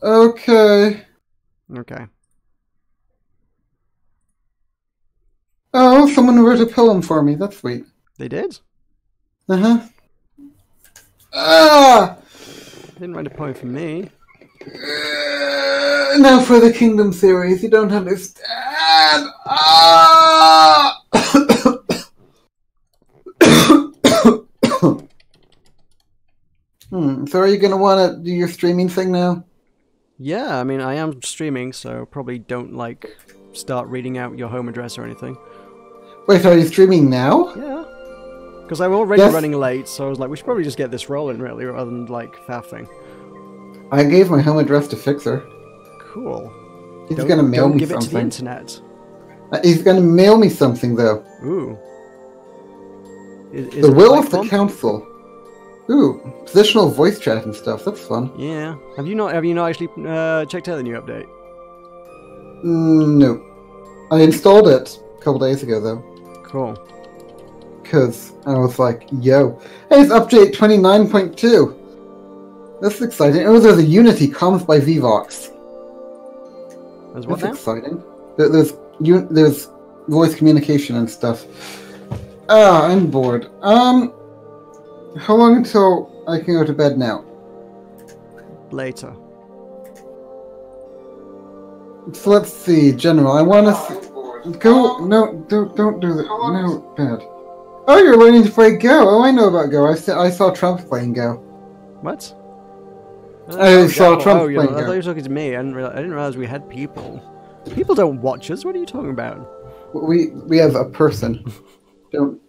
Okay. Okay. Oh, someone wrote a poem for me. That's sweet. They did? Uh-huh. Ah! They didn't write a poem for me. Now for the Kingdom series. You don't understand. Ah! So are you going to want to do your streaming thing now? Yeah, I mean, I am streaming, so probably don't, like, start reading out your home address or anything. Wait, are you streaming now? Yeah. Because I'm already running late, so I was like, we should probably just get this rolling, really, rather than, like, faffing. I gave my home address to Fixer. Cool. He's going to mail me give something. It to the internet. He's going to mail me something, though. Ooh. The will of the council. Ooh, positional voice chat and stuff. That's fun. Yeah. Have you not actually checked out the new update? No. I installed it a couple days ago, though. Cool. Because I was like, yo. Hey, it's update 29.2. That's exciting. Oh, there's a Unity comms by Vivox. There's what That's exciting. There's voice communication and stuff. Ah, I'm bored. How long until I can go to bed now? Later. So let's see, General. I want to go. No, don't do that. No, bad. Oh, you're learning to play Go. Oh, I know about Go. I saw Trump playing Go. What? I saw Trump playing Go. I thought you were talking to me. I didn't realize we had people. People don't watch us. What are you talking about? We have a person. Don't.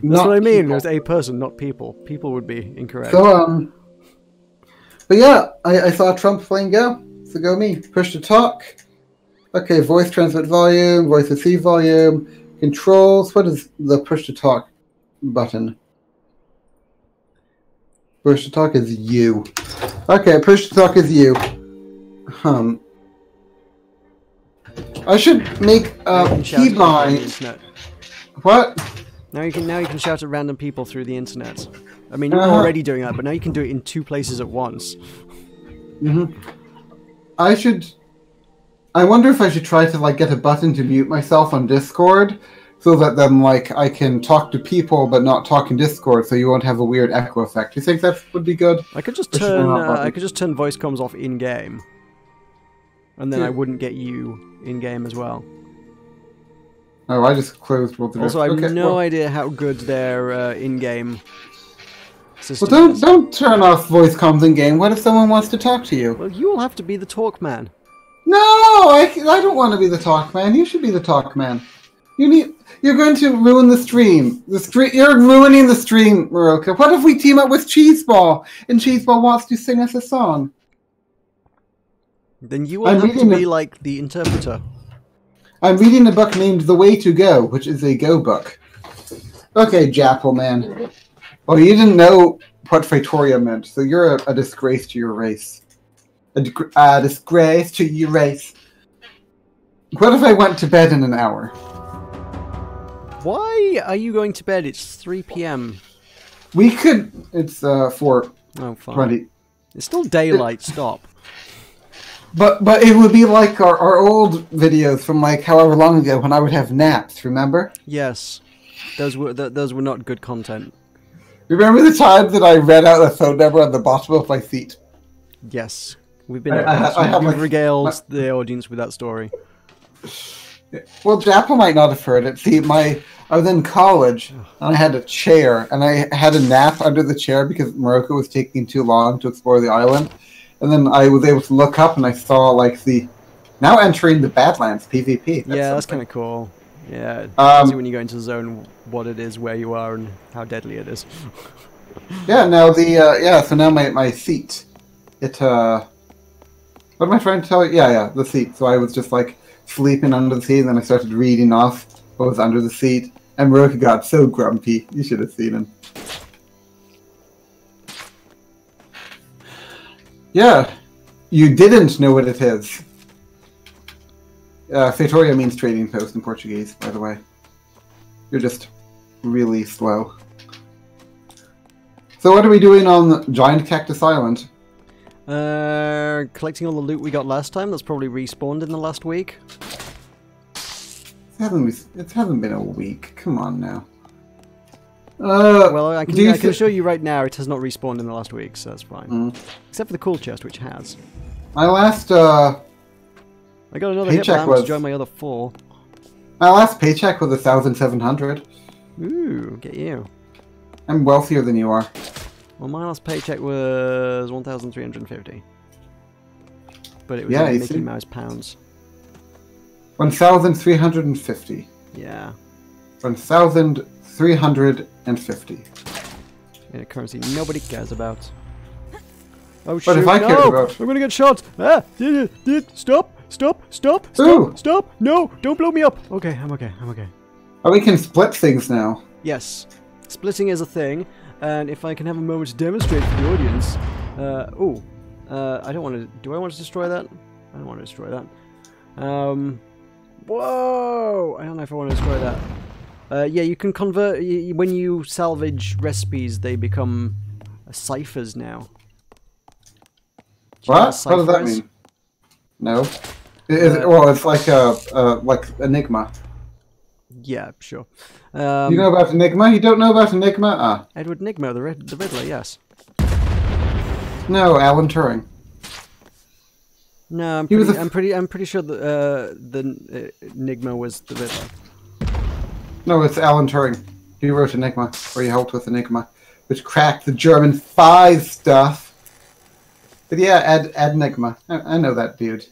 That's what I mean. There's a person, not people. People would be incorrect. So but yeah, I saw Trump playing Go. So go me. Push to talk. Okay, voice transmit volume, voice receive volume, controls. What is the push to talk button? Push to talk is you. Okay, push to talk is you. I should make a keybind. What? Now you can shout at random people through the internet. I mean, you're already doing that, but now you can do it in 2 places at once. I wonder if I should try to like get a button to mute myself on Discord, so that then like I can talk to people but not talk in Discord, so you won't have a weird echo effect. Do you think that would be good? I could just turn voice comms off in game, and then I wouldn't get you in game as well. Oh, I just closed Worlds Adrift. Also, I have no idea how good their in-game system is. Don't turn off voice comms in game. What if someone wants to talk to you? Well, you will have to be the talk man. No, I don't want to be the talk man. You should be the talk man. You're going to ruin the stream. You're ruining the stream, Meroka. What if we team up with Cheeseball and Cheeseball wants to sing us a song? Then you will have to be like the interpreter. I'm reading a book named The Way to Go, which is a Go book. Okay, Jackal man. Oh, you didn't know what Praetoria meant, so you're a disgrace to your race. A disgrace to your race. What if I went to bed in an hour? Why are you going to bed? It's 3 p.m. We could... It's 4. Oh, fine. 20. It's still daylight, stop. But it would be like our old videos from like however long ago when I would have naps, remember? Yes. Those were not good content. Remember the time that I read out the phone number on the bottom of my seat? Yes. We've regaled the audience with that story. Well, Jackal might not have heard it. See, I was in college, and I had a chair, and I had a nap under the chair because Meroka was taking too long to explore the island. And then I was able to look up, and I saw, like, now entering the Badlands PvP. That's kind of cool. Yeah, especially when you go into the zone, what it is, where you are, and how deadly it is. Yeah, now so now my seat, what am I trying to tell you? Yeah, the seat. So I was just, like, sleeping under the seat, and then I started reading off what was under the seat, and Meroka got so grumpy. You should have seen him. Yeah, you didn't know what it is. Feitoria means trading post in Portuguese, by the way. You're just really slow. So what are we doing on Giant Cactus Island? Collecting all the loot we got last time. That's probably respawned in the last week. It hasn't been a week. Come on now. Well, I can assure you right now it has not respawned in the last week, so that's fine. Except for the cool chest, which has. My last I got another hit paycheck to join my other 4. My last paycheck was 1,700. Ooh, get you. I'm wealthier than you are. Well, my last paycheck was 1,350. But it was Yeah, in you Mickey see? Mouse pounds. 1,350. Yeah. 1,350. In a currency nobody cares about. Oh But shoot, if I cared no! about... I'm gonna get shot! Ah! Stop! Stop! Stop! Ooh. Stop! Stop! No! Don't blow me up! Okay, I'm okay, I'm okay. Oh, we can split things now. Yes. Splitting is a thing, and if I can have a moment to demonstrate for the audience... I don't want to... Do I want to destroy that? I don't want to destroy that. Whoa! I don't know if I want to destroy that. Yeah, you can convert... when you salvage recipes, they become ciphers now. What? What does that mean? No. Well, it's like Enigma. Yeah, sure. You know about Enigma? You don't know about Enigma? Ah. Edward Nigma, the Riddler, yes. No, Alan Turing. No, I'm pretty sure that the Nigma was the Riddler. No, it's Alan Turing. He wrote Enigma, or he helped with Enigma, which cracked the German spy stuff. But yeah, Ed Enigma. I know that dude.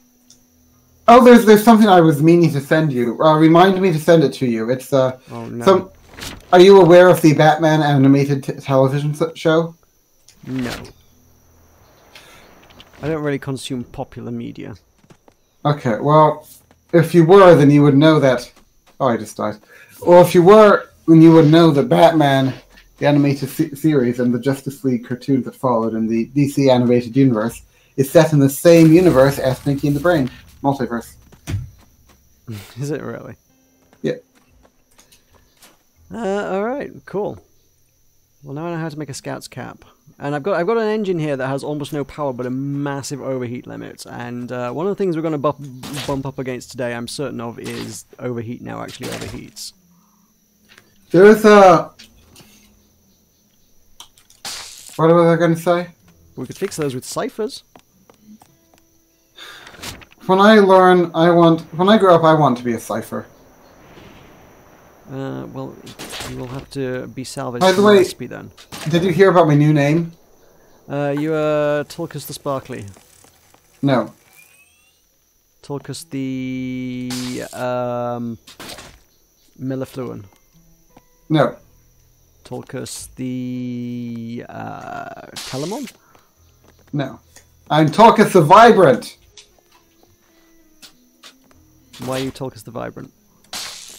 Oh, there's something I was meaning to send you. Remind me to send it to you. It's oh no. Are you aware of the Batman animated television show? No. I don't really consume popular media. Okay, well, if you were, then you would know that... Oh, I just died. Well, if you were, then you would know that Batman, the animated series, and the Justice League cartoons that followed in the DC animated universe, is set in the same universe as Pinky and the Brain. Multiverse. Is it really? Yeah. Alright, cool. Well, now I know how to make a scout's cap. And I've got an engine here that has almost no power but a massive overheat limit. And one of the things we're going to bump up against today, I'm certain of, is overheat now actually overheats. There's a... What was I going to say? We could fix those with ciphers. When I grow up, I want to be a cipher. Well, you will have to be salvaged By the from way, the recipe then. Did you hear about my new name? You are Tulkas the Sparkly. No. Tulkas the Mellifluent. No. Tulkas the Telemon? No. I'm Tulkas the Vibrant. Why are you Tulkas the Vibrant?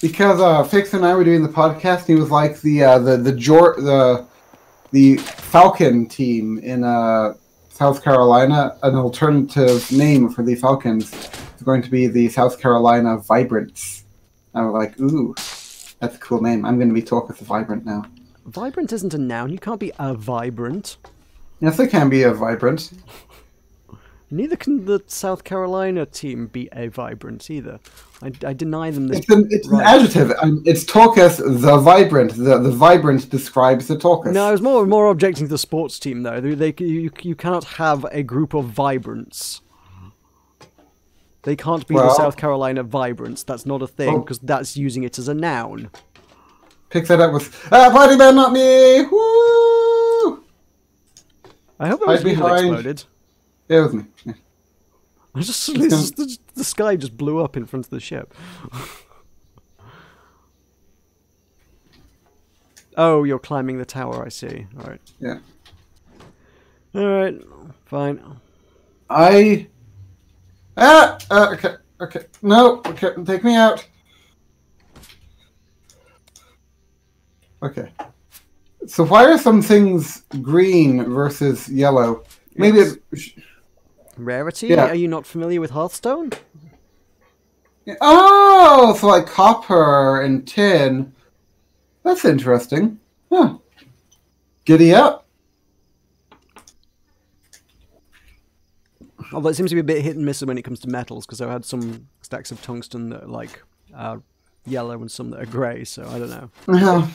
Because Fix and I were doing the podcast, and he was like the Falcon team in South Carolina. An alternative name for the Falcons is going to be the South Carolina Vibrants. I was like, ooh, that's a cool name. I'm going to be Tulkas the Vibrant now. Vibrant isn't a noun. You can't be a vibrant. Yes, I can be a vibrant. Neither can the South Carolina team be a vibrant either. I deny them this. It's an adjective. It's Tulkas the Vibrant. The vibrant describes the Tulkas. No, I was more objecting to the sports team though. You cannot have a group of vibrants. They can't be the South Carolina Vibrants. That's not a thing because that's using it as a noun. Pick that up with party man, not me. Woo! I hope it was me that exploded. Yeah, it was me. Yeah. The sky just blew up in front of the ship. Oh, you're climbing the tower, I see. Alright. Yeah. Alright, fine. Okay. No, okay, take me out. Okay. So why are some things green versus yellow? Maybe Yes. Rarity? Yeah. Are you not familiar with Hearthstone? Oh, so like copper and tin. That's interesting. Huh. Giddy up. Although it seems to be a bit hit and miss when it comes to metals, because I've had some stacks of tungsten that are like yellow and some that are grey, so I don't know. Yeah,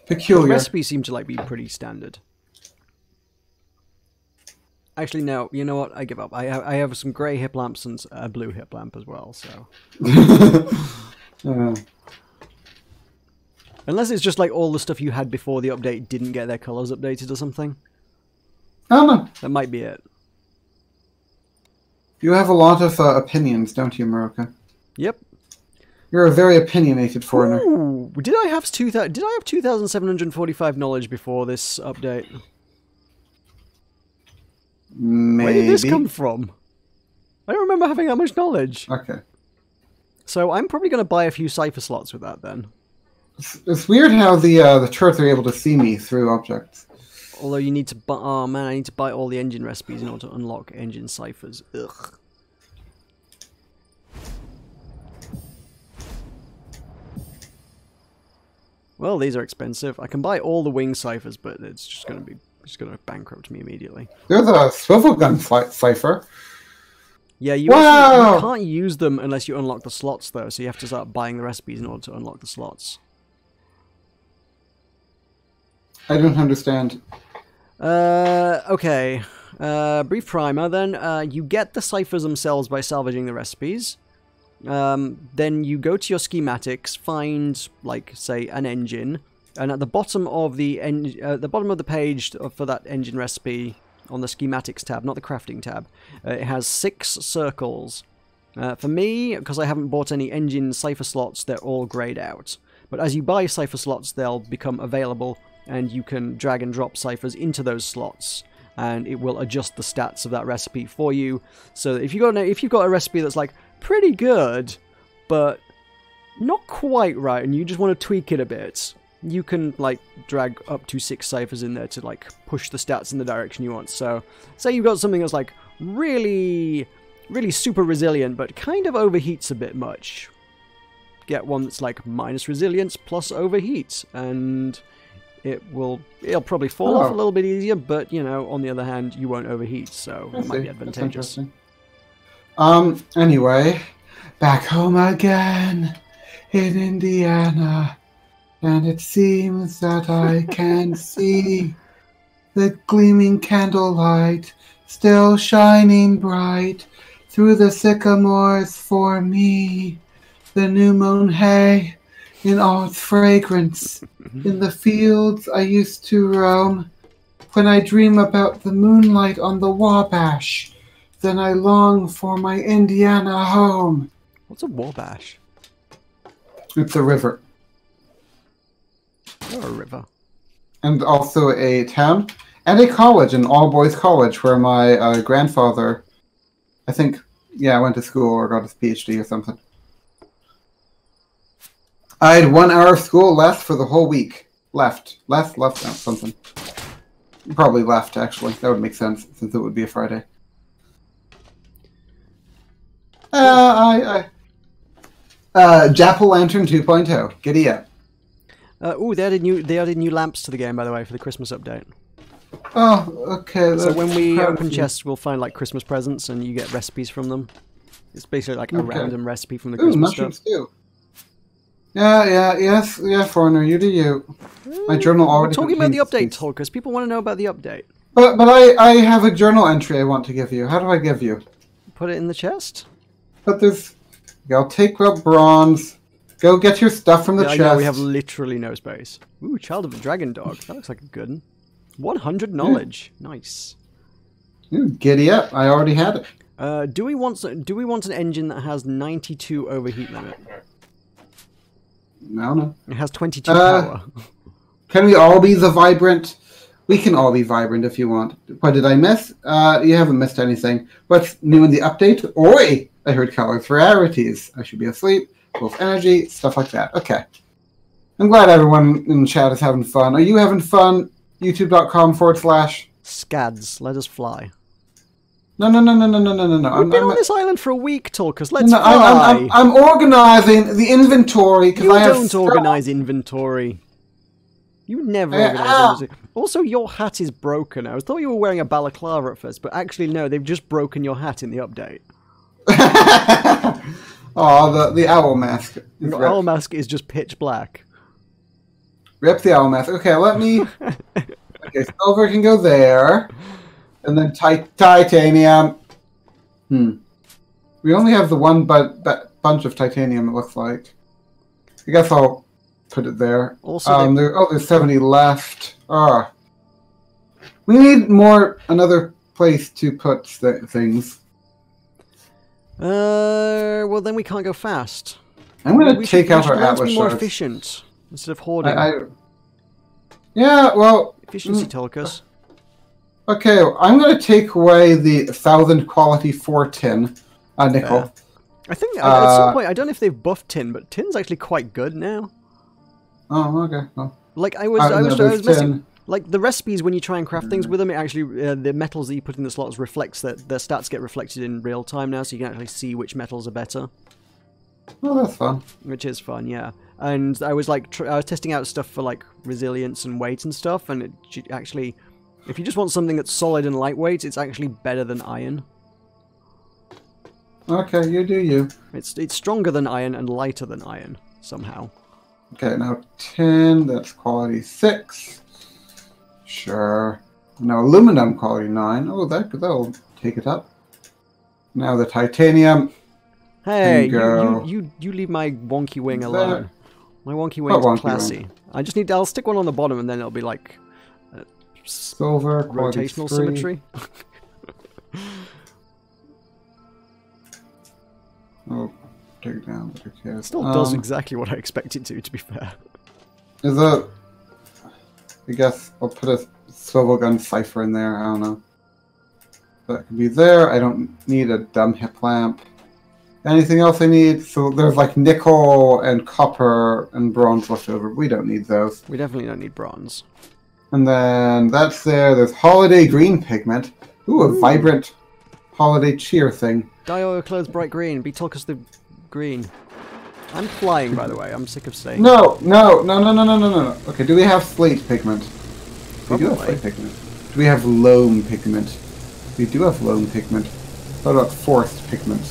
peculiar. The recipes seem to like be pretty standard. Actually, no. You know what? I give up. I have some grey hip lamps and a blue hip lamp as well. So, unless it's just like all the stuff you had before the update didn't get their colours updated or something. I don't know. That might be it. You have a lot of opinions, don't you, Meroka? Yep. You're a very opinionated foreigner. Ooh, did I have 2,745 knowledge before this update? Maybe. Where did this come from? I don't remember having that much knowledge. Okay. So I'm probably going to buy a few cipher slots with that then. It's weird how the turrets are able to see me through objects. Although you need to buy... Oh man, I need to buy all the engine recipes in order to unlock engine ciphers. Ugh. Well, these are expensive. I can buy all the wing ciphers, but it's just going to bankrupt me immediately. There's a swivel gun cipher. Yeah, you can't use them unless you unlock the slots, though, so you have to start buying the recipes in order to unlock the slots. I don't understand. Okay. Brief primer, then. You get the ciphers themselves by salvaging the recipes. Then you go to your schematics, find, like, say, an engine, and at the bottom of the page for that engine recipe, on the schematics tab, not the crafting tab, it has 6 circles. For me, because I haven't bought any engine cipher slots, they're all grayed out. But as you buy cipher slots, they'll become available, and you can drag and drop ciphers into those slots, and it will adjust the stats of that recipe for you. So if you've got a recipe that's like pretty good, but not quite right, and you just want to tweak it a bit, you can like drag up to 6 ciphers in there to like push the stats in the direction you want. So say you've got something that's like really super resilient, but kind of overheats a bit much. Get one that's like minus resilience plus overheat, and it'll probably fall off a little bit easier, but you know, on the other hand, you won't overheat, so it might be advantageous. Anyway, back home again in Indiana, and it seems that I can see the gleaming candlelight still shining bright through the sycamores for me. The new moon hay in all its fragrance. In the fields I used to roam. When I dream about the moonlight on the Wabash, then I long for my Indiana home. What's a Wabash? It's a river. Or a river. And also a town. And a college, an all-boys college, where my grandfather, I think, went to school or got his PhD or something. I had 1 hour of school left for the whole week. Left, no, something. Probably left, actually. That would make sense, since it would be a Friday. Jack-o'-lantern 2.0. Giddy up. Ooh, they added new lamps to the game, by the way, for the Christmas update. Oh, okay. So when we open chests, we'll find like Christmas presents, and you get recipes from them. It's basically like a random recipe from the Christmas stuff. Too. Yes, foreigner, you do you. My journal already. Talking about the update, Tulkas. People want to know about the update. But I have a journal entry I want to give you. How do I give you? Put it in the chest. But there's. I'll take up bronze. Go get your stuff from the chest. Yeah, we have literally no space. Ooh, Child of a Dragon Dog. That looks like a good one. 100 knowledge. Nice. Giddy up. I already had it. Do we want an engine that has 92 overheat limit? No. It has 22 power. Can we all be the vibrant? We can all be vibrant if you want. What did I miss? You haven't missed anything. What's new in the update? Oi! I heard colors for rarities. I should be asleep. Full of energy. Stuff like that. Okay. I'm glad everyone in the chat is having fun. Are you having fun? YouTube.com/. Scads, let us fly. No. We've been on this island for a week, Tulkas. Let's fly. I'm organizing the inventory because I have. Don't organize inventory. You never organize anything. Also, your hat is broken. I thought you were wearing a balaclava at first, but actually no, they've just broken your hat in the update. Oh, the owl mask. Your owl mask is just pitch black. Rip the owl mask. Okay, let me... Okay, silver can go there. And then titanium. We only have the one bunch of titanium, it looks like. I guess I'll put it there. Also, there's 70 left. We need another place to put things. Well, then we can't go fast. I'm going to take out our Atlas shards. Be more shards. efficient instead of hoarding. Yeah, well... Efficiency, Tulkas. Okay, I'm going to take away the 1,000 quality 4 tin nickel. Fair. I think at some point, I don't know if they've buffed tin, but tin's actually quite good now. Oh, okay. Well, like I was messing. Like the recipes, when you try and craft things with them, it actually the metals that you put in the slots reflects that their stats get reflected in real time now, so you can actually see which metals are better. Oh, that's fun. Which is fun, yeah. And I was like, I was testing out stuff for like resilience and weight and stuff, and it actually, if you just want something that's solid and lightweight, it's actually better than iron. Okay, you do you. It's stronger than iron and lighter than iron somehow. Okay, now tin. That's quality 6. Sure. Now aluminum quality 9. Oh, that'll take it up. Now the titanium. Hey, you leave my wonky wing alone. My wonky wing's classy. Wing? I'll stick one on the bottom, and then it'll be like silver rotational symmetry. Oh, take it down. Okay. It still does exactly what I expect it to be fair. Is it? I guess I'll put a swivel gun cipher in there. I don't know. That can be there. I don't need a dumb hip lamp. Anything else I need? So there's like nickel and copper and bronze left over. We don't need those. We definitely don't need bronze. And then that's there. There's holiday green pigment. Ooh, a vibrant holiday cheer thing. Dye all your clothes bright green. Be Tulkas the green. I'm flying, by the way. I'm sick of staying. No. Okay, do we have slate pigment? We do have slate pigment. Do we have loam pigment? We do have loam pigment. What about forest pigment?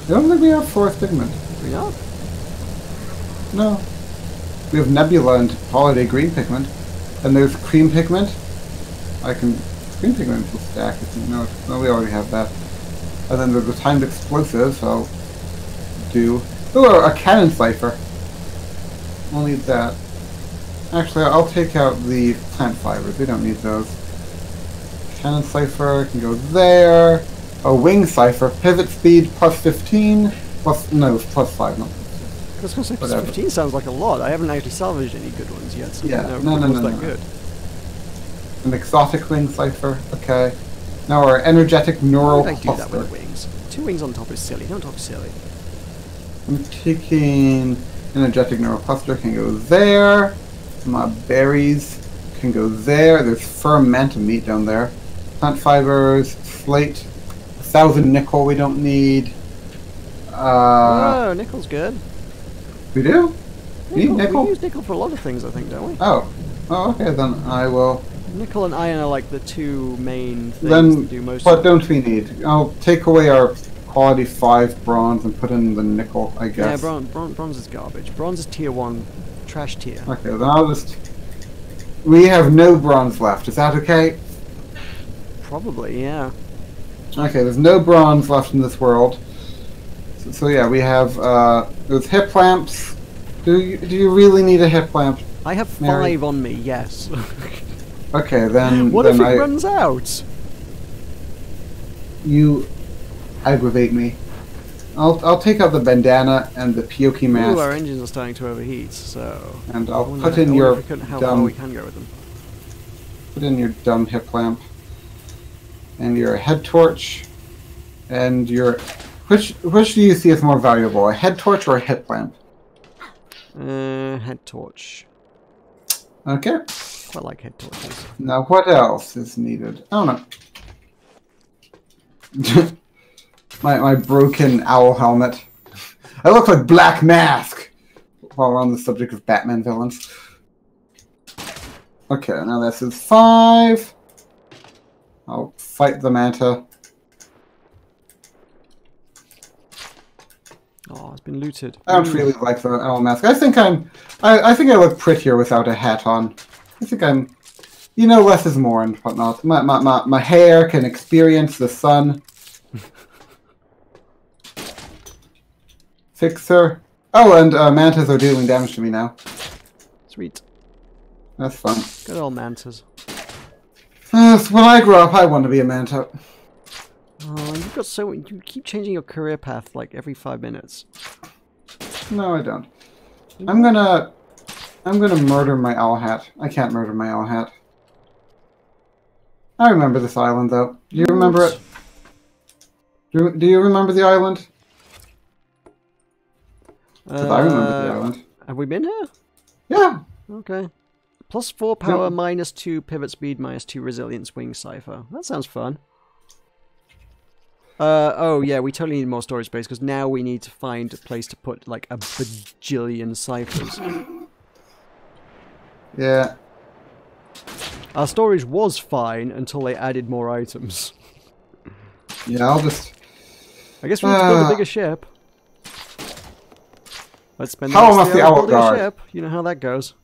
I don't think we have forest pigment. Do we not? No. We have nebula and holiday green pigment. And there's cream pigment. Cream pigment will stack. No, we already have that. And then there's the timed explosive, I'll do. Ooh, a cannon cipher. We'll need that. Actually, I'll take out the plant fibers. We don't need those. Cannon cipher can go there. A wing cipher. Pivot speed plus 15. Plus 5. No. I was going to say plus 15 sounds like a lot. I haven't actually salvaged any good ones yet. So yeah, no. Good. An exotic wing cipher. Okay. Now our energetic neural cluster. Why would I do that with wings? 2 wings on top is silly. Don't talk silly. I'm taking energetic neural cluster. Can go there. My berries can go there. There's fermented meat down there. Plant fibers, slate, 1,000 nickel we don't need. Oh, nickel's good. We do? We need nickel? We use nickel for a lot of things, I think, don't we? Oh, okay, then I will... Nickel and iron are like the 2 main things that do most. What don't we need? I'll take away our quality 5 bronze and put in the nickel, I guess. Yeah, bronze is garbage. Bronze is tier 1, trash tier. Okay, then I'll just... We have no bronze left, is that okay? Probably, yeah. Okay, there's no bronze left in this world. So yeah, we have those hip lamps. Do you really need a hip lamp? I have 5 on me, yes. Okay, then... What if it runs out? You aggravate me. I'll take out the bandana and the Pioki mask. Ooh, our engines are starting to overheat, so... And I'll put in your how we can go with them. Put in your dumb hip lamp. And your head torch. And your... Which do you see as more valuable? A head torch or a hip lamp? Head torch. Okay. I like head torches. Now what else is needed? I don't know. my broken owl helmet. I look like Black Mask. while we're on the subject of Batman villains. Okay, now this is 5. I'll fight the Manta. Oh, it's been looted. I don't really like the owl mask. I think I think I look prettier without a hat on. I think I'm, you know, less is more and whatnot. My hair can experience the sun. Fixer. Oh, and mantas are dealing damage to me now. Sweet. That's fun. Good old mantas. So when I grow up, I want to be a manta. Oh, you've got so... You keep changing your career path like every 5 minutes. No, I don't. I'm gonna murder my owl hat. I can't murder my owl hat. I remember this island, though. Do you remember it? Do you remember the island? 'Cause I remember the island. Have we been here? Yeah. Okay. +4 power, -2 pivot speed, -2 resilience wing cipher. That sounds fun. Oh yeah, we totally need more storage space because now we need to find a place to put like a bajillion ciphers. Yeah. Our storage was fine until they added more items. Yeah, I'll just... I guess we need to build a bigger ship. Let's spend Helm of the the next 3 hours Owl building a Guard. ship. You know how that goes.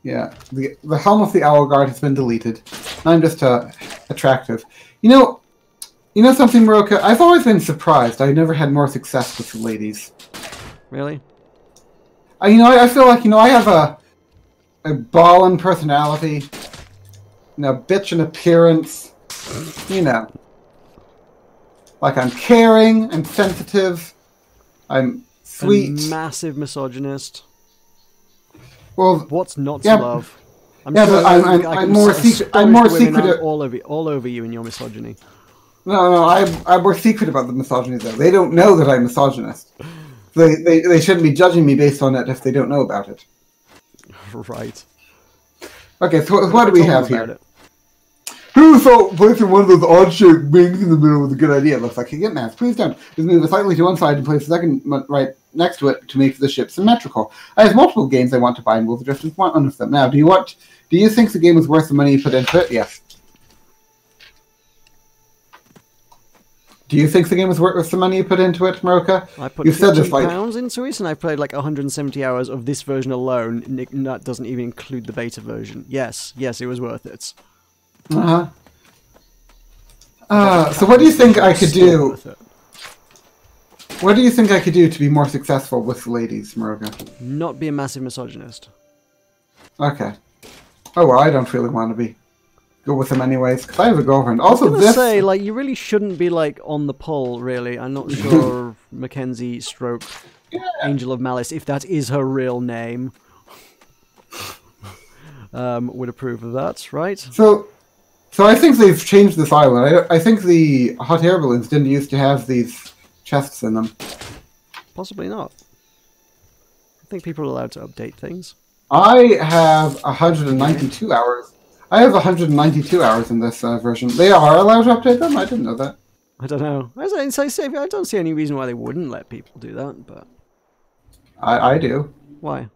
Yeah. The Helm of the Owl Guard has been deleted. I'm just attractive. You know something, Meroka? I've always been surprised. I never had more success with the ladies. Really? I feel like, I have a ballin' personality, bitch in appearance, Like, I'm caring, I'm sensitive, I'm sweet. A massive misogynist. Well, what's not to love? I'm more secret. I'm more secretive. All over you in your misogyny. No, I'm more secret about the misogyny, though. They don't know that I'm misogynist. They shouldn't be judging me based on it if they don't know about it. Right. Okay, so what do we have here? Who thought placing one of those odd-shaped wings in the middle was a good idea? It looks like a get mask. Please don't. Just move it slightly to one side and place the second right next to it to make the ship symmetrical. I have multiple games I want to buy, and Worlds Adrift is one of them. Now, do you think the game is worth the money you put into it? Yes. Do you think the game is worth the money you put into it, Meroka? I put £50 into it, and I played like 170 hours of this version alone. That doesn't even include the beta version. Yes, it was worth it. So what do you think I could do? What do you think I could do to be more successful with the ladies, Meroka? Not be a massive misogynist. Okay. Oh well, I don't really want to be. Go with them anyways, because I have a girlfriend. Also, I was gonna say, like, you really shouldn't be like on the pole. Really, I'm not sure Mackenzie Stroke, Angel of Malice, if that is her real name, would approve of that, right? So I think they've changed this island. I think the hot air balloons didn't used to have these chests in them. Possibly not. I think people are allowed to update things. I have 192 hours. I have 192 hours in this version. They are allowed to update them? I didn't know that. I don't know. I don't see any reason why they wouldn't let people do that, but... I do. Why?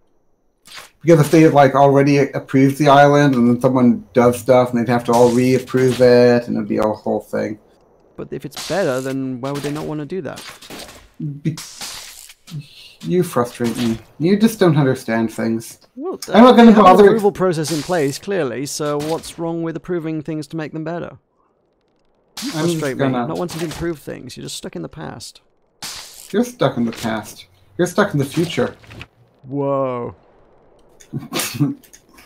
Because if they had, like, already approved the island, and then someone does stuff, and they'd have to all reapprove it, and it'd be a whole thing. But if it's better, then why would they not want to do that? You frustrate me. You just don't understand things. Well, I'm not going to bother. An approval process in place, clearly. So what's wrong with approving things to make them better? You frustrate me. Not wanting to improve things. You're just stuck in the past. You're stuck in the past. You're stuck in the future. Whoa.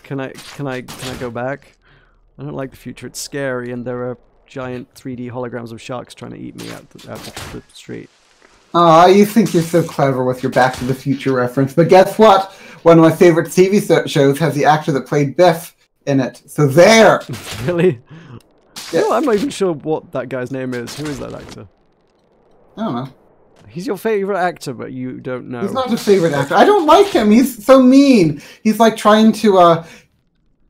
Can I go back? I don't like the future. It's scary, and there are giant 3D holograms of sharks trying to eat me out the street. Ah, you think you're so clever with your Back to the Future reference, but guess what? One of my favorite TV shows has the actor that played Biff in it. So there! Really? Yeah. No, I'm not even sure what that guy's name is. Who is that actor? I don't know. He's your favorite actor, but you don't know. He's not a favorite actor. I don't like him. He's so mean. He's like trying to,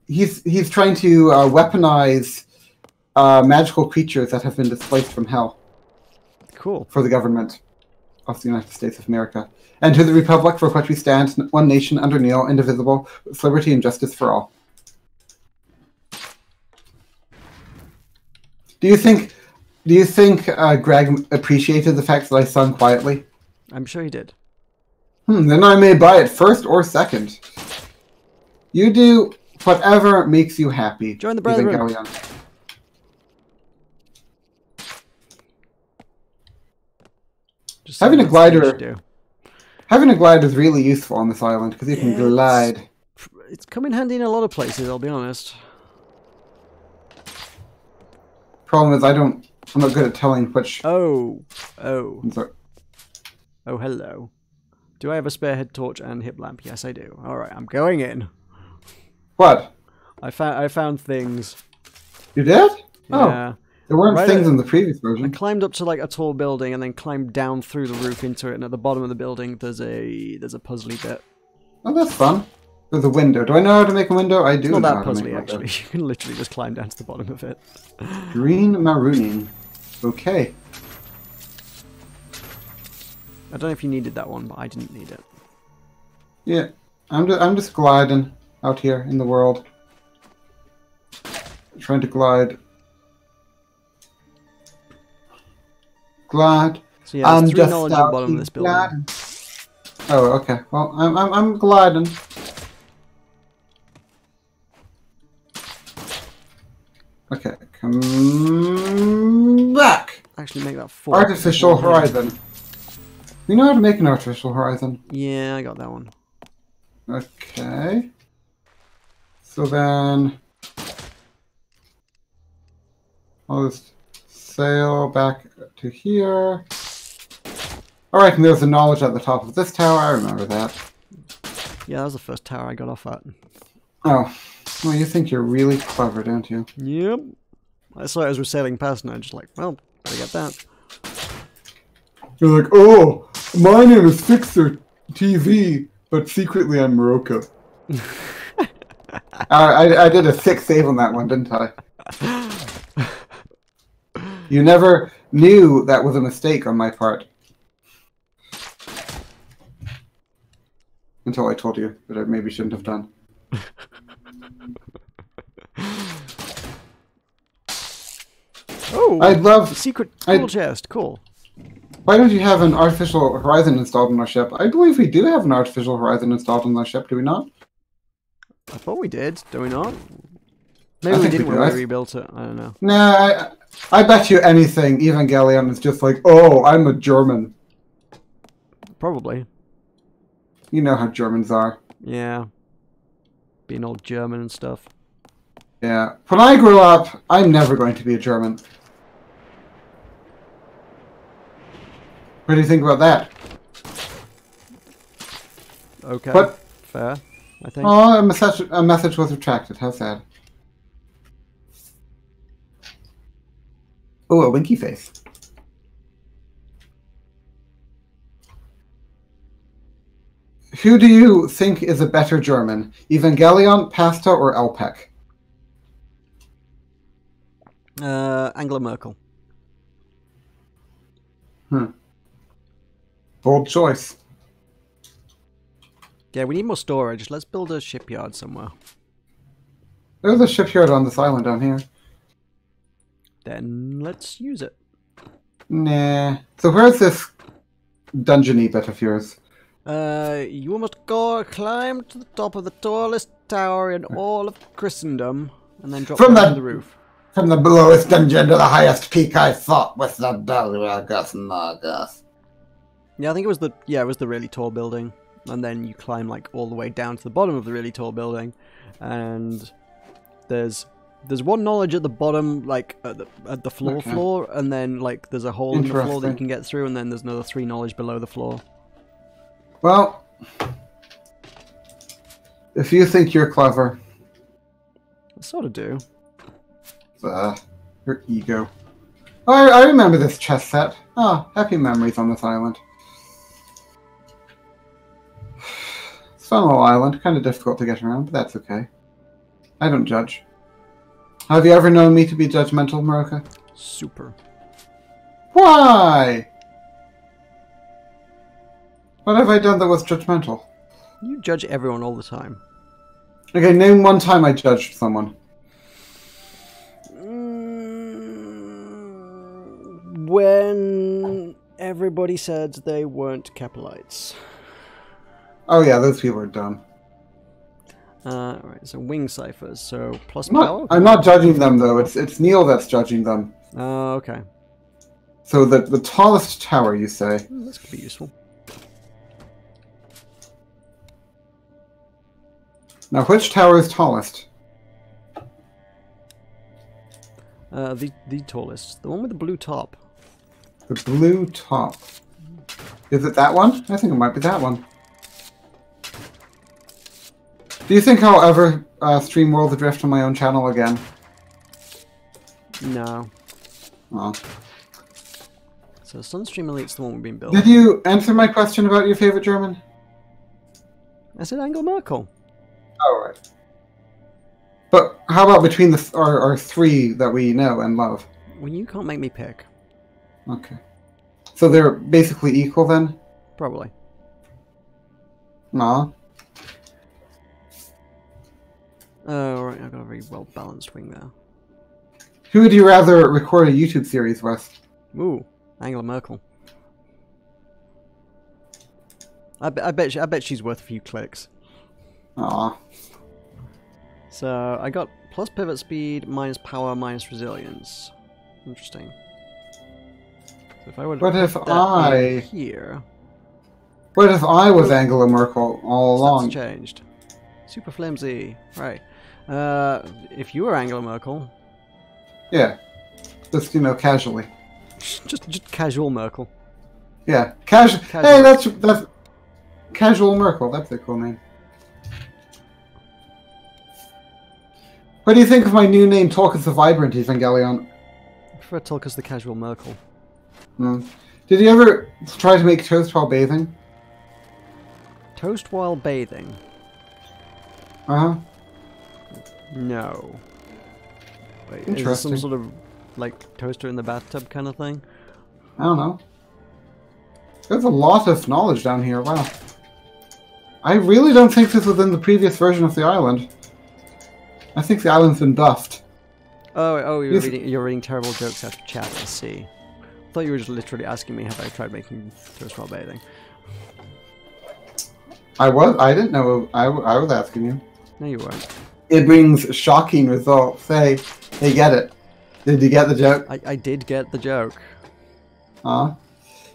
he's trying to weaponize magical creatures that have been displaced from hell. Cool. For the government. of the United States of America, and to the republic for which we stand, one nation under Neil, indivisible, with liberty and justice for all. Do you think Greg appreciated the fact that I sung quietly? I'm sure he did. Then I may buy it first or second. You do whatever makes you happy. Join the brethren. Having a glider is really useful on this island because you can glide. It's come in handy in a lot of places, I'll be honest. Problem is, I'm not good at telling which. Oh, hello. Do I have a spare head torch and hip lamp? Yes, I do. All right, I'm going in. What? I found things. You did? Yeah. Oh, there weren't things in the previous version. I climbed up to like a tall building and then climbed down through the roof into it. And at the bottom of the building, there's a puzzly bit. Oh, that's fun. There's a window. Do I know how to make a window? I do. It's not that puzzly, actually. You can literally just climb down to the bottom of it. Green marooning. Okay. I don't know if you needed that one, but I didn't need it. Yeah, I'm just gliding out here in the world. Trying to glide. Glide. So yeah, there's 3 knowledge at the bottom of this building. Gliding. Oh, okay. Well, I'm gliding. Okay, come back. Actually, make that 4. Artificial horizon. We know how to make an artificial horizon. Yeah, I got that one. Okay. So then I'll just sail back to here. Alright, and there's the knowledge at the top of this tower. I remember that. Yeah, that was the first tower I got off at. Oh. Well, you think you're really clever, don't you? Yep. I saw it as we're sailing past and I was just like, well, better get that. You're like, oh, my name is Fixer TV, but secretly I'm Meroka. I did a 6 save on that one, didn't I? You never knew that was a mistake on my part. Until I told you that I maybe shouldn't have done. Oh, I'd love secret tool chest. Cool. Why don't you have an artificial horizon installed on our ship? I believe we do have an artificial horizon installed on our ship, do we not? I thought we did. Do we not? Maybe we didn't when we rebuilt it. I don't know. Nah, I bet you anything Evangelion is just like, oh, I'm a German. Probably. You know how Germans are. Yeah. Being all German and stuff. Yeah. When I grow up, I'm never going to be a German. What do you think about that? Okay. What? Fair, I think. Oh, a message was retracted. How sad. Oh, a winky face. Who do you think is a better German? Evangelion, Pasta, or Elpec? Angela Merkel. Bold choice. Yeah, we need more storage. Let's build a shipyard somewhere. There's a shipyard on this island down here. Then let's use it. Nah. So where's this dungeony bit of yours? You must climb to the top of the tallest tower in all of Christendom, and then drop down to the roof. From the lowest dungeon to the highest peak, I fought with the Nagas. Yeah, I think it was the really tall building, and then you climb like all the way down to the bottom of the really tall building, and there's one knowledge at the bottom, like at the floor, and then like there's a hole in the floor that you can get through, and then there's another 3 knowledge below the floor. Well, if you think you're clever, I sort of do. Your ego. Oh, I remember this chess set. Oh, happy memories on this island. It's a fun little island, kind of difficult to get around, but that's okay. I don't judge. Have you ever known me to be judgmental, Meroka? Super. Why? What have I done that was judgmental? You judge everyone all the time. Okay, name one time I judged someone. When everybody said they weren't Capelites. Oh yeah, those people are dumb. Right, so wing ciphers, so plus I'm not, power? I'm not judging them though, it's Neil that's judging them. Oh, okay. So the tallest tower, you say? This could be useful. Now, which tower is tallest? The tallest. The one with the blue top. The blue top. Is it that one? I think it might be that one. Do you think I'll ever stream Worlds Adrift on my own channel again? No. Oh. So Sunstream Elite's the one we've been building. Did you answer my question about your favorite German? I said Angela Merkel. Oh, right. But how about between our three that we know and love? Well, you can't make me pick. Okay. So they're basically equal then? Probably. Nah. Oh, right, I've got a very well-balanced wing there. Who would you rather record a YouTube series with? Ooh, Angela Merkel. I bet she's worth a few clicks. Aw. So I got plus pivot speed, minus power, minus resilience. Interesting. So if I were to What if put that here? What if I was Angela Merkel all along? That's changed. Super flimsy. Right. If you were Angela Merkel. Yeah. Just, casually. Just casual Merkel. Yeah. Casual. Hey, that's Casual Merkel. That's a cool name. What do you think of my new name, Tulkas the Vibrant, Evangelion? I prefer Tulkas the Casual Merkel. Did you ever try to make toast while bathing? Toast while bathing? Uh-huh. No. Wait, is this Interesting. some sort of, like, toaster in the bathtub kind of thing? I don't know. There's a lot of knowledge down here, wow. I really don't think this was in the previous version of the island. I think the island's been buffed. Oh, you're reading terrible jokes out of chat, I see. I thought you were just literally asking me have I tried making toast while bathing. I didn't know, I was asking you. No, you weren't. It brings shocking results. Hey, get it. Did you get the joke? I did get the joke.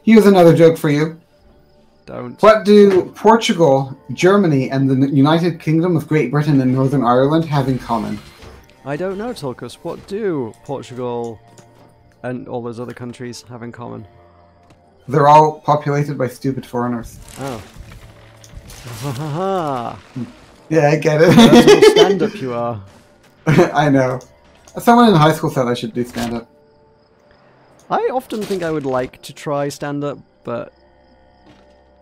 Here's another joke for you. Don't. What do Portugal, Germany, and the United Kingdom of Great Britain and Northern Ireland have in common? I don't know, Tulkas. What do Portugal and all those other countries have in common? They're all populated by stupid foreigners. Oh. Ha ha ha. Yeah, I get it. That's what stand-up you are. I know. Someone in high school said I should do stand-up. I often think I would like to try stand-up, but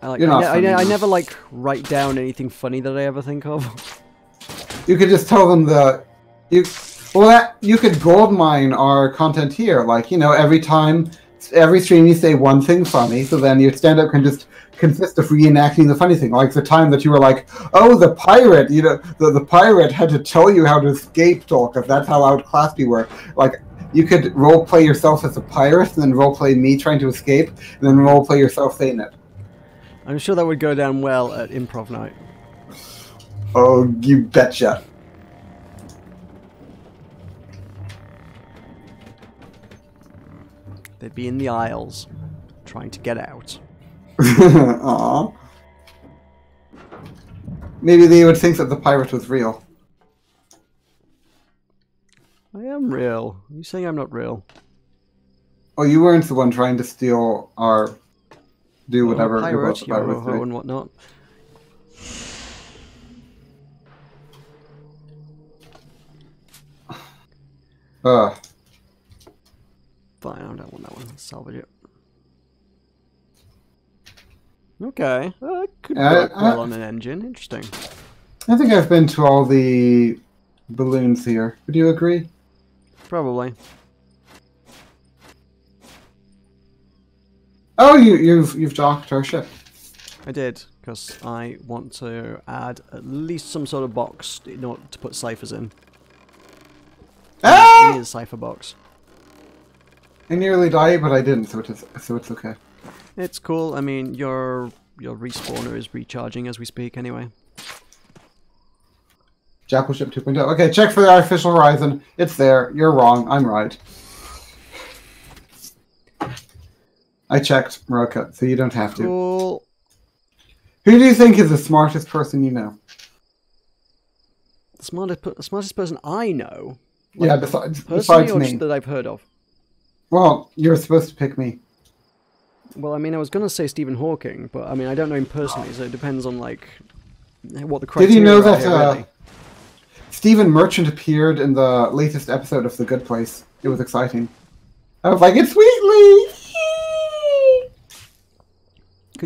I never like write down anything funny that I ever think of. You could just tell them you could gold mine our content here. Like, every stream you say one thing funny, so then your stand-up can just consist of reenacting the funny thing. Like the time that you were like, oh, the pirate, the pirate had to tell you how to escape, Tulkas. That's how outclassed you were. Like, you could roleplay yourself as a pirate, and then roleplay me trying to escape, and then roleplay yourself saying it. I'm sure that would go down well at improv night. Oh, you betcha. They'd be in the aisles, trying to get out. Aww. Maybe they would think that the pirate was real. I am real. Are you saying I'm not real? Oh, you weren't the one trying to steal our... do whatever pirate, it was. and whatnot. Fine, I don't want that one. Let's salvage it. Okay. It could work well on an engine. Interesting. I think I've been to all the balloons here. Would you agree? Probably. Oh, you've docked our ship. I did, because I want to add at least some sort of box in order to put ciphers in. Ah! We need a cipher box. I nearly died, but I didn't, so it's okay. It's cool. I mean, your respawner is recharging as we speak, anyway. Jackal ship 2.0. Okay, check for the artificial horizon. It's there. You're wrong. I'm right. I checked, Meroka, so you don't have to. Cool. Who do you think is the smartest person you know? The smartest person I know? Like, Yeah, besides or me. just that I've heard of? Well, you're supposed to pick me. Well, I mean, I was going to say Stephen Hawking, but I mean, I don't know him personally, so it depends on, like, what the criteria Did you know are that here, really. Stephen Merchant appeared in the latest episode of The Good Place? It was exciting. I was like, it's Wheatley!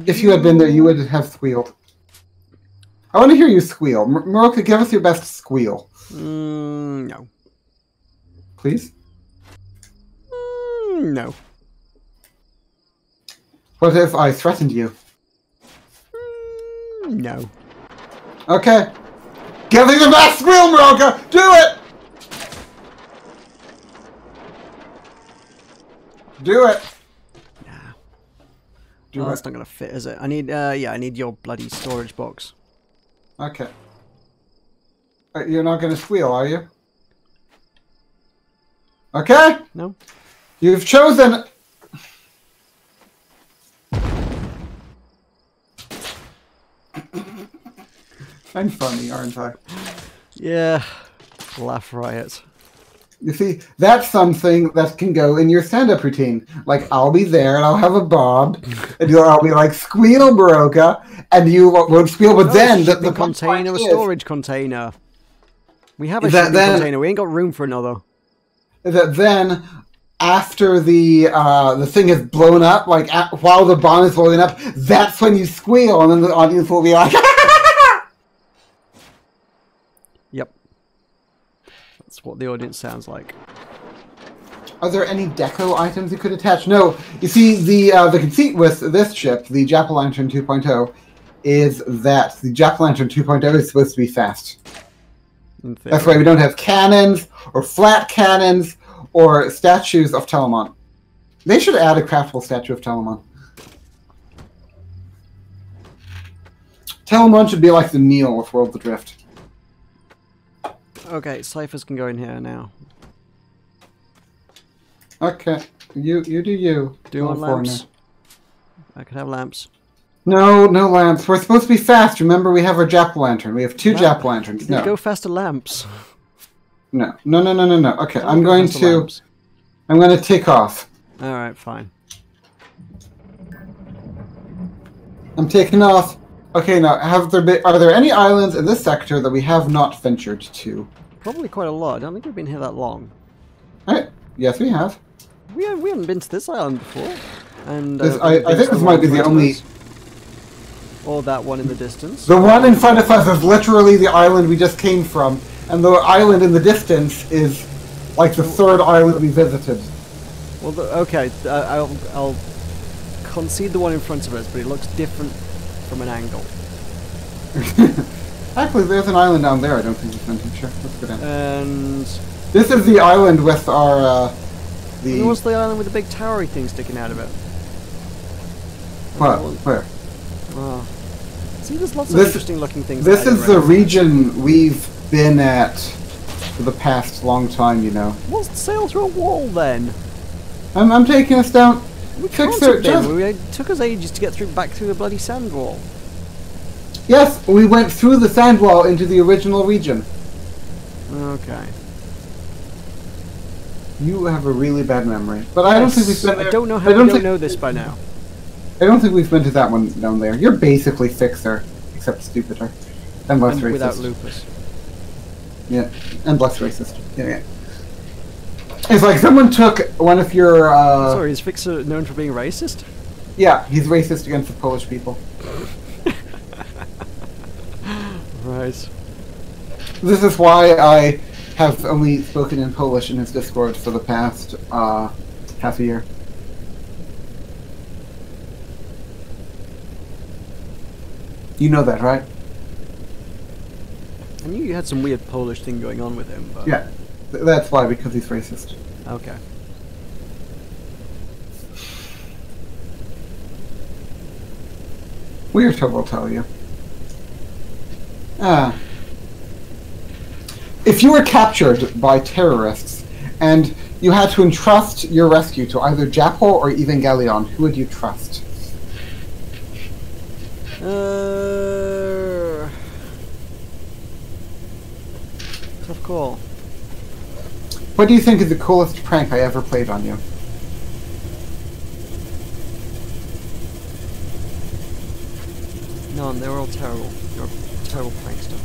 If you had been there, you would have squealed. I want to hear you squeal. Meroka, give us your best squeal. No. Please? No. What if I threatened you? No. Okay. Give me the best squeal, Meroka! Do it! Do it! Oh, that's not gonna fit, is it? I need, yeah, I need your bloody storage box. Okay. You're not gonna squeal, are you? Okay? No? You've chosen... I'm funny, aren't I? Yeah. Laugh riot. You see, that's something that can go in your stand-up routine. Like, I'll be there and I'll have a bob, and I'll be like, squeal, Meroka, and you won't squeal, but then the container, a storage container. We have a shipping container. We ain't got room for another. That then, after the thing is blown up, like while the bomb is blowing up, that's when you squeal, and then the audience will be like, Yep. That's what the audience sounds like. Are there any deco items you could attach? No. You see, the conceit with this ship, the Jack-o'-lantern 2.0, is that the Jack-o'-lantern 2.0 is supposed to be fast. That's why we don't have cannons, or flat cannons, or statues of Telamon. They should add a craftable statue of Telamon. Telamon should be like the Neil with Worlds Adrift. Okay, ciphers can go in here now. Okay, you do you. Do you want lamps? I could have lamps. No, no lamps. We're supposed to be fast. Remember, we have our jack-o'-lantern. We have two jack-o'-lanterns. No. Go faster lamps. No. Okay, I'm going to take off. Alright, fine. I'm taking off. Okay, now, are there any islands in this sector that we have not ventured to? Probably quite a lot. I don't think we've been here that long. Yes, we have. We haven't been to this island before. And I think this might be the only... Or that one in the distance. The one in front of us is literally the island we just came from, and the island in the distance is like the third island we visited. Well, okay, I'll concede the one in front of us, but it looks different from an angle. Actually, there's an island down there I don't think we've been to. Sure, let's go down. And... This is the island with our, What's the island with the big towery thing sticking out of it? What? Where? Oh. See, there's lots of interesting looking things. This is the region we've been at for the past long time, you know. What's the sail through a wall then? I'm taking us down. It took us ages to get back through the bloody sand wall. Yes, we went through the sand wall into the original region. Okay. You have a really bad memory, but I don't think we've been there. I don't know how you don't know this by now. I don't think we've been to that one down there. You're basically Fixer, except stupider. And less racist. Without lupus. Yeah, and less racist. Yeah. It's like someone took one of your... Sorry, is Fixer known for being racist? Yeah, he's racist against the Polish people. Right. This is why I have only spoken in Polish in his Discord for the past half a year. You know that, right? I knew you had some weird Polish thing going on with him, but... Yeah. That's why, because he's racist. Okay. Weird, I will tell you. If you were captured by terrorists and you had to entrust your rescue to either Japo or Evangelion, who would you trust? Tough call. What do you think is the coolest prank I ever played on you? No, they were all terrible. You're a terrible prankster.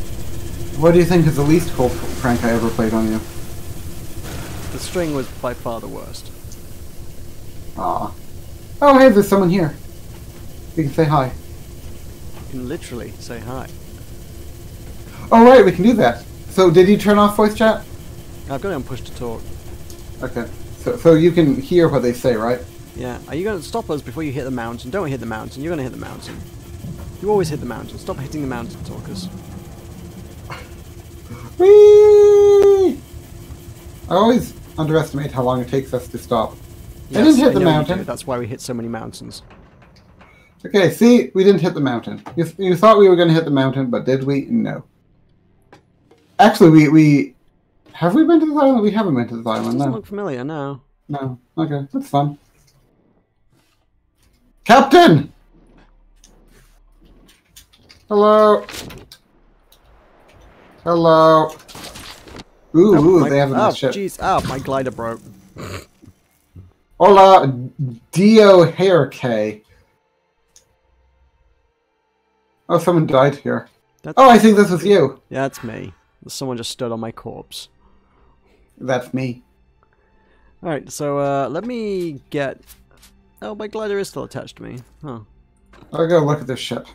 What do you think is the least cool prank I ever played on you? The string was by far the worst. Aw. Oh, hey, there's someone here. We can say hi. You can literally say hi. Oh, right, we can do that. So, did you turn off voice chat? I've got it on push to talk. Okay. So you can hear what they say, right? Yeah. Are you going to stop us before you hit the mountain? Don't hit the mountain. You're going to hit the mountain. You always hit the mountain. Stop hitting the mountain, Tulkas. Whee! I always underestimate how long it takes us to stop. Yes, I didn't hit the know you mountain. do. That's why we hit so many mountains. Okay, see? We didn't hit the mountain. You thought we were going to hit the mountain, but did we? No. Actually, we... Have we been to this island? We haven't been to this island, Doesn't no. look familiar, no. No. Okay, that's fun. Captain! Hello? Hello? Ooh, they have a nice ship. Jeez. Oh, my glider broke. Hola, Dio Hairk. Oh, someone died here. Oh, I think this was you. Yeah, that's me. Someone just stood on my corpse. That's me. Alright, so let me get... Oh, my glider is still attached to me. Huh. I'll go look at this ship.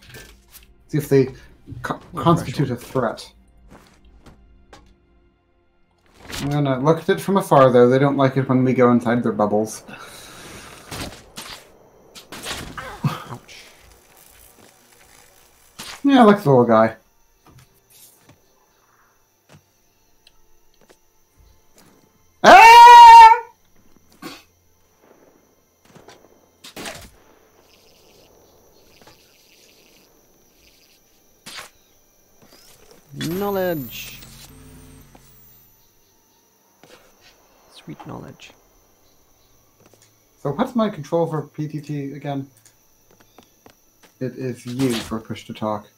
See if they constitute a threat. I'm gonna look at it from afar, though. They don't like it when we go inside their bubbles. Ouch. Yeah, I like the little guy. Ah! Knowledge. Sweet knowledge. So what's my control for PTT again? It is U for push to talk.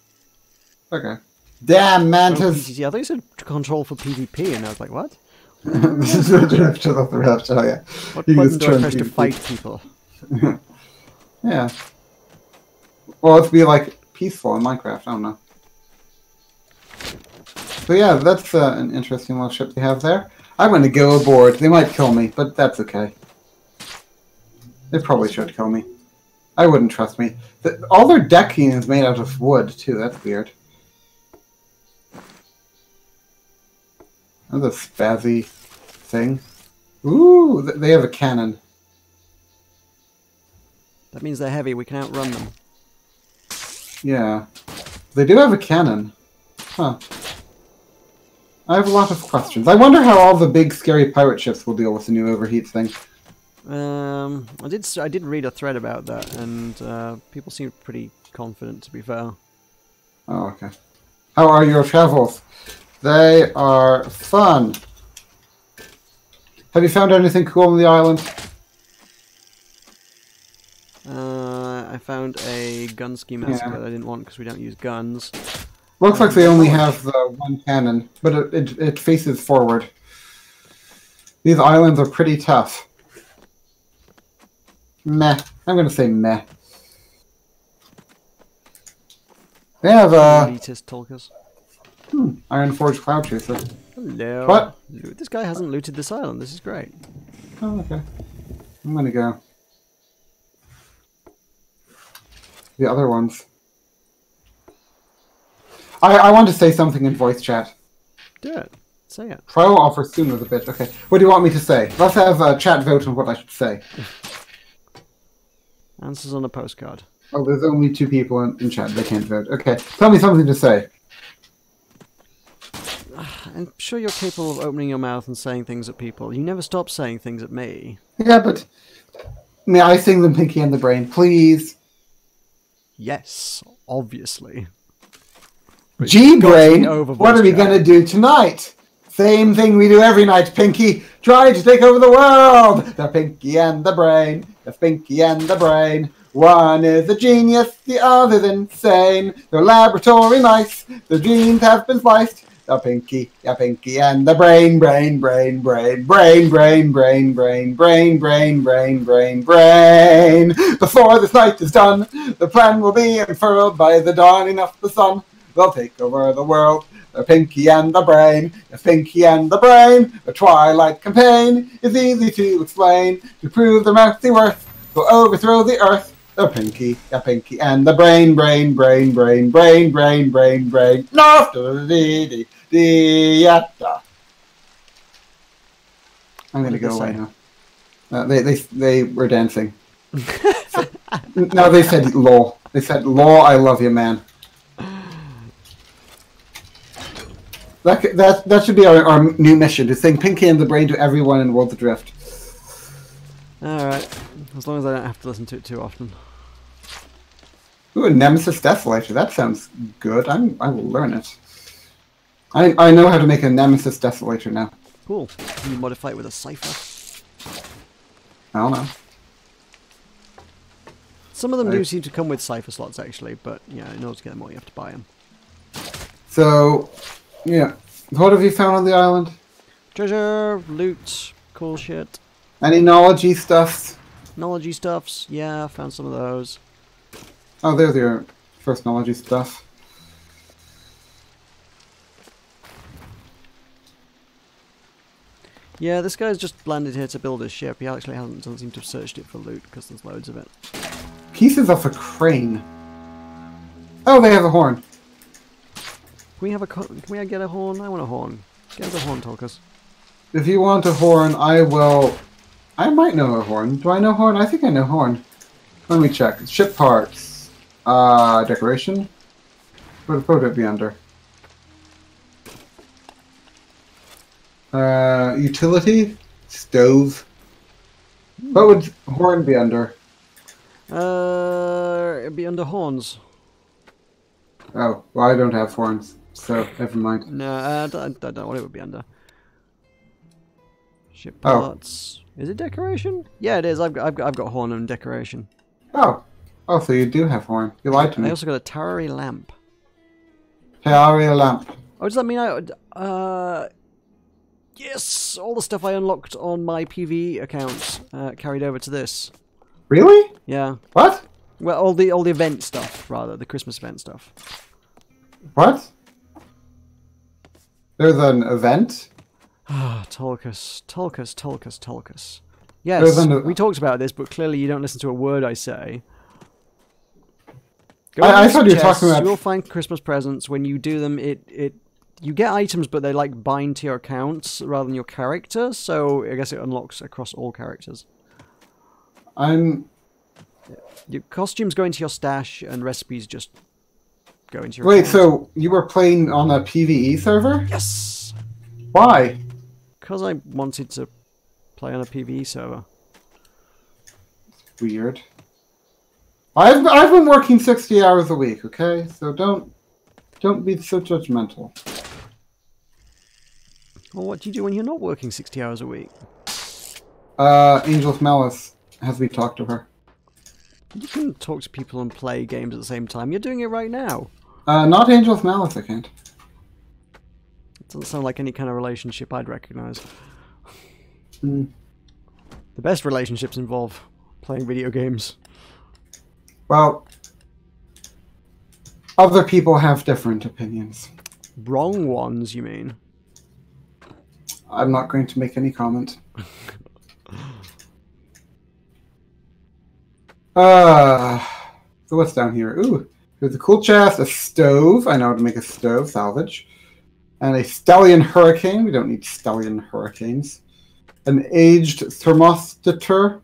Okay. Damn, Mantis! PTT. I thought you said control for PvP, and I was like, what? This is a drift to the left, oh yeah. What You button just do I turn press to PvP. fight people? Yeah. Well, it'd be like peaceful in Minecraft, I don't know. So yeah, that's an interesting little ship they have there. I'm going to go aboard. They might kill me, but that's okay. They probably should kill me. I wouldn't trust me. All their decking is made out of wood, too. That's weird. That's a spazzy thing. Ooh, they have a cannon. That means they're heavy. We can outrun them. Yeah. They do have a cannon. Huh. I have a lot of questions. I wonder how all the big, scary pirate ships will deal with the new overheat thing. I did read a thread about that, and people seemed pretty confident, to be fair. Oh, okay. How are your travels? They are fun. Have you found anything cool on the island? I found a gun ski mask that I didn't want because we don't use guns. Looks like they only have the one cannon, but it faces forward. These islands are pretty tough. Meh. I'm going to say meh. They have elitist Tulkas. Ironforge Cloud Chaser. Hello. What? This guy hasn't looted this island. This is great. Oh, okay. I'm going to go. The other ones. I want to say something in voice chat. Do it. Say it. Trial offer soon with a bit. Okay. What do you want me to say? Let's have a chat vote on what I should say. Answers on a postcard. Oh, there's only 2 people in chat. They can't vote. Okay, tell me something to say. I'm sure you're capable of opening your mouth and saying things at people. You never stop saying things at me. Yeah, but may I sing them Pinky and the Brain, please? Yes, obviously. G-Brain, what are we going to do tonight? Same thing we do every night, Pinky. Try to take over the world. The Pinky and the Brain. The Pinky and the Brain. One is a genius, the other's insane. They're laboratory mice. Their genes have been sliced. The Pinky and the Brain, brain, brain, brain, brain, brain, brain, brain, brain, brain, brain, brain, brain. Before this night is done, the plan will be unfurled by the dawning of the sun. They'll take over the world. The Pinky and the Brain. The Pinky and the Brain. The Twilight campaign is easy to explain. To prove their mouthy worth, they'll overthrow the earth. The Pinky and the Brain, brain, brain, brain, brain, brain, brain, brain. No, I'm gonna go away now. They were dancing. No, they said lol. They said lol. I love you, man. That should be our new mission, to sing Pinky and the Brain to everyone in Worlds Adrift. Alright, as long as I don't have to listen to it too often. Ooh, a Nemesis Desolator, that sounds good. I will learn it. I know how to make a Nemesis Desolator now. Cool. Can you modify it with a cipher? I don't know. Some of them do seem to come with cipher slots actually, but yeah, in order to get them all you have to buy them. So, yeah. What have you found on the island? Treasure, loot, cool shit. Any knowledge-y stuffs? Knowledge-y stuffs, yeah, found some of those. Oh, there's your first knowledge-y stuff. Yeah, this guy's just landed here to build his ship. He actually doesn't seem to have searched it for loot because there's loads of it. Pieces of a crane. Oh, they have a horn. Can we get a horn? I want a horn. Get us a horn, Tulkas. If you want a horn, I will... I might know a horn. Do I know horn? I think I know horn. Let me check. Ship parts. Decoration. What would it be under? Utility? Stove. What would horn be under? It'd be under horns. Oh, well, I don't have horns, so never mind. No, I don't know what it would be under. Ship parts. Oh. Is it decoration? Yeah, it is. I've got horn and decoration. Oh. Oh, so you do have horn. You lied to me. I also got a tarry lamp. Tarry lamp. Oh, does that mean yes! All the stuff I unlocked on my PvE account carried over to this. Really? Yeah. What? Well, all the event stuff, rather. The Christmas event stuff. What? There's an event? Ah, Tulkas. Yes, we talked about this, but clearly you don't listen to a word I say. I thought you were talking about... You'll find Christmas presents. When you do them, you get items, but they like bind to your accounts rather than your character, so I guess it unlocks across all characters. Your costumes go into your stash, and recipes just go into your account. So you were playing on a PvE server? Yes! Why? Because I wanted to play on a PvE server. Weird. I've been working 60 hours a week, okay? So don't be so judgmental. Well, what do you do when you're not working 60 hours a week? Angel's Malice has me talk to her. You can talk to people and play games at the same time. You're doing it right now. Not Angel's Malice, I can't. It doesn't sound like any kind of relationship I'd recognize. Mm. The best relationships involve playing video games. Well, other people have different opinions. Wrong ones, you mean? I'm not going to make any comment. So what's down here? Ooh, there's a cool chest, a stove. I know how to make a stove, salvage. And a Stellian Hurricane. We don't need Stellian Hurricanes. An aged thermostator.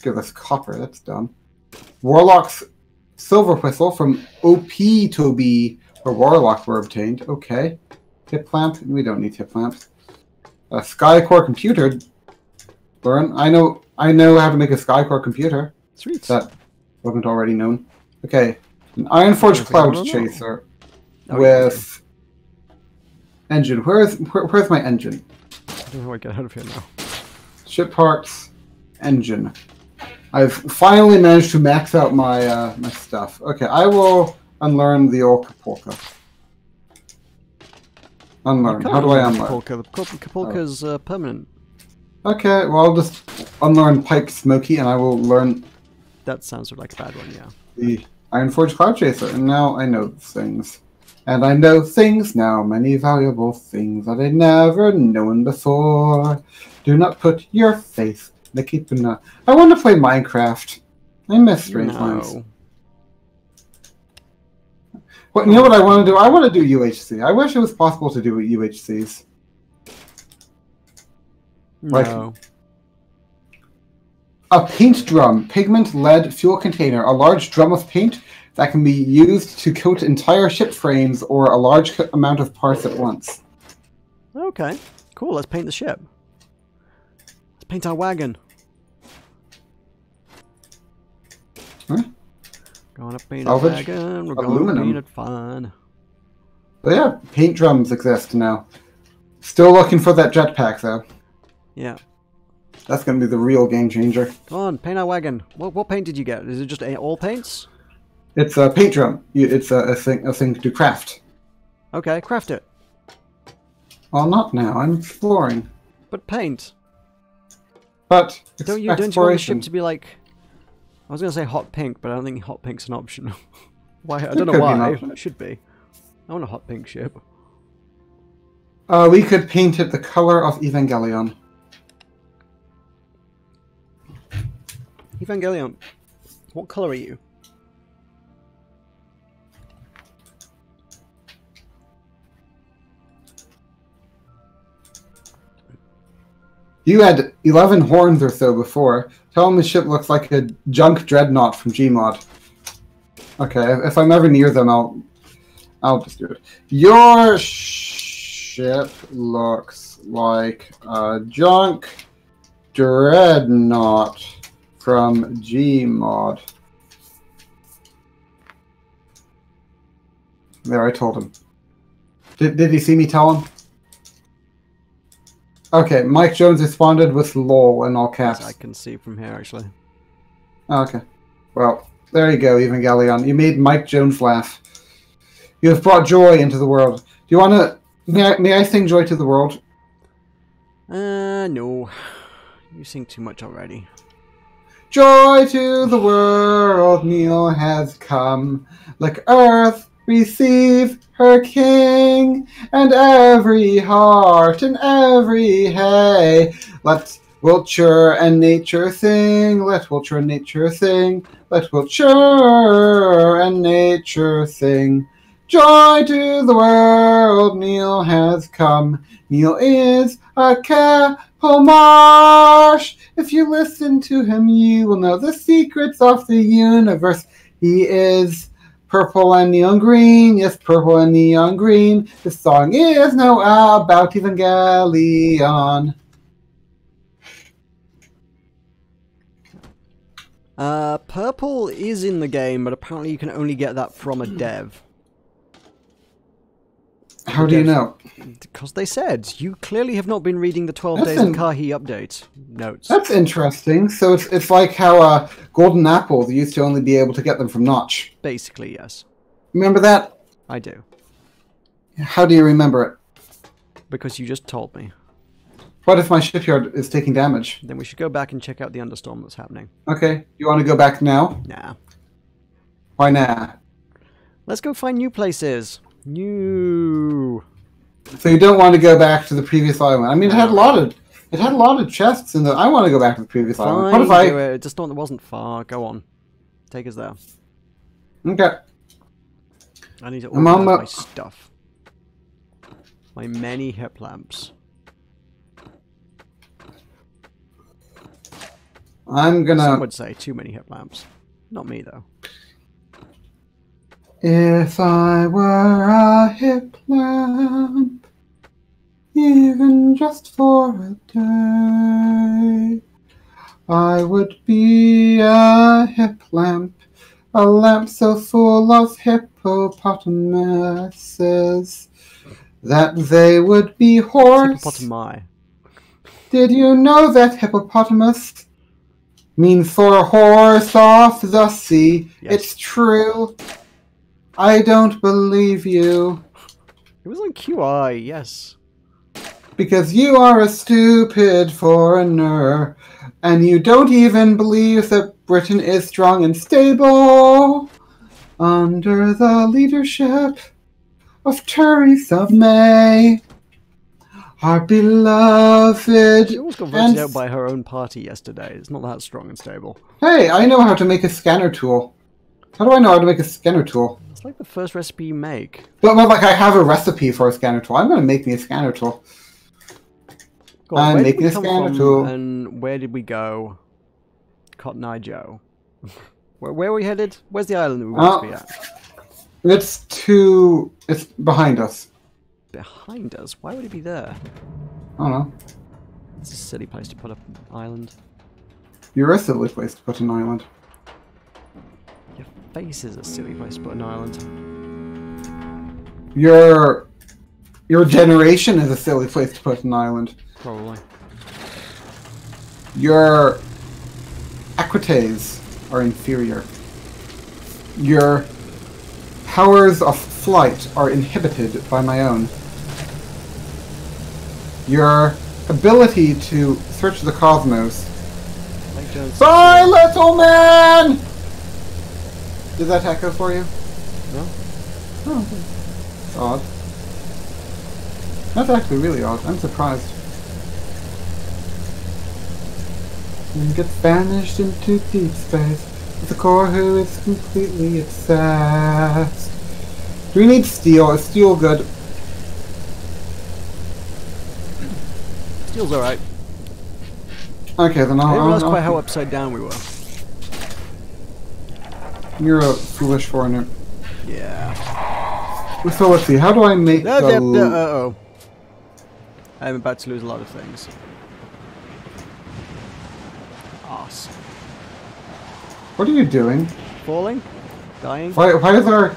Give us copper, that's dumb. Warlock's Silver Whistle from OP Toby or Warlock were obtained. Okay. Hip Lamp. We don't need Hip Lamps. A Skycore computer. Learn. I know how to make a Skycore computer. Sweet. That wasn't already known. Okay. An Ironforge Cloud Chaser with engine. Where's my engine? I don't know how I get out of here now. Ship parts, engine. I've finally managed to max out my my stuff. Okay, I will unlearn the old Kapulka. Unlearn. How do I unlearn? Kapulka's permanent. Okay, well I'll just unlearn Pike Smoky and I will learn... That sounds like a bad one, yeah. The Ironforge Cloud Chaser, and now I know things. And I know things now, many valuable things that I'd never known before. Do not put your faith in the keep in the... I want to play Minecraft. I miss Strange Lands. Well, you know what I want to do? I want to do UHC. I wish it was possible to do UHCs. Like, No. a paint drum, pigment, lead, fuel container, a large drum of paint that can be used to coat entire ship frames or a large amount of parts at once. Okay, cool. Let's paint the ship. Let's paint our wagon. Huh? Gonna paint Salvage? a wagon. We're Aluminum. gonna paint it fun. But yeah, paint drums exist now. Still looking for that jetpack though. Yeah. That's going to be the real game changer. Come on, paint our wagon. What paint did you get? Is it just all paints? It's a paint drum. It's a thing to craft. Okay, craft it. Well, not now. I'm exploring. But paint. But Don't you want the ship to be like... I was going to say hot pink, but I don't think hot pink's an option. Why? I don't know why. It should be. I want a hot pink ship. We could paint it the color of Evangelion. Evangelion, what colour are you? You had 11 horns or so before. Tell him the ship looks like a junk dreadnought from Gmod. Okay, if I'm ever near them, I'll just do it. Your ship looks like a junk dreadnought from Gmod. There, I told him. Did he see me tell him? Okay, Mike Jones responded with LOL in all caps. I can see from here, actually. Okay. Well, there you go, Evangelion. You made Mike Jones laugh. You have brought joy into the world. Do you want to... May I sing Joy to the World? No. You sing too much already. Joy to the world, Neil has come. Like earth, receive her king, and every heart and every hay. Let Wiltshire and nature sing, let Wiltshire and nature sing, let Wiltshire and nature sing. Joy to the world, Neil has come. Neil is a Capel Marsh. If you listen to him, you will know the secrets of the universe. He is purple and neon green, yes, purple and neon green. The song is now about Evangelion. Purple is in the game, but apparently you can only get that from a dev. How do you know? Because they said. You clearly have not been reading the 12 Days of Kahi update notes. That's interesting. So it's like how Golden Apples used to only be able to get them from Notch. Basically, yes. Remember that? I do. How do you remember it? Because you just told me. What if my shipyard is taking damage? Then we should go back and check out the understorm that's happening. Okay. You want to go back now? Nah. Why not? Let's go find new places. New. So you don't want to go back to the previous island? I mean, it had a lot of chests in the. I want to go back to the previous island. What if I? Do it. Just don't. It wasn't far. Go on. Take us there. Okay. I need to organize my stuff. My many hip lamps. I'm gonna. Some would say too many hip lamps. Not me though. If I were a hip lamp, even just for a day, I would be a hip lamp, a lamp so full of hippopotamuses that they would be hoarse. Hippopotami. Did you know that hippopotamus means for horse off the sea? Yes. It's true. I don't believe you. It was on QI, yes. Because you are a stupid foreigner, and you don't even believe that Britain is strong and stable under the leadership of Theresa May, our beloved. She almost got voted out by her own party yesterday. It's not that strong and stable. Hey, I know how to make a scanner tool. How do I know how to make a scanner tool? It's like the first recipe you make. But like I have a recipe for a scanner tool. I'm going to make me a scanner tool. God, I'm making a scanner tool. And where did we go? Cotton Eye Joe. Where are we headed? Where's the island that we want to be at? It's behind us. Behind us? Why would it be there? I don't know. It's a silly place to put an island. You're a silly place to put an island. Your face is a silly place to put an island. Your generation is a silly place to put an island. Probably. Your equites are inferior. Your powers of flight are inhibited by my own. Your ability to search the cosmos. Bye, little man! Did that echo for you? No. Oh, that's odd. That's actually really odd. I'm surprised. And gets banished into deep space with a core who is completely obsessed. Do we need steel? Is steel good? Steel's alright. Okay, then I didn't realize I'll quite how upside down we were. You're a foolish foreigner. Yeah. So let's see, how do I make the... Uh-oh. I'm about to lose a lot of things. Arse. What are you doing? Falling? Dying? Why is our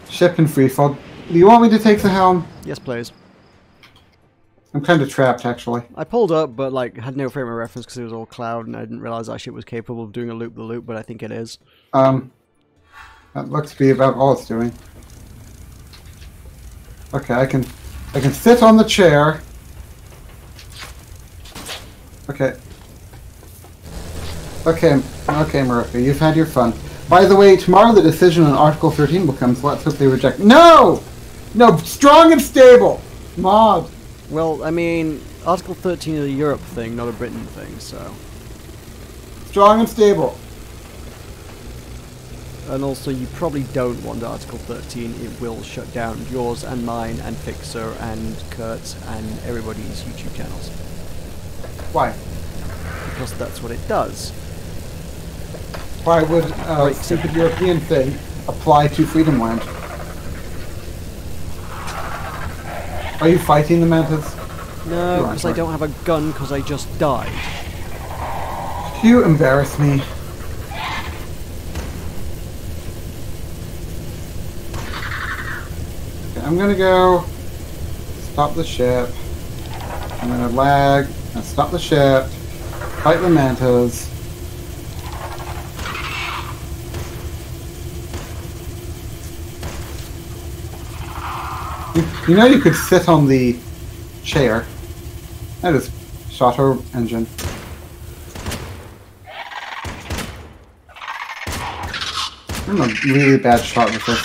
ship in freefall? Do you want me to take the helm? Yes, please. I'm kind of trapped, actually. I pulled up, but like had no frame of reference because it was all cloud, and I didn't realize our ship was capable of doing a loop-the-loop, but I think it is. That looks to be about all it's doing. Okay, I can sit on the chair. Okay. Okay, Meroka, you've had your fun. By the way, tomorrow the decision on Article 13 will come, so let's hope they reject. No! No, strong and stable! Mod. Well, I mean, Article 13 is a Europe thing, not a Britain thing, so... Strong and stable. And also, you probably don't want Article 13. It will shut down yours and mine and Fixer and Kurt's and everybody's YouTube channels. Why? Because that's what it does. Why would a stupid European thing apply to Freedom Land? Are you fighting the mantis? No, because I don't have a gun because I just died. You embarrass me. Okay, I'm gonna go stop the ship. I'm gonna lag and stop the ship. Fight the mantas. You know you could sit on the chair. I just shot her engine. I'm a really bad shot with this.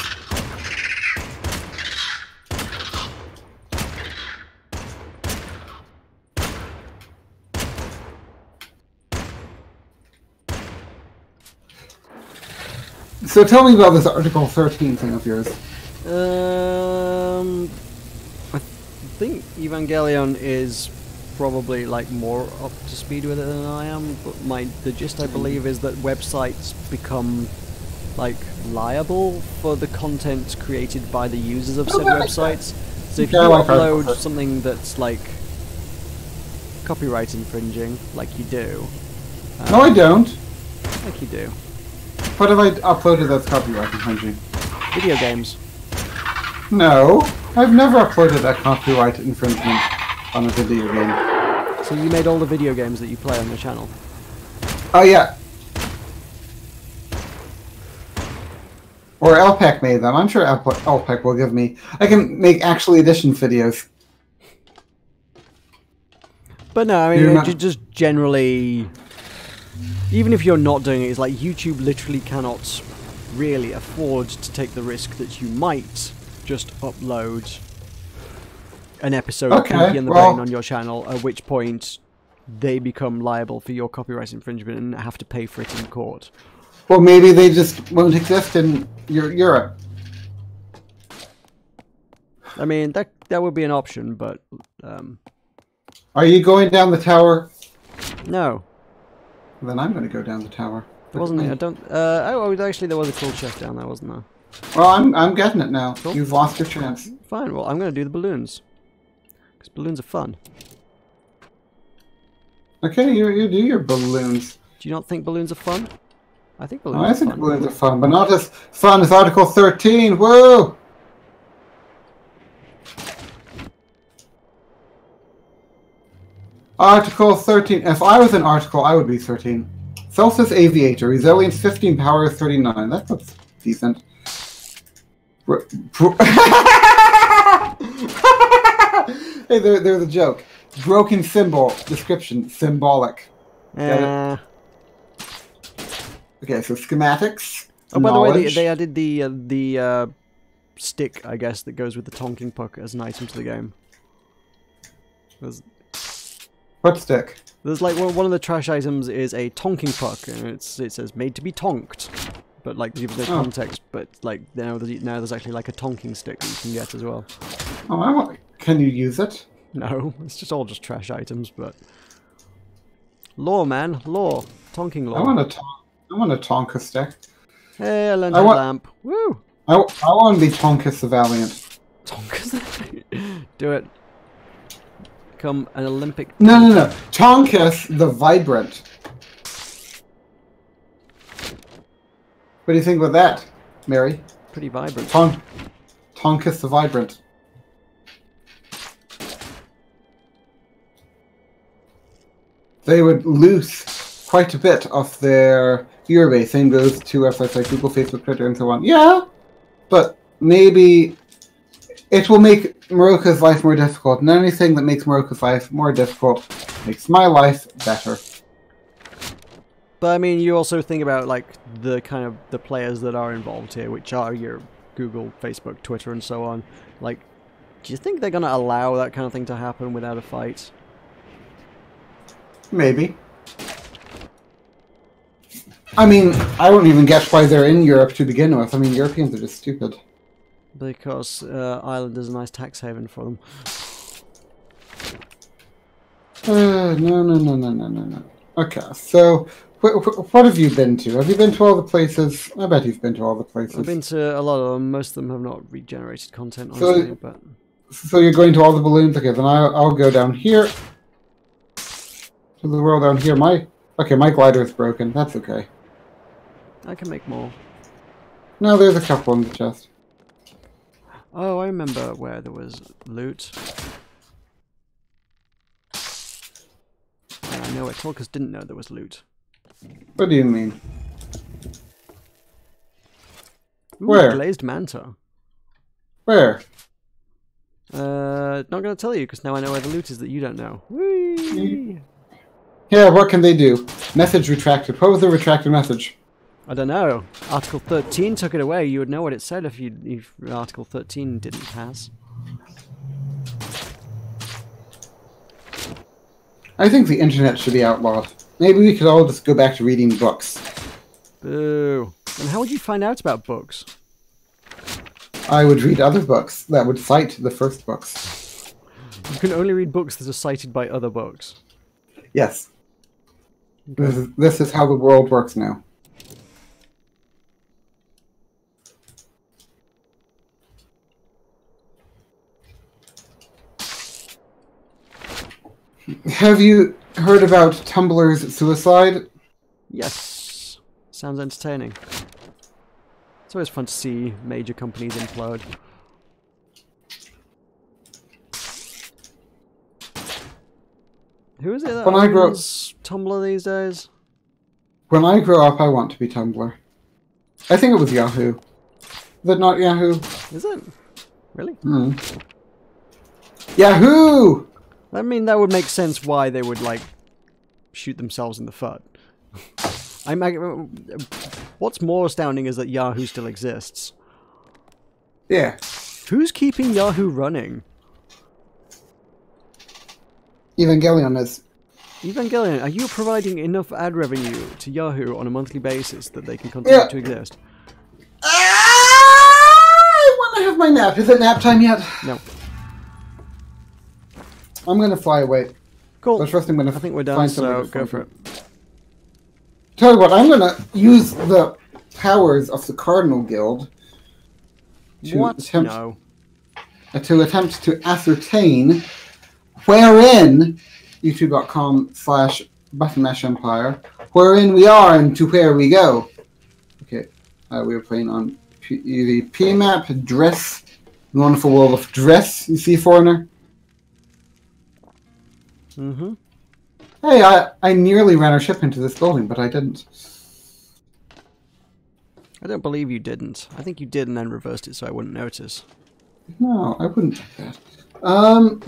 So tell me about this Article 13 thing of yours. I think Evangelion is probably like more up to speed with it than I am, but the gist I believe is that websites become like liable for the content created by the users of said websites. So if you upload something that's like copyright infringing, like you do. No, I don't. Like you do. What have I uploaded that's copyright infringing? Video games. No, I've never uploaded a copyright infringement on a video game. So you made all the video games that you play on your channel? Oh yeah. Or LPEC made them. I'm sure LPEC will give me... I can make actually edition videos. But no, I mean, just generally... Even if you're not doing it, it's like YouTube literally cannot really afford to take the risk that you might just upload an episode of Pinky and the Brain on your channel, at which point they become liable for your copyright infringement and have to pay for it in court. Well, maybe they just won't exist in Europe. I mean, that would be an option, but... Are you going down the tower? No. Then I'm going to go down the tower. Wasn't it? I don't... oh, actually, there was a cool chest down there, wasn't there? Well, I'm getting it now. Cool. You've lost your chance. Fine, well, I'm going to do the balloons. Because balloons are fun. Okay, you do your balloons. Do you not think balloons are fun? I think balloons are fun. I think balloons are fun, but not as fun as Article 13. Whoa! Article 13. If I was an article, I would be 13. Celsius Aviator. Resilience 15, power 39. That looks decent. Hey, there's a joke. Broken symbol. Description. Symbolic. Okay, so schematics. Oh, by the way, they added the stick, I guess, that goes with the tonking puck as an item to the game. What stick? There's like one of the trash items is a tonking puck, and it says made to be tonked, but like there's no context. But like now there's actually like a tonking stick that you can get as well. Oh, can you use it? No, it's just all trash items. But lore, man, lore, tonking lore. I want a Tonka stick. Hey, I learned a lamp. Woo! I want to be Tonkus the Valiant. Tonkus, do it. Become an Olympic. No. Tonkus the Vibrant. What do you think about that, Mary? Pretty vibrant. Tonkus the Vibrant. They would lose quite a bit of their viewer base. Same goes to websites like Google, Facebook, Twitter, and so on. Yeah, but maybe it will make Meroka's life more difficult, and anything that makes Meroka's life more difficult makes my life better. But I mean, you also think about like the kind of the players that are involved here, which are your Google, Facebook, Twitter, and so on. Like, do you think they're going to allow that kind of thing to happen without a fight? Maybe. I mean, I don't even get why they're in Europe to begin with. I mean, Europeans are just stupid. Because Ireland is a nice tax haven for them. No. Okay, so what have you been to? Have you been to all the places? I bet you've been to all the places. I've been to a lot of them. Most of them have not regenerated content, honestly. So you're going to all the balloons? Okay, then I'll go down here. To the world down here. My glider is broken. That's okay. I can make more. No, there's a couple in the chest. Oh, I remember where there was loot. I know where Tulkas didn't know there was loot. What do you mean? Ooh, where? Glazed manta. Where? Not gonna tell you because now I know where the loot is that you don't know. Whee! Yeah, what can they do? Message retracted. What was the retracted message? I don't know. Article 13 took it away. You would know what it said if Article 13 didn't pass. I think the internet should be outlawed. Maybe we could all just go back to reading books. Boo. And how would you find out about books? I would read other books that would cite the first books. You can only read books that are cited by other books. Yes. Okay. This is how the world works now. Have you heard about Tumblr's suicide? Yes. Sounds entertaining. It's always fun to see major companies implode. Who is it that owns Tumblr these days? When I grow up, I want to be Tumblr. I think it was Yahoo. Is it not Yahoo? Is it? Really? Yahoo! I mean, that would make sense why they would, like, shoot themselves in the foot. What's more astounding is that Yahoo still exists. Yeah. Who's keeping Yahoo running? Evangelion is. Evangelion, are you providing enough ad revenue to Yahoo on a monthly basis that they can continue to exist? I want to have my nap. Is it nap time yet? No. I'm going to fly away. Cool. But first I'm going to I think we're done, so go for it. Tell you what, I'm going to use the powers of the Cardinal Guild to attempt to ascertain wherein youtube.com/buttonmashempire, wherein we are and to where we go. Okay, we are playing on the P map, Driss, the wonderful world of Driss. You see, foreigner? Mm-hmm. Hey, I nearly ran our ship into this building, but I didn't. I don't believe you didn't. I think you did and then reversed it so I wouldn't notice. No, I wouldn't do that.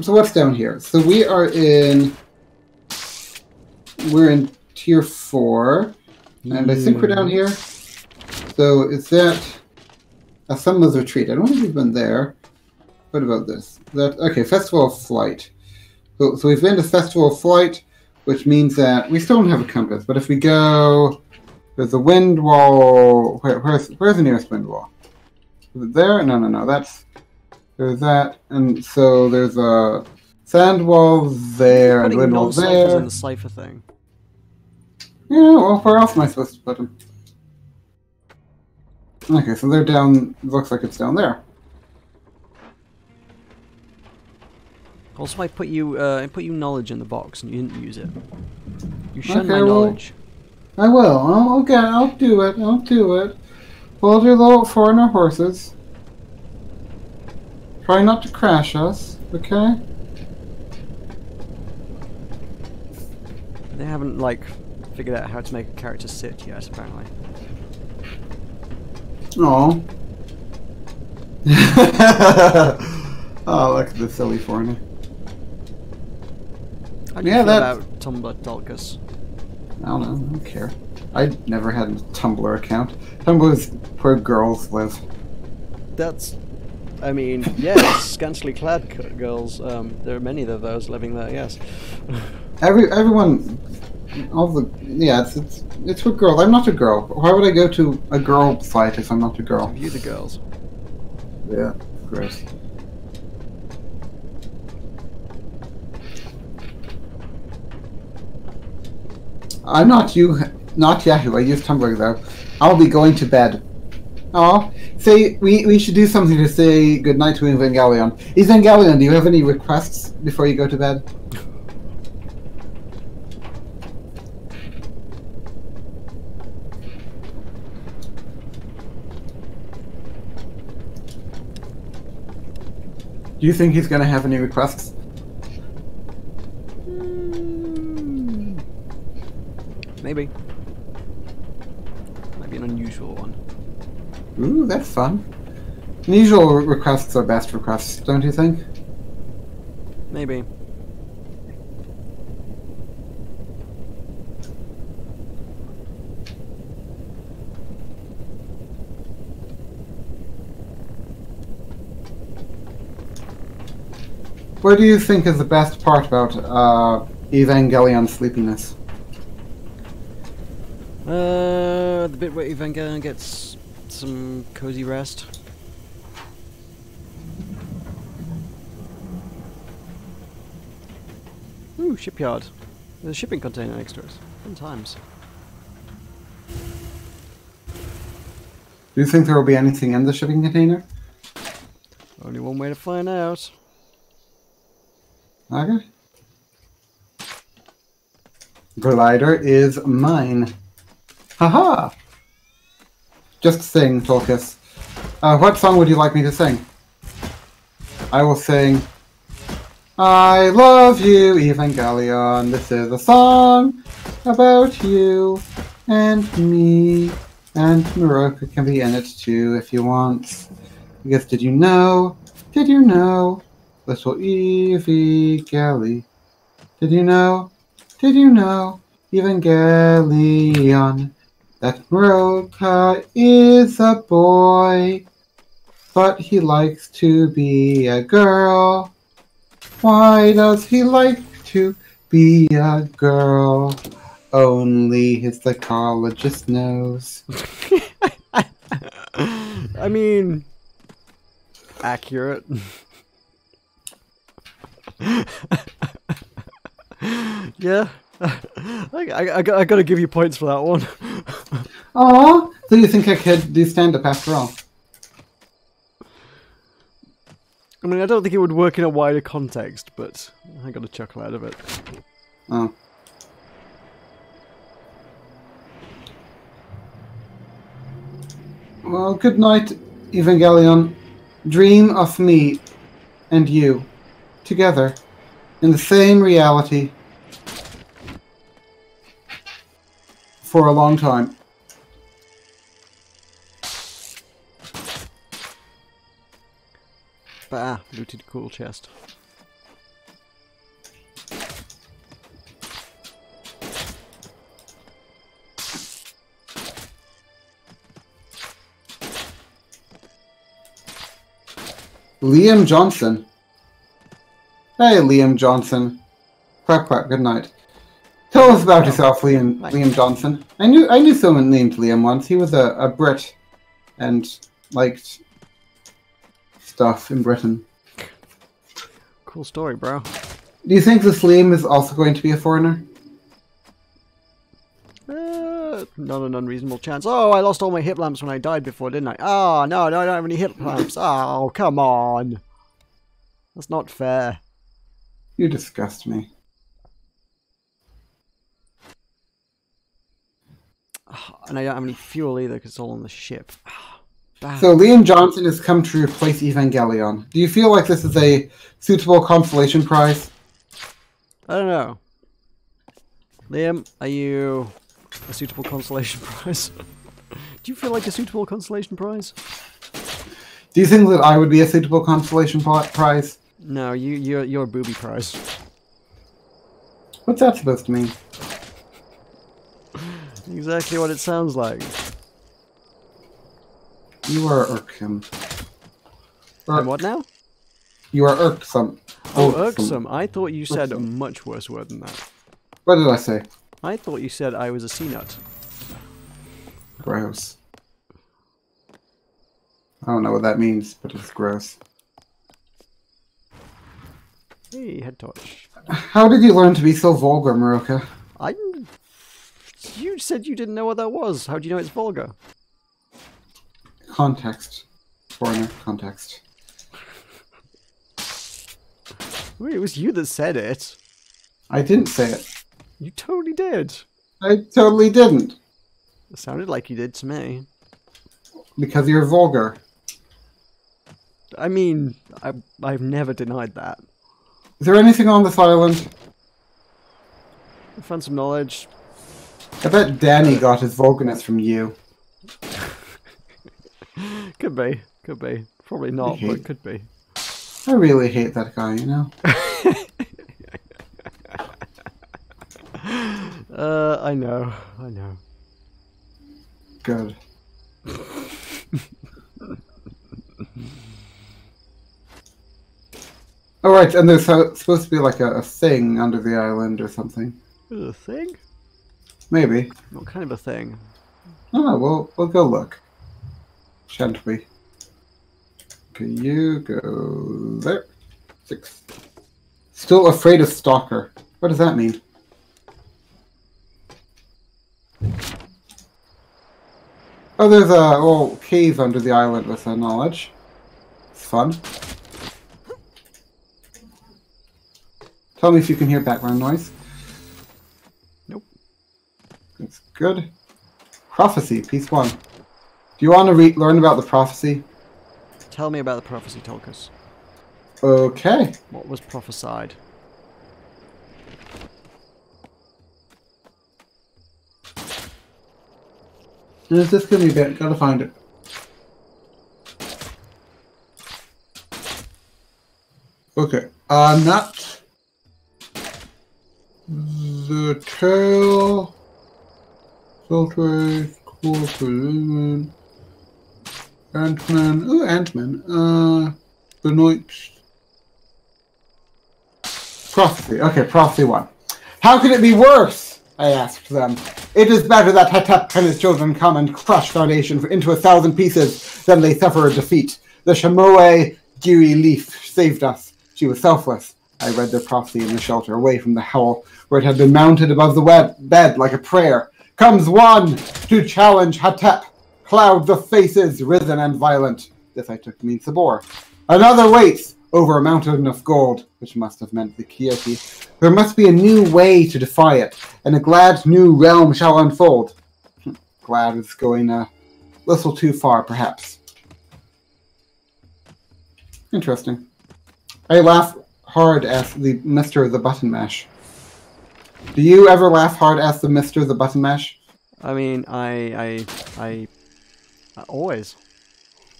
So what's down here? So we're in tier 4, and I think we're down here. So is that Assembler's Retreat? I don't think we've been there. What about this? Okay, Festival of Flight. So we've been to Festival of Flight, which means that we still don't have a compass. But if we go, there's a wind wall. Where's the nearest wind wall? Is it there? No. There's that, and so there's a sand wall there, and wind wall there. In the cipher thing. Yeah, well, where else am I supposed to put them? Okay, so they're down. Looks like it's down there. Also, I put you knowledge in the box, and you didn't use it. You shunned my knowledge. I will. I'll do it. Hold your little foreigner horses. Try not to crash us, okay? They haven't, like, figured out how to make a character sit yet, apparently. Oh. Oh, look at the silly foreigner. How do you feel about Tumblr Tulkas? I don't know. I don't care. I never had a Tumblr account. Tumblr is where girls live. That's... I mean, yes, scantily clad girls. There are many of those living there. Yes. Everyone, it's for girls. I'm not a girl. Why would I go to a girl site if I'm not a girl? View the girls. Yeah, gross. I'm not Yahoo. I use Tumblr though. I'll be going to bed. Oh, say we should do something to say goodnight to Evangelion. Evangelion, do you have any requests before you go to bed? Do you think he's going to have any requests? Maybe. Might be an unusual one. Ooh, that's fun. Unusual requests are best requests, don't you think? Maybe. What do you think is the best part about Evangelion sleepiness? The bit where Evangelion gets some cozy rest. Ooh, shipyard. There's a shipping container next to us. Fun times. Do you think there will be anything in the shipping container? Only one way to find out. Okay. Glider is mine. Haha! Just sing, Tulkas. What song would you like me to sing? I will sing I love you, Evangelion. This is a song about you and me. And Meroka can be in it too if you want. Because did you know, little Evie Gally? Did you know, Evangelion, that Meroka is a boy, but he likes to be a girl. Why does he like to be a girl? Only his psychologist knows. I mean, accurate. Yeah, I gotta give you points for that one. Aw, so you think I could do stand-up after all? I mean, I don't think it would work in a wider context, but I got a chuckle out of it. Oh. Well, good night, Evangelion. Dream of me and you together in the same reality for a long time. Bah, looted cool chest. Liam Johnson. Hey, Liam Johnson. Quack quack, good night. Tell us about yourself, Liam Johnson. I knew someone named Liam once. He was a Brit and liked stuff in Britain. Cool story, bro. Do you think this Liam is also going to be a foreigner? Not an unreasonable chance. Oh, I lost all my hip lamps when I died before, didn't I? Oh, no, I don't have any hip lamps. Oh, come on. That's not fair. You disgust me. Oh, and I don't have any fuel either because it's all on the ship. So Liam Johnson has come to replace Evangelion. Do you feel like this is a suitable consolation prize? I don't know. Liam, are you a suitable consolation prize? Do you feel like a suitable consolation prize? Do you think that I would be a suitable consolation prize? No, you're a booby prize. What's that supposed to mean? Exactly what it sounds like. You are irksome. And what now? You are irksome. Oh, irksome. I thought you said a much worse word than that. What did I say? I thought you said I was a sea nut. Gross. I don't know what that means, but it's gross. Hey, head torch. How did you learn to be so vulgar, Meroka? You said you didn't know what that was. How do you know it's vulgar? Context. Foreigner context. Wait, it was you that said it. I didn't say it. You totally did. I totally didn't. It sounded like you did to me. Because you're vulgar. I mean, I've never denied that. Is there anything on this island? I found some knowledge. I bet Danny got his vulgarness from you. Could be. Could be. Probably not, but could be. I really hate that guy, you know? I know. I know. Good. Alright, and there's supposed to be like a thing under the island or something. There's a thing? Maybe. What kind of a thing? Oh, we'll go look. Shan't we? Okay, you go there. 6. Still afraid of Stalker. What does that mean? Oh, there's a little cave under the island with knowledge. It's fun. Tell me if you can hear background noise. Nope. good. Prophecy, piece 1. Do you want to learn about the prophecy? Tell me about the prophecy, Tulkas. Okay. What was prophesied? There's this gonna be a bit. Gotta find it. Okay. Not the tail. Filtrate. Cool for Lumen. Ant-Man. Oh, Ant-Man. Benoit. Prophecy. Okay, Prophecy 1. How could it be worse? I asked them. It is better that Hetep and his children come and crush our nation into 1,000 pieces than they suffer a defeat. The Shamoe Giri Leaf saved us. She was selfless. I read their prophecy in the shelter, away from the howl, where it had been mounted above the bed like a prayer. Comes one to challenge Hetep. Clouds of faces, risen and violent. This I took to mean Sabor. Another waits over a mountain of gold, which must have meant the Kyoki. There must be a new way to defy it, and a glad new realm shall unfold. Glad is going a little too far, perhaps. Interesting. I laugh hard at the Mr. the Button Mash. Do you ever laugh hard at the Mr. the Button Mash? I mean, I always.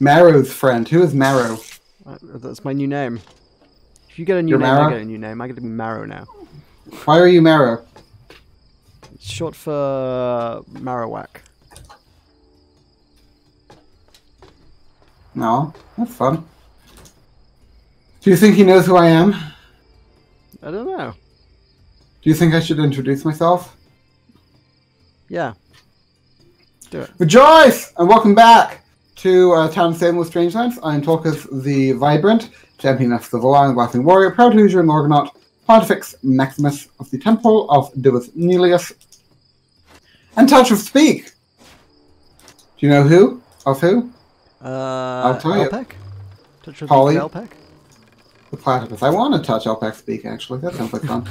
Marrow's friend. Who is Marrow? That's my new name. If you get a new name, I get a new name. I get to be Marrow now. Why are you Marrow? It's short for Marowak. No, that's fun. Do you think he knows who I am? I don't know. Do you think I should introduce myself? Yeah. Do it. Rejoice! And welcome back to Town Salem with Strangelands. I am Tulkas the Vibrant, champion of the Volan, Laughing Warrior, Proud Hoosier, and Orgonaut, Pontifex Maximus of the Temple of Divus Nelius, and Touch of Speak. Do you know who? Of who? I'll tell you. Elpec? Touch of Polly. Elpec? The Platypus. I want to touch Elpec Speak, actually. That sounds like fun.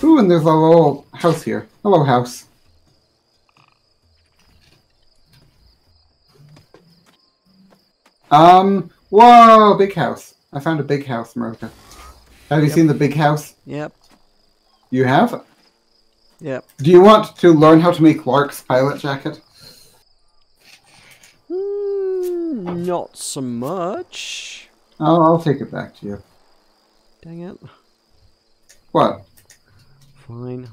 Ooh, and there's a little house here. Hello, house. Whoa, big house. I found a big house, Meroka. Have you seen the big house? Yep. You have? Yep. Do you want to learn how to make Lark's pilot jacket? Not so much. Oh, I'll take it back to you. Dang it. What? Fine.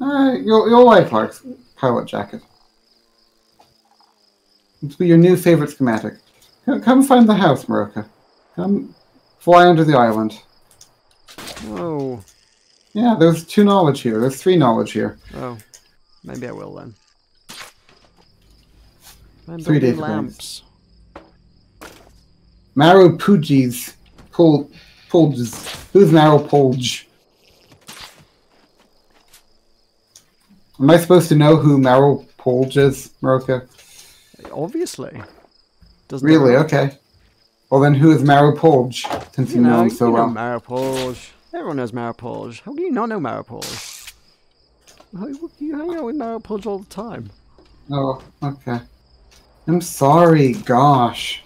You'll like Lark's pilot jacket. It'll be your new favorite schematic. Come find the house, Meroka. Come fly under the island. Oh. Yeah, there's 2 knowledge here. There's 3 knowledge here. Oh. Maybe I will then. I'm 3 building data lamps. Marrow Poogies. Polges. Who's Marrow Polge? Am I supposed to know who Marrow Polge is, Meroka? Obviously. Doesn't Really? everyone? Okay. Well then, who is Marrow Polge? Since you know him so well. Maripolge. Everyone knows Maripolge. How do you not know Maripolge? You hang out with Maripolge all the time. Oh, okay. I'm sorry, gosh.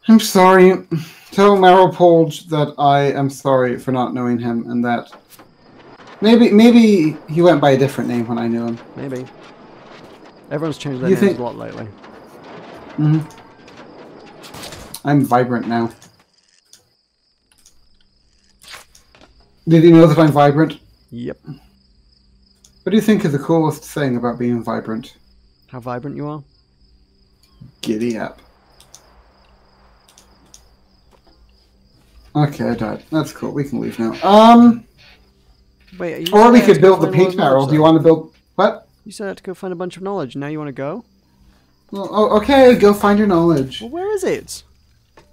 I'm sorry. Tell Marrow Polge that I am sorry for not knowing him, and that maybe he went by a different name when I knew him. Maybe. Everyone's changed their names a lot lately. Mm-hmm. I'm Vibrant now. Did you know that I'm Vibrant? Yep. What do you think is the coolest thing about being Vibrant? How vibrant you are? Giddy up. Okay, I died. That's cool. We can leave now. Wait, or we could build the paint barrel. Do you want to build... What? You said I had to go find a bunch of knowledge. Now you want to go? Well, oh, okay, go find your knowledge. Well, where is it?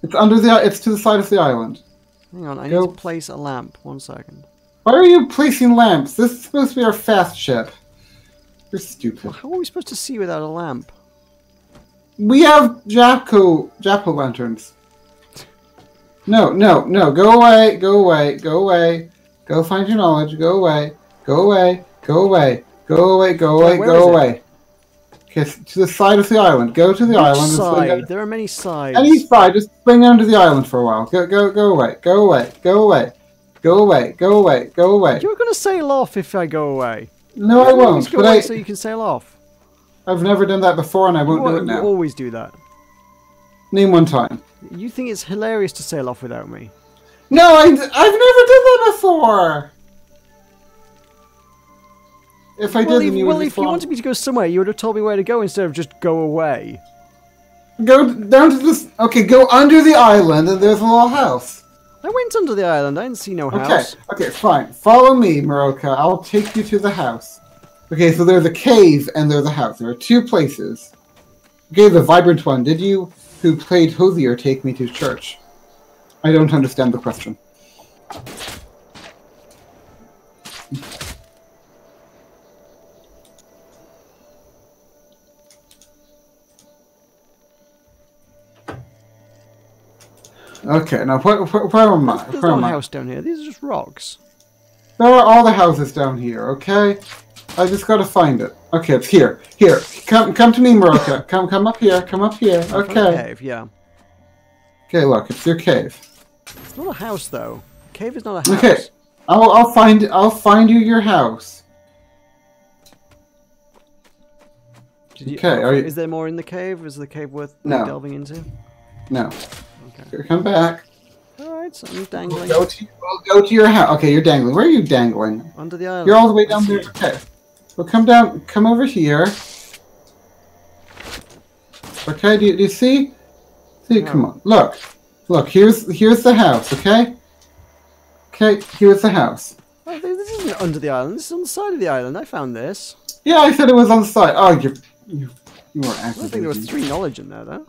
It's under the... It's to the side of the island. Hang on, I need to place a lamp. 1 second. Why are you placing lamps? This is supposed to be our fast ship. You're stupid. Well, how are we supposed to see without a lamp? We have Japo lanterns. No. Go away. Go find your knowledge. Go away. Okay, to the side of the island. Go to the island. And swing Side? There are many sides. any side. Just swing onto the island for a while. Go away. You're going to sail off if I go away. No, I won't. Go away so you can sail off. I've never done that before, and I won't do it now. You always do that. Name one time. You think it's hilarious to sail off without me? No, I've never done that before. If I did, then you would if you wanted me to go somewhere, you would have told me where to go instead of just go away. Go down to this. Okay, go under the island, and there's a little house. I went under the island. I didn't see no house. Okay, fine. Follow me, Meroka. I'll take you to the house. Okay, so there's a cave and there's a house. There are two places. Okay, the vibrant one. Did you, who played Hosier, take me to church? I don't understand the question. Okay, now where am I? There's no house down here. These are just rocks. There are all the houses down here, okay? I just gotta find it. Okay, it's here. Here, come to me, Meroka. Come up here. Okay. Cave, yeah. Okay, look, it's your cave. It's not a house though. Cave is not a house. Okay, I'll find you your house. Is there more in the cave? Is the cave worth delving into? No. Okay. Here, come back. Alright, so I'm dangling. We'll go to your house. Okay, you're dangling. Where are you dangling? Under the island. You're all the way down there. Okay. Well, come down. Come over here. Okay, do you see? See, no. Come on. Look. Here's the house. Okay. Okay, here's the house. Oh, this isn't under the island. This is on the side of the island. I found this. Yeah, I said it was on the side. Oh, you were acting. I don't think there was 3 knowledge in there, though.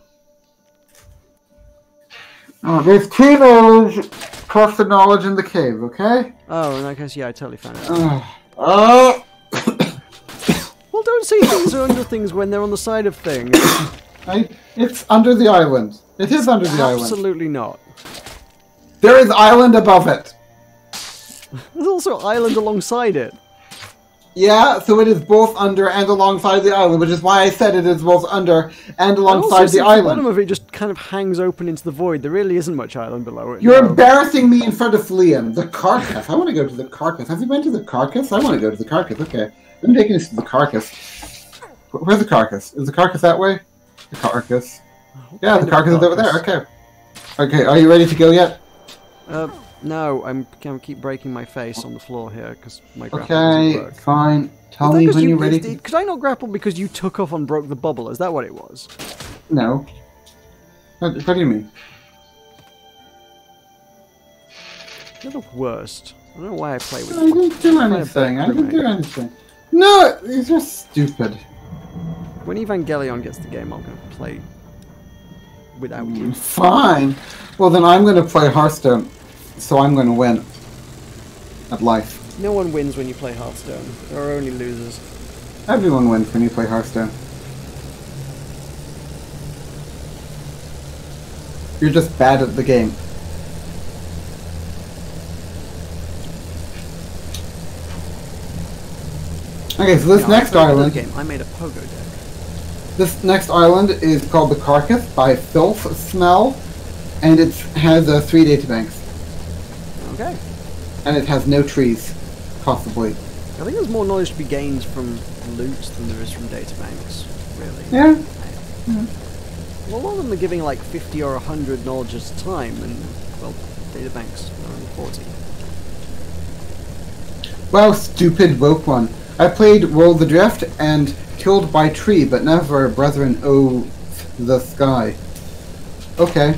Oh, there's 2 knowledge plus the knowledge in the cave, okay? Oh, in that case, yeah, I totally found it. Well, don't say things are under things when they're on the side of things. It's under the island. It is under the island. Absolutely not. There is island above it. There's also island alongside it. Yeah, so it is both under and alongside the island, which is why I said it is both under and alongside the island. The bottom of it just kind of hangs open into the void. There really isn't much island below it. You're embarrassing me in front of Liam. The carcass. I want to go to the carcass. Have you been to the carcass? I want to go to the carcass. Okay. I'm taking us to the carcass. Where's the carcass? Is the carcass that way? The carcass. Yeah, the carcass is over there. Okay. Okay, are you ready to go yet? No, I'm gonna keep breaking my face on the floor here because my grapple doesn't work. Fine. Tell me when you're ready. Could I not grapple because you took off and broke the bubble? Is that what it was? No. What do you mean? You're the worst. I don't know why I play with you. I didn't do anything. I didn't do anything. No, these are stupid. When Evangelion gets the game, I'm gonna play without you. Fine. Well, then I'm gonna play Hearthstone. So I'm going to win at life. No one wins when you play Hearthstone. There are only losers. Everyone wins when you play Hearthstone. You're just bad at the game. Okay, so this next island... I made a pogo deck. This next island is called the Carcass by Filth Smell, and it has 3 databanks. Okay. And it has no trees, possibly. I think there's more knowledge to be gained from loot than there is from databanks, really. Yeah. Well, a lot of them are giving like 50 or 100 knowledge at a time, and, well, databanks are only 40. Wow, stupid woke one. I played Worlds Adrift and killed by tree, but never brethren o the sky. Okay.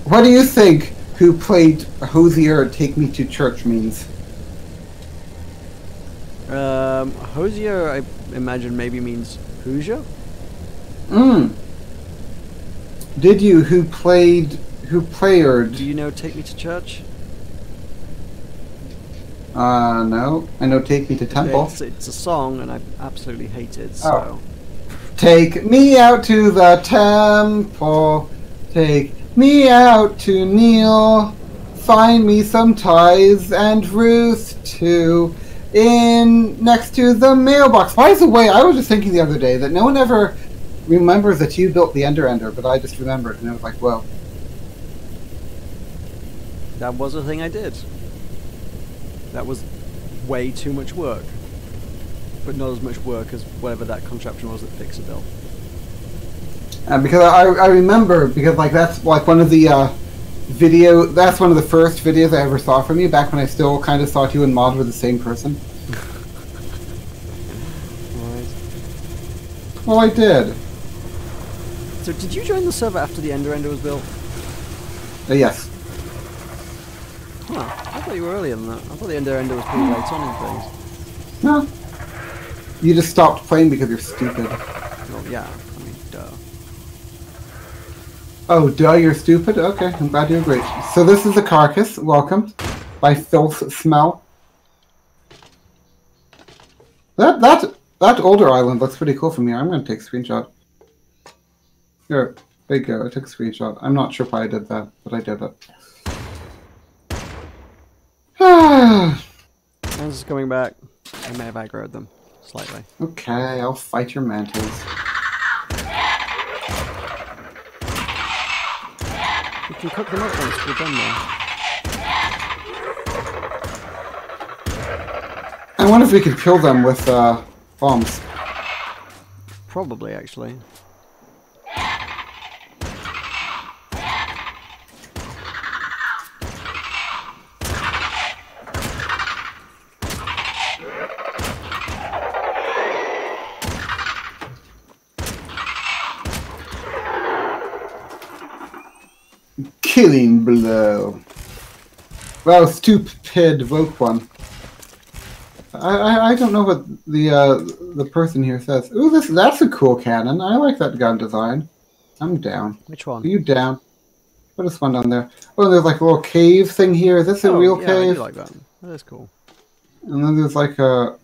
What do you think who played Hosier Take Me to Church means? Hosier, I imagine, maybe means Hoosier? Did you, who played... Do you know Take Me to Church? No. I know Take Me to Temple. It's a song, and I absolutely hate it, so... Oh. Take me out to the temple. Take me out to kneel. Find me some ties and Ruth too. In next to the mailbox. By the way, I was just thinking the other day that no one ever remembers that you built the Ender, but I just remembered, and I was like, whoa. That was a thing I did. That was way too much work. But not as much work as whatever that contraption was that Fixer built. Because I remember, because like that's like one of the that's one of the first videos I ever saw from you, back when I still kind of thought you and Mod were the same person. Right. Well, I did. So did you join the server after the Ender was built? Yes. Huh, I thought you were earlier than that. I thought the Ender was pretty late on in things. No. You just stopped playing because you're stupid. Well, yeah, I mean, duh. Oh, duh, you're stupid? Okay, I'm glad you agree. So this is the carcass, welcome, by Filth Smell. That older island looks pretty cool from here. I'm going to take a screenshot. Here, there you go, I took a screenshot. I'm not sure why I did that, but I did it. I'm just coming back. I may have aggroed them. Slightly. Okay, I'll fight your mantis. We can cook them up once we're done there. I wonder if we could kill them with bombs. Probably, actually. Killing blow. Well, stupid woke one. I don't know what the person here says. Ooh, that's a cool cannon. I like that gun design. I'm down. Which one? Are you down? What is one down there? Oh, there's like a little cave thing here. Is this a real yeah, cave? I do like that. That is cool. And then there's like a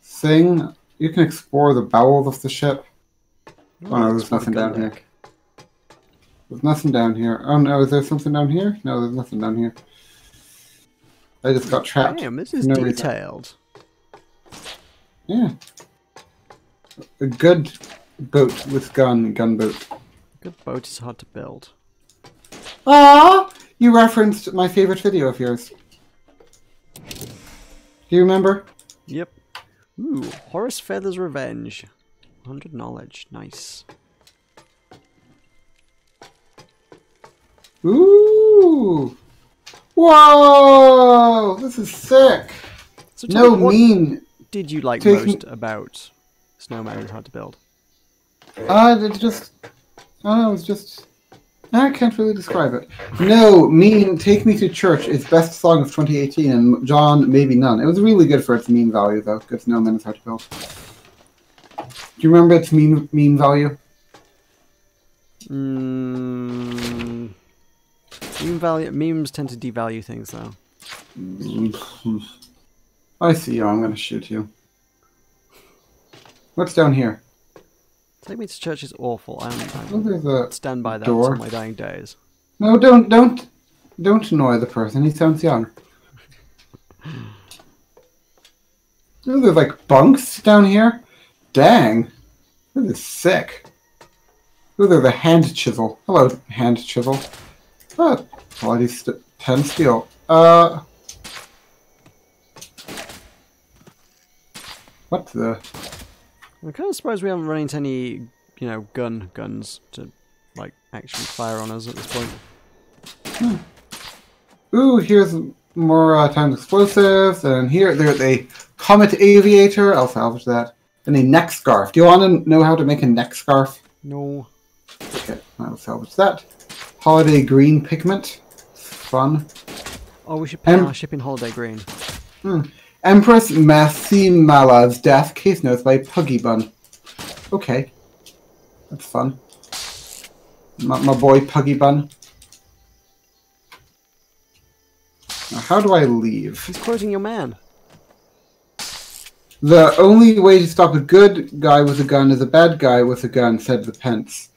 thing. You can explore the bowels of the ship. Oh no, there's nothing down here. There's nothing down here. Oh no, is there something down here? No, there's nothing down here. I just got trapped. Damn, this is detailed. Yeah. A good boat with gunboat. A good boat is hard to build. Ah, you referenced my favorite video of yours. Do you remember? Yep. Ooh, Horace Feather's Revenge. 100 knowledge. Nice. Ooh! Whoa! This is sick! So no mean... did you like most about Snowman is hard to build? It's just... Oh, it's just... I can't really describe it. No, mean Take Me to Church is best song of 2018, and John, maybe none. It was really good for its meme value, though, because Snowman is hard to build. Do you remember its meme value? Memes tend to devalue things, though. I see you. I'm going to shoot you. What's down here? Take Me to Church is awful. I stand by that door. on my dying days. No, don't annoy the person. He sounds young. Oh, there's like bunks down here. Dang, this is sick. Oh, there's a hand chisel. Hello, hand chisel. Oh, quality 10 steel. What the? I'm kind of surprised we haven't run into any, guns to, like, actually fire on us at this point. Ooh, here's more times explosives, and here there's a comet aviator. I'll salvage that. And a neck scarf. Do you want to know how to make a neck scarf? No. Okay, I'll salvage that. Holiday green pigment. Fun. Oh, we should paint our ship in holiday green. Empress Massimala's death. Case notes by Puggy Bun. Okay. That's fun. My boy Puggy Bun. Now, how do I leave? He's quoting your man. The only way to stop a good guy with a gun is a bad guy with a gun, said the Pence.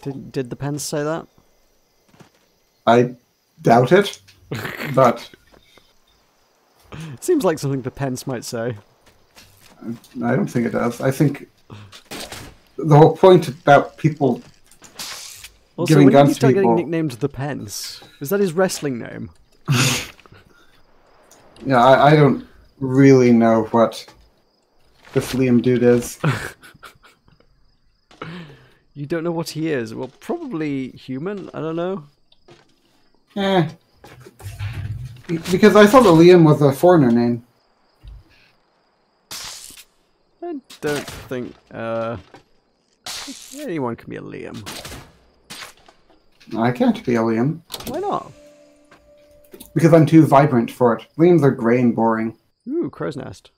Did the Pence say that? I doubt it, but... Seems like something the Pence might say. I don't think it does. I think the whole point about people also, giving when did guns he to start people... getting nicknamed the Pence? Is that his wrestling name? Yeah, I don't really know what this Liam dude is. You don't know what he is? Well, probably human? I don't know. Because I thought that Liam was a foreigner name. I don't think anyone can be a Liam. I can't be a Liam. Why not? Because I'm too vibrant for it. Liams are grey and boring. Ooh, crow's nest.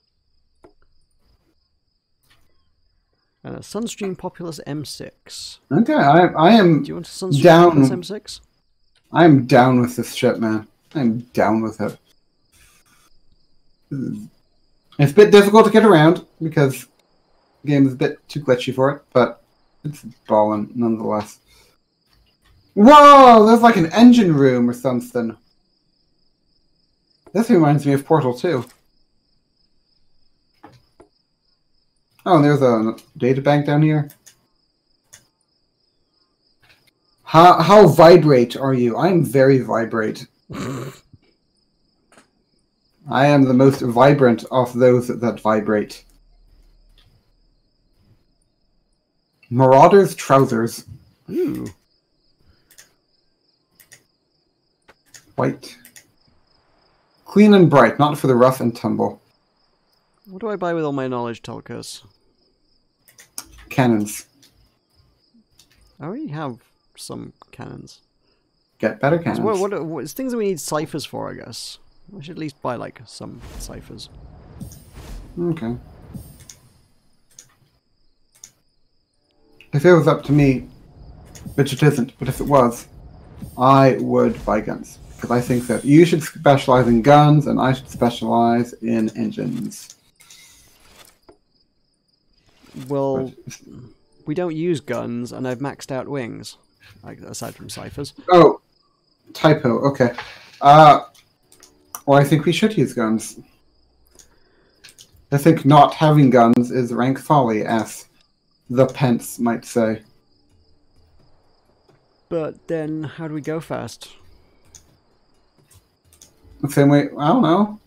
And a Sunstream Populous M6. Okay, I am Do you want a Sunstream down. Populous M6? I'm down with this shit, man. I'm down with it. It's a bit difficult to get around because the game is a bit too glitchy for it, but it's ballin' nonetheless. Whoa! There's like an engine room or something. This reminds me of Portal 2. Oh, and there's a data bank down here. How vibrate are you? I'm very vibrate. I am the most vibrant of those that vibrate. Marauder's trousers. Ooh. White. Clean and bright, not for the rough and tumble. What do I buy with all my knowledge, Tulkas? Cannons. I already have some cannons. Get better cannons. It's things that we need ciphers for, I guess. I should at least buy, like, some ciphers. Okay. If it was up to me, which it isn't, but if it was, I would buy guns. Because I think that you should specialize in guns, and I should specialize in engines. Well, we don't use guns, and I've maxed out wings. Like, aside from ciphers. Oh, typo, okay. Well, I think we should use guns. I think not having guns is rank folly, as the Pence might say. But then, how do we go fast? The same way, I don't know.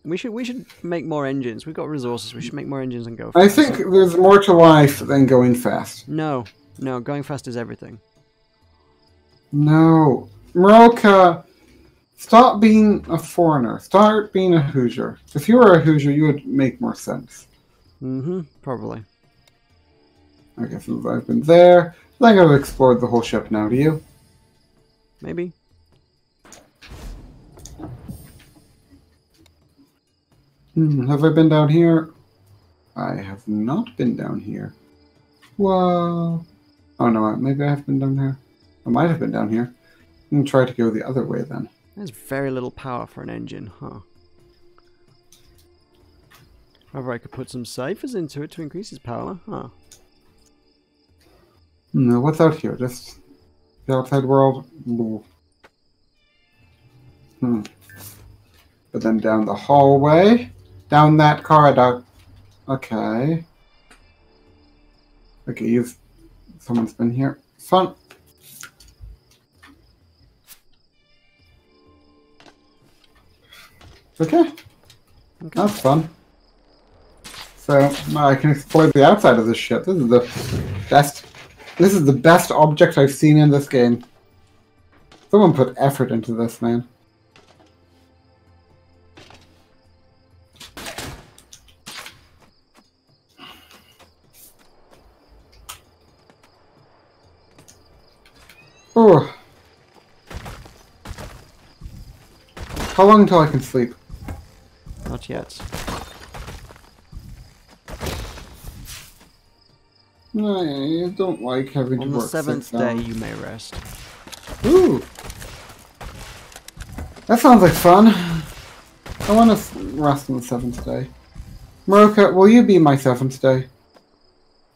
We should make more engines. We've got resources. We should make more engines and go I fast. think there's more to life than going fast. No, going fast is everything. No. Meroka, stop being a foreigner. Start being a Hoosier. If you were a Hoosier, you would make more sense. Mm-hmm, probably. I guess I've been there. I think I've explored the whole ship now, do you? Maybe. Have I been down here? I have not been down here. Whoa. Oh no, maybe I have been down here. I might have been down here. I'm going to try to go the other way then. There's very little power for an engine, huh? However, I could put some ciphers into it to increase its power, huh? No, what's out here? Just the outside world? But then down the hallway? Down that corridor. Okay. Okay, someone's been here. Fun. Okay. That's fun. So I can explore the outside of this ship. This is the best. This is the best object I've seen in this game. Someone put effort into this, man. Oh. How long until I can sleep? Not yet. I don't like having to On work the 7th 6 day, hours. you may rest. Ooh. That sounds like fun. I want to rest on the 7th day. Meroka, will you be my 7th day?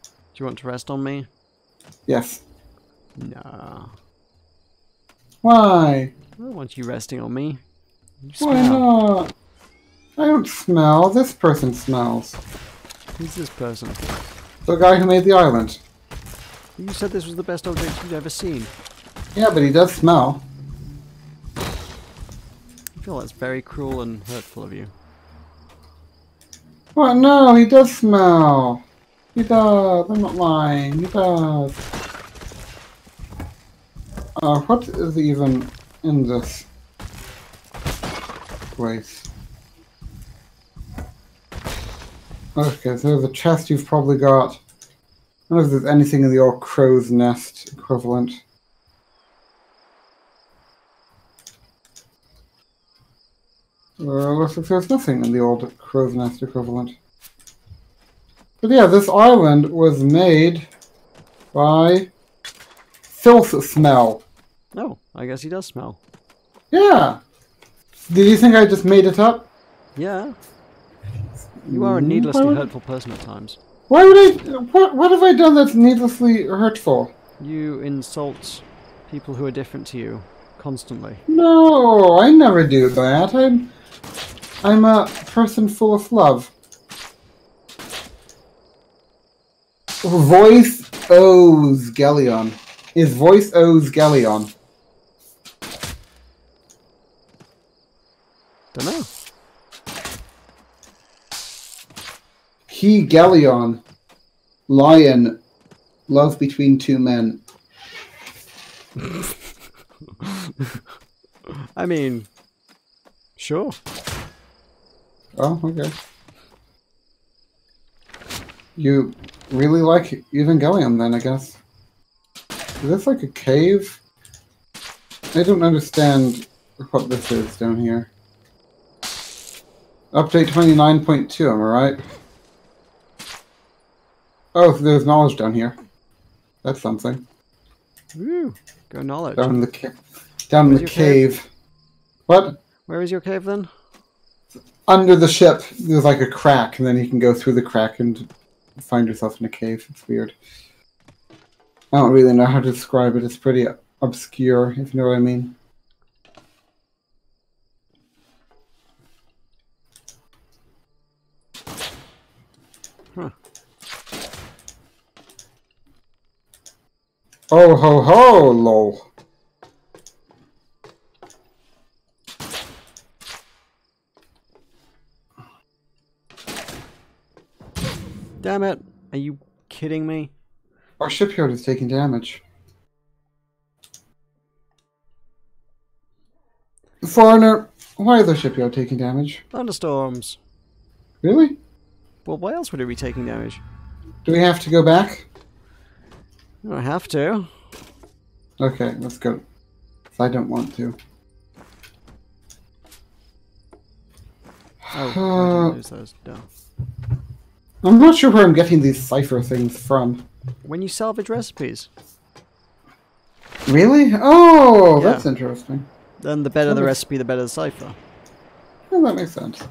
Do you want to rest on me? Yes. No. Why? I don't want you resting on me. You Why smell. not? I don't smell. This person smells. Who's this person? The guy who made the island. You said this was the best object you'd ever seen. Yeah, but he does smell. I feel that's very cruel and hurtful of you. What? No, he does smell. He does. I'm not lying. He does. What is even in this place? Okay, so the chest you've probably got. I don't know if there's anything in the old crow's nest equivalent. Looks like there's nothing in the old crow's nest equivalent. But yeah, this island was made by filth smell. Oh, I guess he does smell. Yeah. Did you think I just made it up? Yeah. You are a needlessly hurtful person at times. Why would I? What have I done that's needlessly hurtful? You insult people who are different to you constantly. No, I never do that. I'm a person full of love. Voice owes Galleon. His voice owes Galleon. Don't know. He, Galleon, lion, love between two men. I mean, sure. Oh, okay. You really like Evangelion then, I guess. Is this like a cave? I don't understand what this is down here. Update 29.2, am I right? Oh, so there's knowledge down here. That's something. Woo! Go knowledge. Down in the cave. What? Where is your cave then? Under the ship, there's like a crack, and then you can go through the crack and find yourself in a cave. It's weird. I don't really know how to describe it. It's pretty obscure, if you know what I mean. Huh. Oh ho ho, lol. Damn it! Are you kidding me? Our shipyard is taking damage. Foreigner, why is the shipyard taking damage? Thunderstorms. Really? Well, why else would it be taking damage? Do we have to go back? I don't have to. Okay, let's go. I don't want to. Oh, I didn't use those. Duh. I'm not sure where I'm getting these cipher things from. When you salvage recipes. Really? Oh, Yeah. that's interesting. Then the better the Okay. recipe, the better the cipher. Well, that makes sense.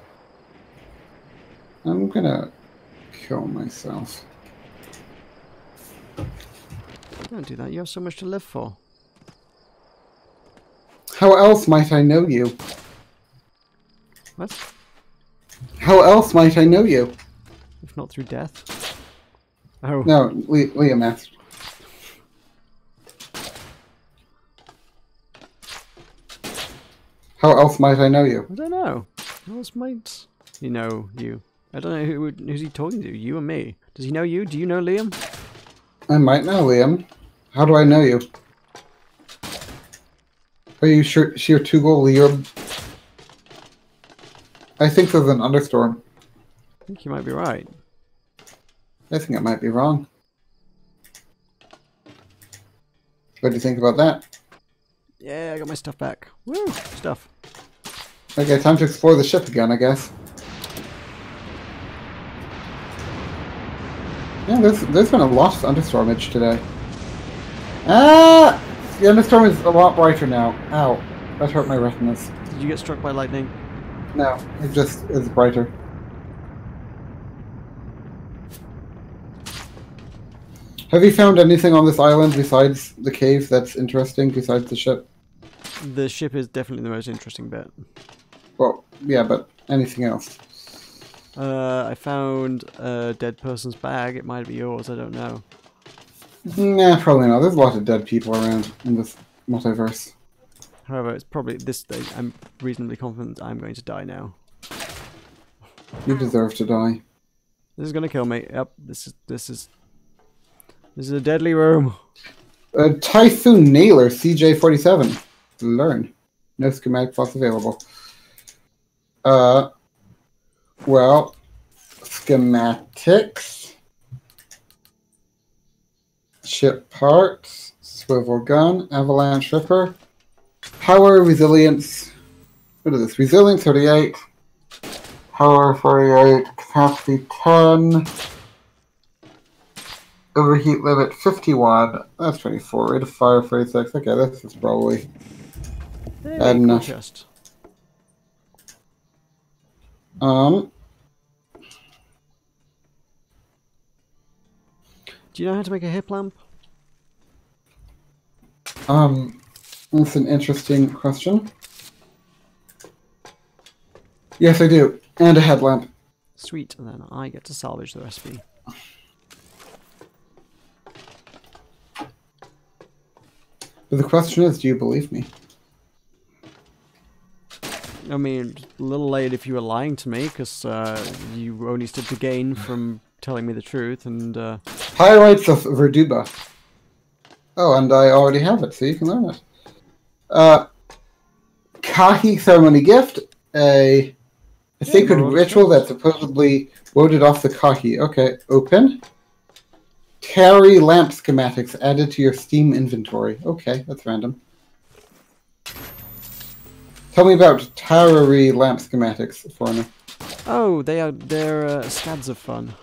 I'm gonna kill myself. Don't do that. You have so much to live for. How else might I know you? What? How else might I know you? If not through death. Oh. No, Liam asked. How else might I know you? I don't know. How else might he know you? I don't know who's he talking to. You or me? Does he know you? Do you know Liam? I might know Liam. How do I know you? Are you sure sheer Tugel Liam? I think there's an understorm. I think you might be right. I think I might be wrong. What do you think about that? Yeah, I got my stuff back. Woo! Stuff. Okay, time to explore the ship again, I guess. Yeah, there's been a lot of thunderstormage today. Ah! The thunderstorm is a lot brighter now. Ow. That hurt my retinas. Did you get struck by lightning? No, it just is brighter. Have you found anything on this island besides the cave that's interesting, besides the ship? The ship is definitely the most interesting bit. Well, yeah, but anything else? I found a dead person's bag. It might be yours, I don't know. Nah, probably not. There's a lot of dead people around in this multiverse. However, it's probably this stage. I'm reasonably confident I'm going to die now. You deserve to die. This is gonna kill me. Yep, this is a deadly room. Typhoon Nailer CJ47. Learn. No schematic plots available. Well, schematics. Ship parts. Swivel gun. Avalanche ripper. Power, resilience. What is this? Resilience 38. Power 48. Capacity 10. Overheat limit 51. That's 24. Rate of fire 46. Okay, this is probably enough. Chest. Do you know how to make a hip lamp? That's an interesting question. Yes, I do. And a headlamp. Sweet, and then I get to salvage the recipe. But the question is, do you believe me? I mean, a little late if you were lying to me, because you only stood to gain from telling me the truth, and... Highlights of Verduba. Oh, and I already have it, so you can learn it. Kahi Ceremony Gift, a sacred ritual that supposedly warded off the Kahi. Okay, open. Terry lamp schematics added to your Steam inventory. Okay, that's random. Tell me about Tarry lamp schematics for me. Oh, they're scads of fun.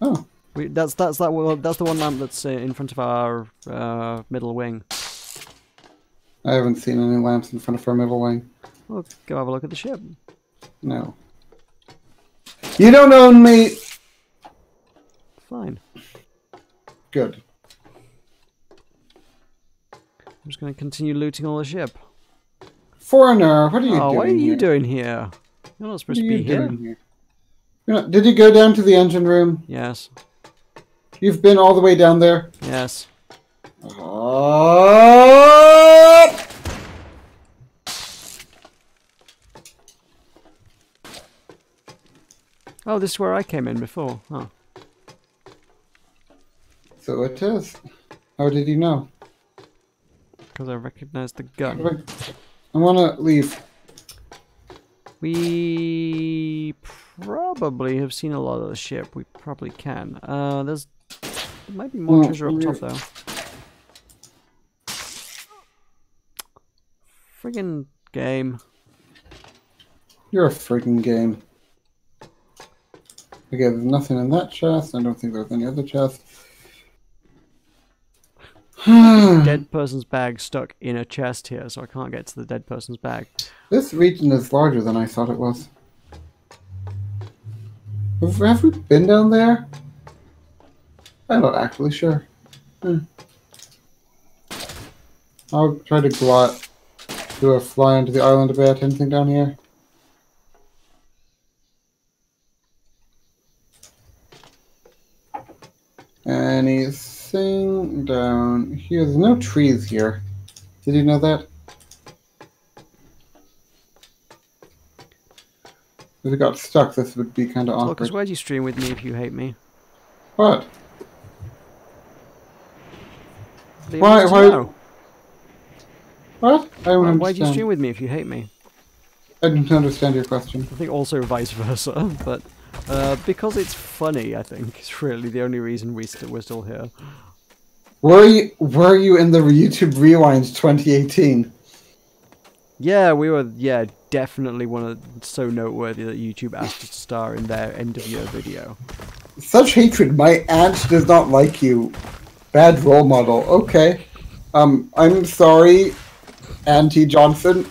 Oh. That's the one lamp that's in front of our middle wing. I haven't seen any lamps in front of our middle wing. Well, go have a look at the ship. No. You don't own me! Fine. Good. I'm just going to continue looting all the ship. Foreigner, what are you doing what are you here? doing here? You're not supposed to be here. Did you go down to the engine room? Yes. You've been all the way down there? Yes. Oh, this is where I came in before. Oh. So it is. How did you know? Because I recognized the gun. I want to leave. We probably have seen a lot of the ship. We probably can. There might be more treasure up top, though. Friggin' game. You're a friggin' game. Okay, there's nothing in that chest. I don't think there's any other chest. Dead person's bag stuck in a chest here, so I can't get to the dead person's bag. This region is larger than I thought it was. Have we been down there? I'm not actually sure. I'll try to do a fly onto the island a bit. Anything down here? Anything down here? There's no trees here. Did you know that? If it got stuck, this would be kind of awkward. Lucas, why'd you stream with me if you hate me? What? Why? What? I don't understand. Why'd you stream with me if you hate me? I didn't understand your question. I think also vice versa, but because it's funny, I think it's really the only reason we're still here. Were you in the YouTube Rewind 2018? Yeah, we were. Yeah, definitely so noteworthy that YouTube asked us to star in their end of year video. Such hatred. My aunt does not like you. Bad role model. Okay. I'm sorry, Auntie Johnson.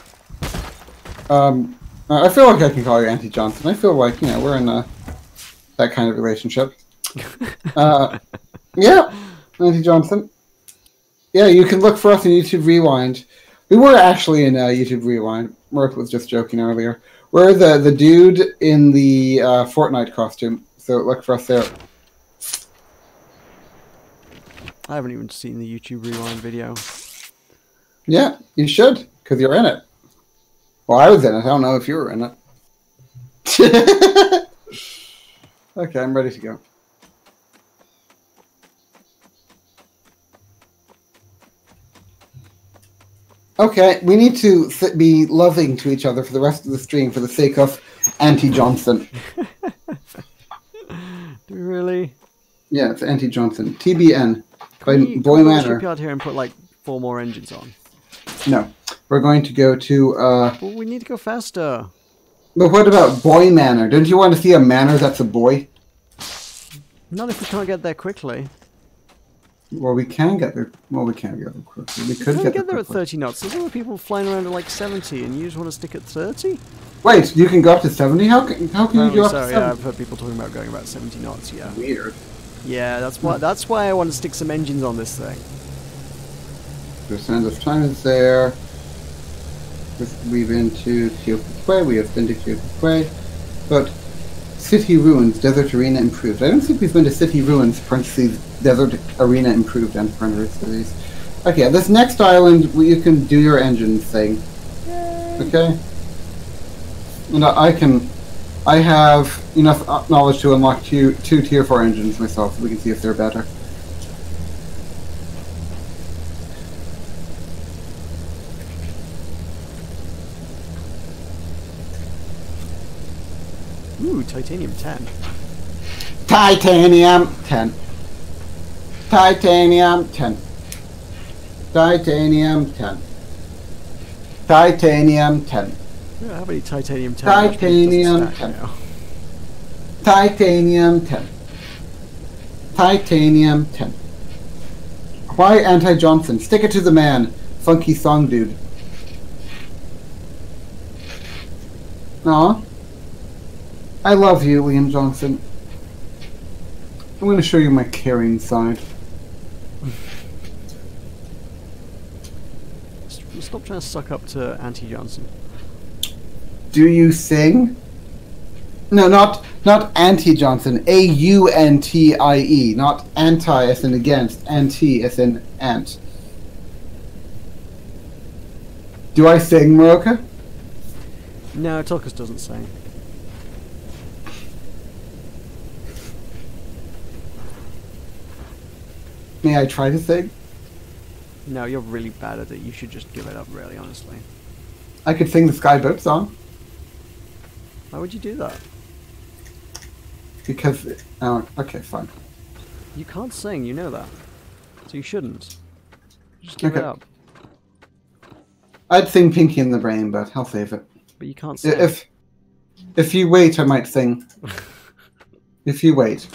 I feel like I can call you Auntie Johnson. I feel like, you know, we're in that kind of relationship. Yeah, Auntie Johnson. Yeah, you can look for us in YouTube Rewind. We were actually in YouTube Rewind. Mark was just joking earlier. We're the dude in the Fortnite costume, so look for us there. I haven't even seen the YouTube Rewind video. Yeah, you should, because you're in it. Well, I was in it. I don't know if you were in it. Okay, I'm ready to go. Okay, we need to be loving to each other for the rest of the stream for the sake of Auntie Johnson. Do we really? Yeah, it's Auntie Johnson. TBN. By Can Boy we Manor. out here and put like 4 more engines on? No. We're going to go to... Well, we need to go faster. But what about Boy Manor? Don't you want to see a manor that's a boy? Not if we can't get there quickly. Well, we can get there. Well, we can't get there quickly. We could get there at 30 knots. There's other people flying around at like 70, and you just want to stick at 30? Wait, you can go up to 70? How can you go up to 70? Yeah, I've heard people talking about going about 70 knots, yeah. Weird. Yeah, that's why I want to stick some engines on this thing. Percent of time is there. We've been to Kyoto. We have been to Kyoto. But City Ruins, Desert Arena improved. I don't think we've been to City Ruins, parentheses, Desert Arena improved, and parentheses. Okay, this next island, you can do your engine thing. Yay. Okay? And I have enough knowledge to unlock two tier 4 engines myself, so we can see if they're better. Ooh, titanium 10. Titanium 10. Titanium 10. Titanium 10. Titanium 10. Yeah, how many titanium 10? Titanium 10. Titanium 10. Titanium 10. Why Anti-Johnson? Stick it to the man. Funky song dude. Aw. I love you, Liam Johnson. I'm going to show you my caring side. Stop trying to suck up to Auntie Johnson. Do you sing? No, not Auntie Johnson. A-U-N-T-I-E. Not anti as in against. Anti as in ant. Do I sing, Meroka? No, Tulkas doesn't sing. May I try to sing? No, you're really bad at it. You should just give it up, really, honestly. I could sing the Skyboat song. Why would you do that? Because... Oh, okay, fine. You can't sing, you know that. So you shouldn't. Just give it up. I'd sing Pinky in the Brain, but I'll save it. But you can't sing. If you wait, I might sing. If you wait.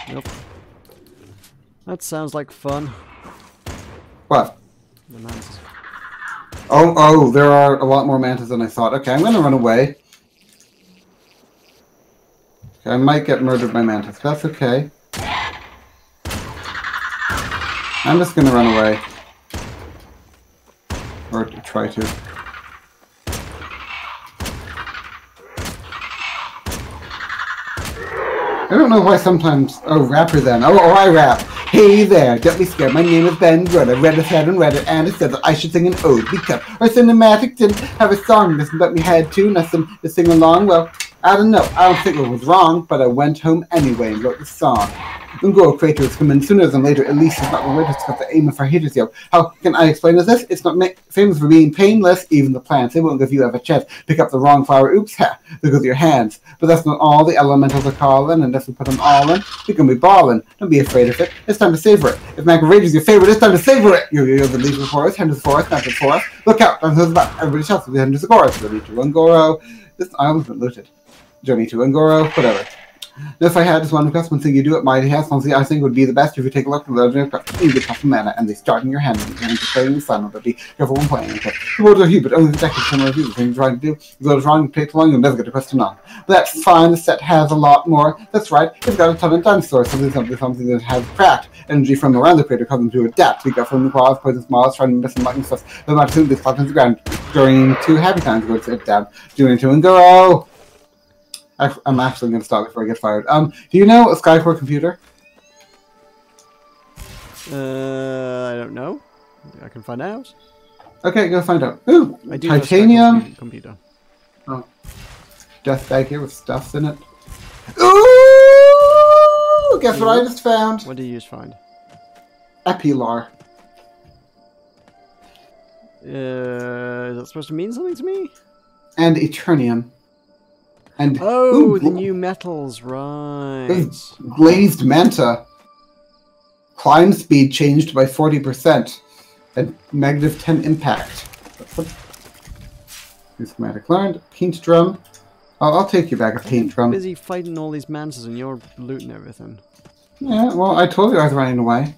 Yep. That sounds like fun. What? The mantis. Oh, there are a lot more mantas than I thought. Okay, I'm going to run away. Okay, I might get murdered by mantas. That's okay. I'm just going to run away. Or try to. I don't know why sometimes... Oh, rapper then. Oh, I rap. Hey there, don't be scared. My name is Ben Rudder. Reddit had and Reddit, and it said that I should sing an ode because our cinematic didn't have a song. Listen, but we had to, nothing to sing along. Well, I don't know. I don't think it was wrong, but I went home anyway and wrote the song. Ungo creators come in sooner than later. At least it's not religious because the aim of our haters, yo. How can I explain this? It's not famous for being painless. Even the plants, they won't give you have a chance. Pick up the wrong flower. Oops, ha. Look with your hands. But that's not all. The elementals are calling, and if we put them all in, we can be balling. Don't be afraid of it. It's time to savor it. If Mac Rage is your favorite, it's time to savor it. You're the legion forest, hand to the forest, not the forest. Look out! I'm the back. Everybody shouts at the end of the chorus. Ready to Ungoro. This island's been looted. Journey to Ungoro, whatever. If I had this one request, one thing you do at my house, one thing I think would be the best if you take a look at the aircraft, you become mana, and they start in your hand, and you can play in the sun, but be careful when playing. Okay. The words are huge, but only the deck can review the thing you're trying to do. If it goes wrong, you play too long, you'll never get a question on. But that's fine, the set has a lot more. That's right, it's got a ton of dinosaurs, something that has cracked energy from around the crater, causing them to adapt. We got from the claws, poison smalls, trying to miss some lightning stuff. But not soon, this pops into the ground. During 2 happy times, go sit down. Doing 2 and go. I'm actually going to stop before I get fired. Do you know a Skycore computer? I don't know. I can find out. Okay, go find out. Ooh, I do titanium know a computer. Oh, dust bag here with stuff in it. Ooh! Guess what I just found? What did you just find? Epilar. Is that supposed to mean something to me? And Eternium. And the new metals, right? Glazed Manta. Climb speed changed by 40%. And -10 impact. Schematic learned. Paint drum. Oh, I'll take you back a paint drum. I'm busy fighting all these mantas and you're looting everything. Yeah, well, I told you I was running away.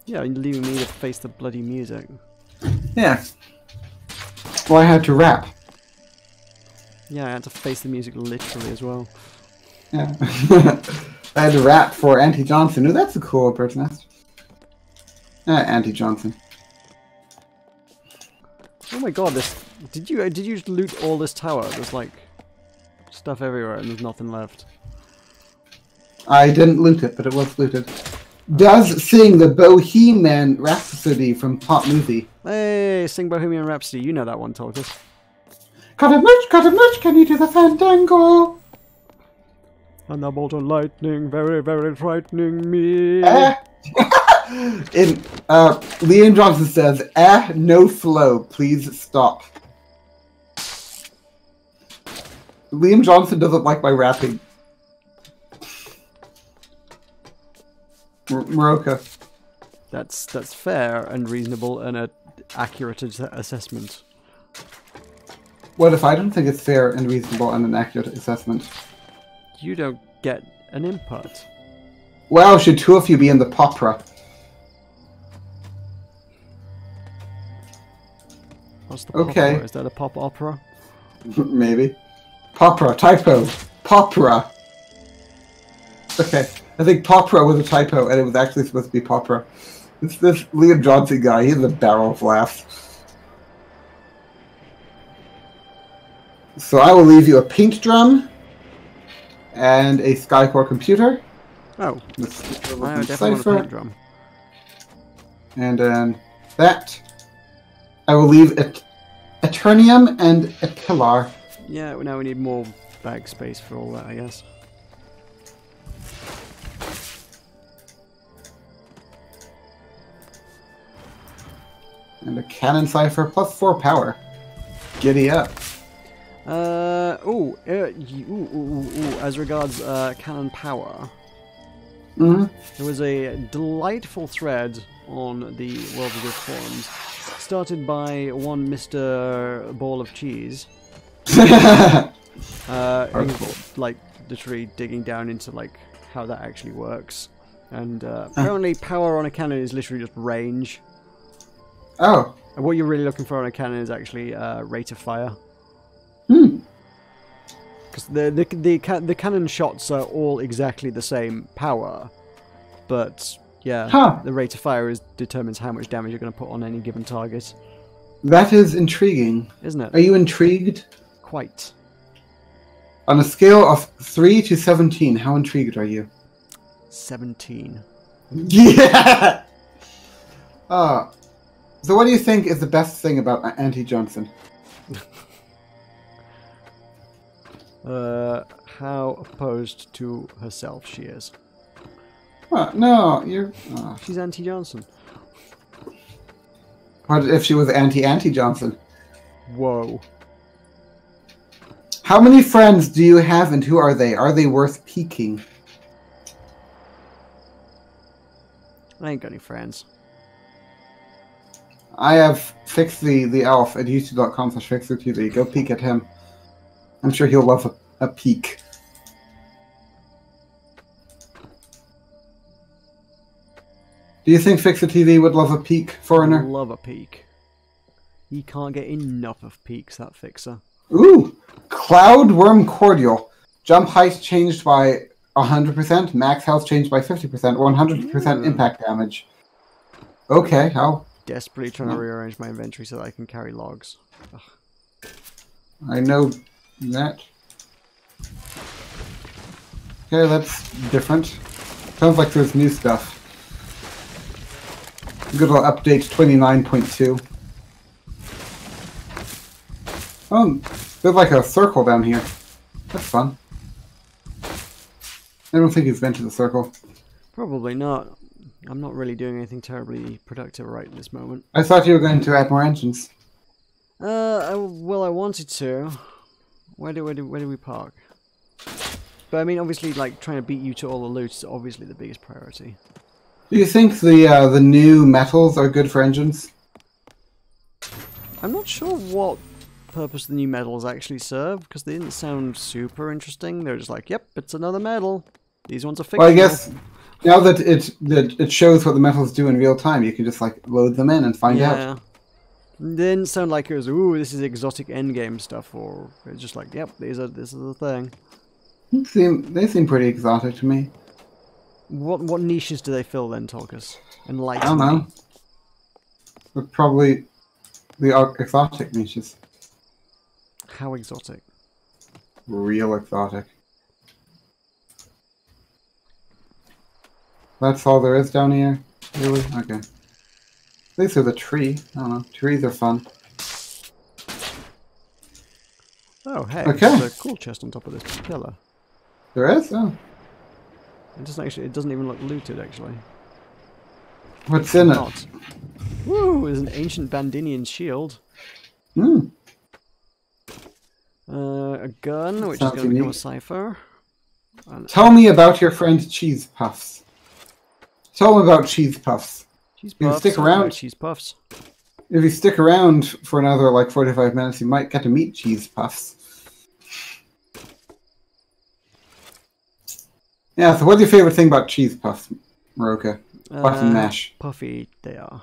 Yeah, you're leaving me to face the bloody music. Yeah. Well, I had to rap. Yeah, I had to face the music literally as well. Yeah. I had to rap for Auntie Johnson. Oh, that's a cool bird's nest. Auntie Johnson. Oh my god, this... Did you loot all this tower? There's like stuff everywhere and there's nothing left. I didn't loot it, but it was looted. Does sing the Bohemian Rhapsody from Pop Movie. Hey, sing Bohemian Rhapsody. You know that one, Tulkas. Cut a much, can you do the fandango? Thunderbolt and lightning, very, very frightening me. Liam Johnson says, no flow, please stop. Liam Johnson doesn't like my rapping. Meroka. That's fair and reasonable and an accurate assessment. What if I don't think it's fair and reasonable and an accurate assessment? You don't get an input. Wow, should 2 of you be in the popra? What's the popra? Is that a pop opera? Maybe. Popra, typo. Popra. Okay, I think popra was a typo and it was actually supposed to be popra. It's this Liam Johnson guy, he's a barrel of laughs. So I will leave you a paint drum and a Skycore computer. Oh, I definitely want a paint drum. And then that. I will leave Eternium and a pillar. Yeah, now we need more bag space for all that, I guess. And a cannon cipher plus 4 power. Giddy up. As regards cannon power, there was a delightful thread on the Worlds Adrift forums, started by one Mr. Ball of Cheese, like literally digging down into like how that actually works, and apparently power on a cannon is literally just range. Oh. And what you're really looking for on a cannon is actually rate of fire. Because the cannon shots are all exactly the same power, but yeah, the rate of fire determines how much damage you're going to put on any given target. That is intriguing, isn't it? Are you intrigued? Quite. On a scale of 3 to 17, how intrigued are you? 17. Yeah. So what do you think is the best thing about Auntie Johnson? How opposed to herself she is. What? No, you're... She's Auntie Johnson. What if she was Auntie Johnson? Whoa. How many friends do you have and who are they? Are they worth peeking? I ain't got any friends. I have fixed the elf at youtube.com/fixertv. Go peek at him. I'm sure he'll love a peek. Do you think Fix-A-TV would love a peak, foreigner? Love a peak. He can't get enough of peaks, that fixer. Ooh! Cloud Worm Cordial. Jump height changed by 100%, max health changed by 50%, 100% impact damage. Okay, how? Desperately trying to rearrange my inventory so that I can carry logs. Ugh. I know that. Okay, that's different. Sounds like there's new stuff. Good old update 29.2. Oh, there's like a circle down here. That's fun. I don't think he's been to the circle. Probably not. I'm not really doing anything terribly productive right in this moment. I thought you were going to add more engines. Well, I wanted to. Where do we park? But I mean, obviously, like trying to beat you to all the loot is obviously the biggest priority. Do you think the new metals are good for engines? I'm not sure what purpose the new metals actually serve, because they didn't sound super interesting. They're just like, yep, it's another metal. These ones are fictional. Well, I guess now that it shows what the metals do in real time, you can just like load them in and find out. It didn't sound like it was, ooh, this is exotic endgame stuff, or it's just like, yep, this is the thing. They seem pretty exotic to me. What niches do they fill then, Tulkas? Enlighten I don't know. me. But probably the exotic niches. How exotic? Real exotic. That's all there is down here? Really? Okay. At least there's a tree. I don't know. Trees are fun. Oh, hey, okay. There's a cool chest on top of this pillar. There is? Oh. It doesn't even look looted, actually. What's in it? Woo! There's an ancient Bandinian shield. Hmm. A gun, which is going to become a cipher. Tell me about your friend Cheese Puffs. Tell him about Cheese Puffs. Cheese Puffs. Stick around. Cheese Puffs. If you stick around for another like 45 minutes, you might get to meet Cheese Puffs. Yeah, so what's your favorite thing about Cheese Puffs, Meroka? Button mash. Puffy they are.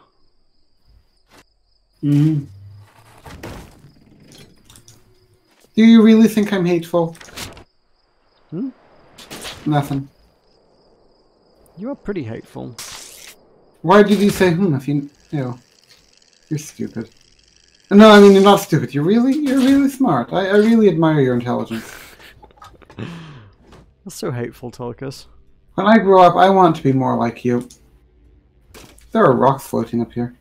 Mm-hmm. Do you really think I'm hateful? Hmm? Nothing. You are pretty hateful. Why did you say if you know? You're stupid. No, I mean you're not stupid. You're really smart. I really admire your intelligence. That's so hateful, Tulkas. When I grow up, I want to be more like you. There are rocks floating up here.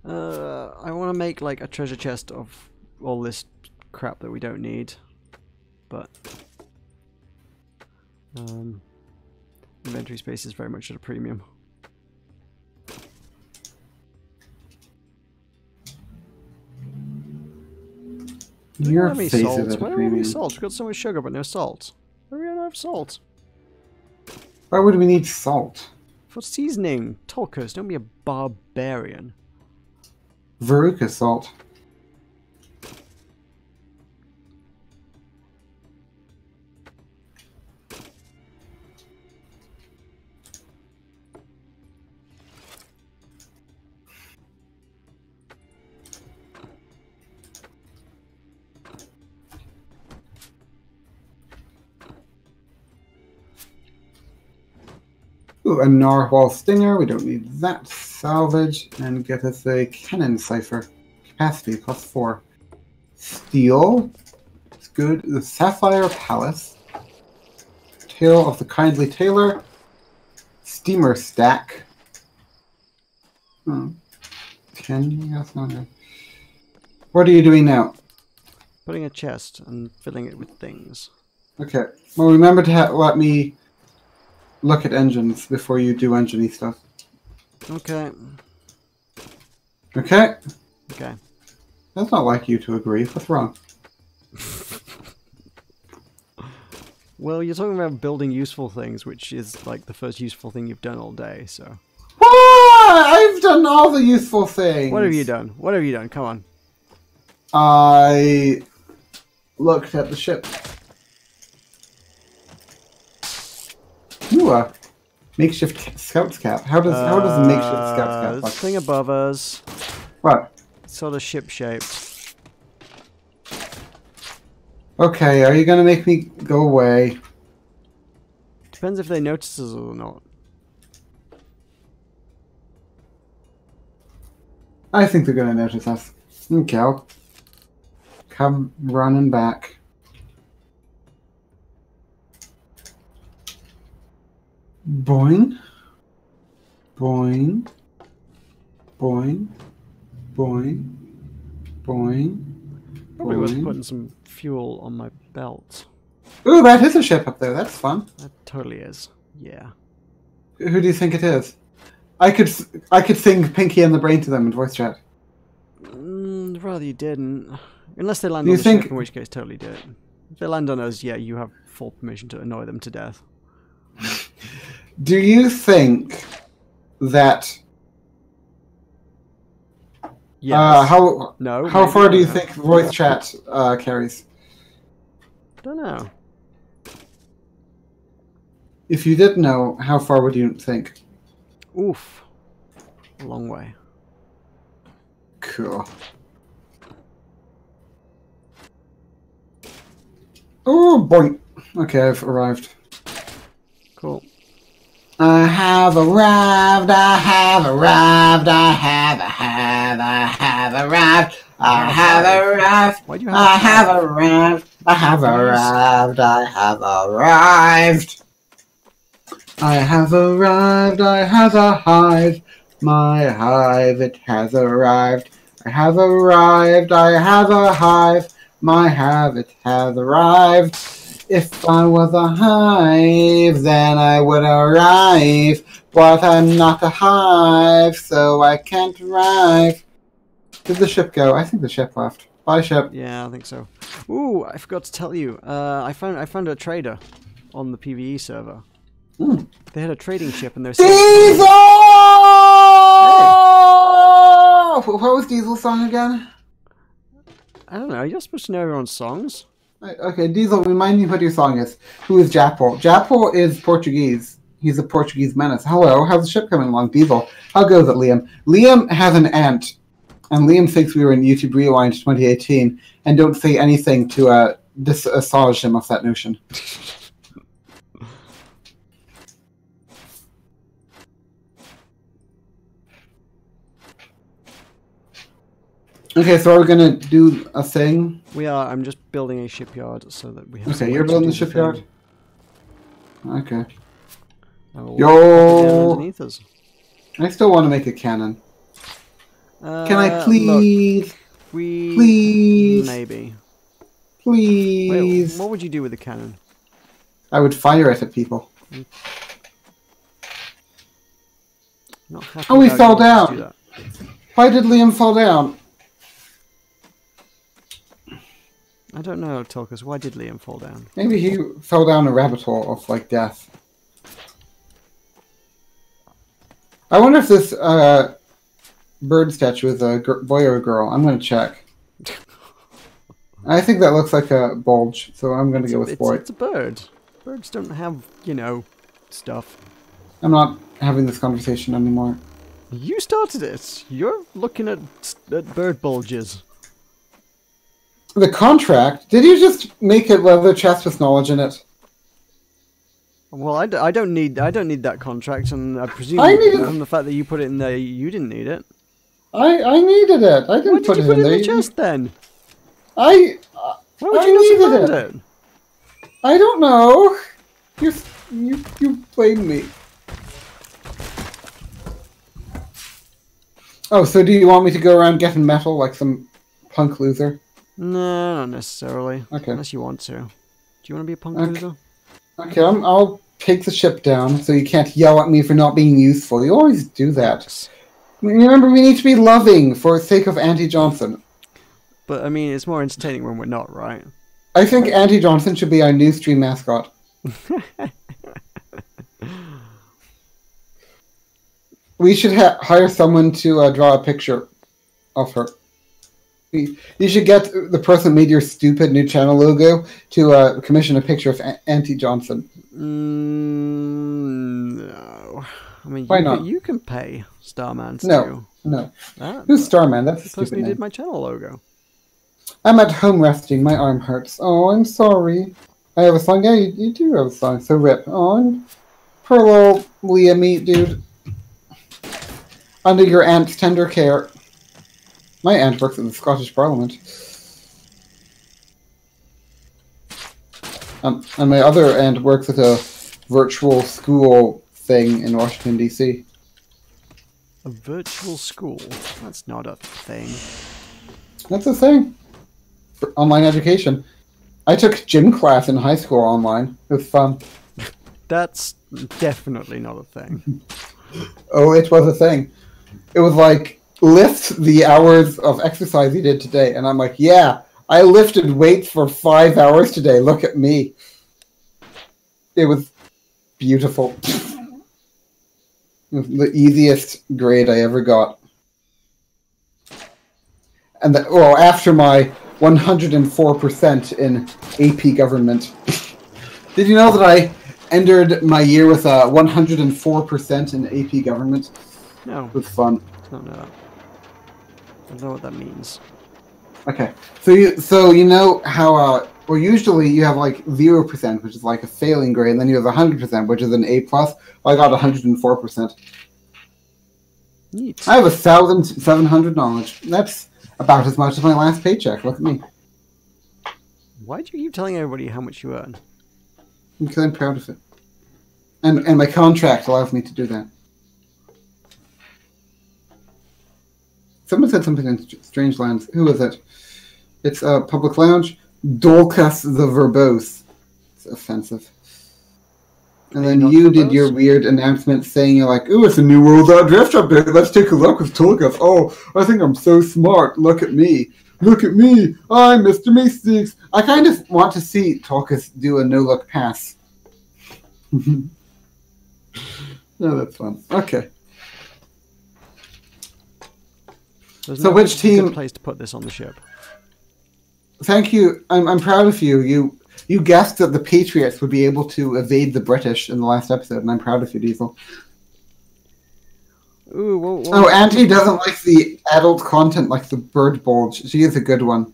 I want to make like a treasure chest of all this crap that we don't need, but inventory space is very much at a premium. Your face is at a Where are premium. we salt? We've got so much sugar, but no salt. Where do we not have salt? Why would we need salt? For seasoning. Tulkas, don't be a barbarian. Veruca salt. Ooh, a narwhal stinger. We don't need that. Salvage and get us a cannon cipher. Capacity +4. Steel. It's good. The Sapphire Palace. Tale of the Kindly Tailor. Steamer stack. Oh. 10. That's not good. What are you doing now? Putting a chest and filling it with things. Okay. Well, remember to let me look at engines before you do engine-y stuff. Okay. Okay? Okay. That's not like you to agree. What's wrong? Well, you're talking about building useful things, which is like the first useful thing you've done all day, so... What? I've done all the useful things! What have you done? What have you done? Come on. I looked at the ship. Ooh, makeshift scout's cap. How does a makeshift scout's cap this look? thing above us. What? Sort of ship-shaped. Okay, are you gonna make me go away? Depends if they notice us or not. I think they're gonna notice us. Okay, I'll come running back. Boing. Boing. Boing. Boing. Boing. Probably worth Boing. putting some fuel on my belt. Ooh, that is a ship up there. That's fun. That totally is. Yeah. Who do you think it is? I could sing Pinky and the Brain to them in voice chat. Rather you didn't. Unless they land Do on you the ship, think- in which case totally do it. If they land on us, yeah, you have full permission to annoy them to death. Do you think that Yes. how far do you think voice chat carries? Don't know. If you did know, how far would you think? Oof. A long way. Cool. Oh, boing. Okay, I've arrived. Cool. I have arrived, I have arrived, I have arrived, I have arrived, I have arrived, Why do you have I have arrived, I have arrived, I have arrived. I have arrived, I have a hive, my hive, it has arrived. I have arrived, I have a hive, my hive, it has arrived. If I was a hive, then I would arrive, but I'm not a hive, so I can't arrive. Did the ship go? I think the ship left. Bye, ship. Yeah, I think so. Ooh, I forgot to tell you. I found a trader on the PvE server. Mm. They had a trading ship and they're saying, Diesel! Hey. What was Diesel's song again? I don't know, you're supposed to know everyone's songs. Okay, Diesel, remind me what your song is. Who is Japol? Japol is Portuguese. He's a Portuguese menace. Hello, how's the ship coming along? Diesel, how goes it, Liam? Liam has an aunt, and Liam thinks we were in YouTube Rewind 2018, and don't say anything to disassuage him of that notion. Okay, so are we gonna do a thing? We are. I'm just building a shipyard so that we have. Okay, somewhere you're to building do the shipyard? thing. Okay. I will Yo! put it down underneath us. I still want to make a cannon. Can I Look, please? Please? Maybe. Please? Wait, what would you do with the cannon? I would fire it at people. Not happy Oh, he about fell you wanting to do down. that. Why did Liam fall down? I don't know, Tulkas. Why did Liam fall down? Maybe he fell down a rabbit hole of, like, death. I wonder if this bird statue is a boy or a girl. I'm going to check. I think that looks like a bulge, so I'm going to go with boy. It's a bird. Birds don't have, you know, stuff. I'm not having this conversation anymore. You started it. You're looking at bird bulges. The contract? Did you just make a leather chest with knowledge in it? Well, I don't need that contract, and I presume I needed- from the fact that you put it in there, you didn't need it. I needed it. I didn't Why did put you it put in it there. in the chest then? I Why would I you not needed have it. found it? I don't know. You blame me. Oh, so do you want me to go around getting metal like some punk loser? No, not necessarily. Okay. Unless you want to. Do you want to be a punk Okay. loser? Okay, I'll take the ship down so you can't yell at me for not being useful. You always do that. Remember, we need to be loving for the sake of Auntie Johnson. But I mean, it's more entertaining when we're not, right? I think Auntie Johnson should be our new stream mascot. We should hire someone to draw a picture of her You should get the person who made your stupid new channel logo to commission a picture of Auntie Johnson. No. I mean, Why not? You can pay Starman to No. Who's Starman? That's a the stupid person who name. did my channel logo. I'm at home resting. My arm hurts. Oh, I'm sorry. I have a song. Yeah, you do have a song. So rip. Oh, poor little Leah meat dude. Under your aunt's tender care. My aunt works in the Scottish Parliament. And my other aunt works at a virtual school thing in Washington, D.C. A virtual school? That's not a thing. That's a thing. For online education. I took gym class in high school online. It was fun. That's definitely not a thing. Oh, it was a thing. It was like, lift the hours of exercise you did today. And I'm like, yeah, I lifted weights for 5 hours today. Look at me. It was beautiful. It was the easiest grade I ever got. And well, after my 104% in AP government. Did you know that I entered my year with a 104% in AP government? No. It was fun. I don't know that. I don't know what that means. Okay, so you know how well usually you have like 0%, which is like a failing grade, and then you have 100%, which is an A plus. Well, I got 104%. Neat. I have 1,700 knowledge. That's about as much as my last paycheck. Look at me. Why do you keep telling everybody how much you earn? Because I'm proud of it, and my contract allows me to do that. Someone said something in Strange Lands. Who is it? It's a public lounge. Tulkas the verbose. It's offensive. And then you did your weird announcement saying you're like, ooh, it's a new Worlds Adrift update. Let's take a look with Tulkas. Oh, I think I'm so smart. Look at me. Look at me. I'm Mr. Meeseeks. I kind of want to see Tulkas do a no-look pass. No, that's fun. Okay. There's so no which team? Good place to put this on the ship. Thank you. I'm proud of you. You guessed that the Patriots would be able to evade the British in the last episode, and I'm proud of you, Diesel. Ooh, whoa. Oh, Auntie doesn't like the adult content like the bird bulge. She is a good one.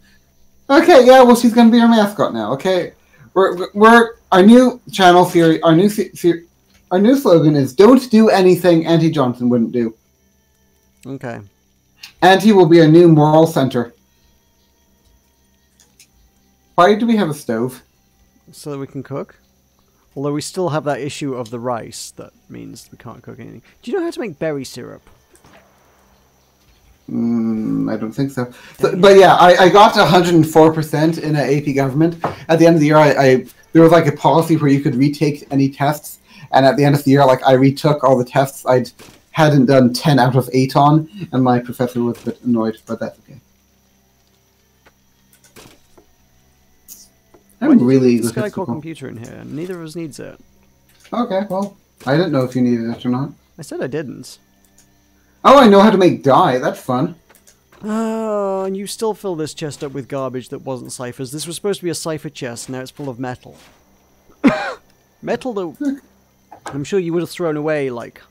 Okay, yeah, well, she's going to be our mascot now, okay? We're our new channel series, our new slogan is, don't do anything Auntie Johnson wouldn't do. Okay. Auntie will be our new moral center. Why do we have a stove? So that we can cook. Although we still have that issue of the rice, that means we can't cook anything. Do you know how to make berry syrup? I don't think so. But yeah, I got 104% in an AP government. At the end of the year, there was like a policy where you could retake any tests, and at the end of the year, like I retook all the tests I hadn't done 10 out of 8 on, and my professor was a bit annoyed, but that's okay. I'm really this guy called computer in here. Neither of us needs it. Okay, well, I didn't know if you needed it or not. I said I didn't. Oh, I know how to make dye. That's fun. Oh, and you still fill this chest up with garbage that wasn't ciphers. This was supposed to be a cipher chest, now it's full of metal. Metal that I'm sure you would have thrown away like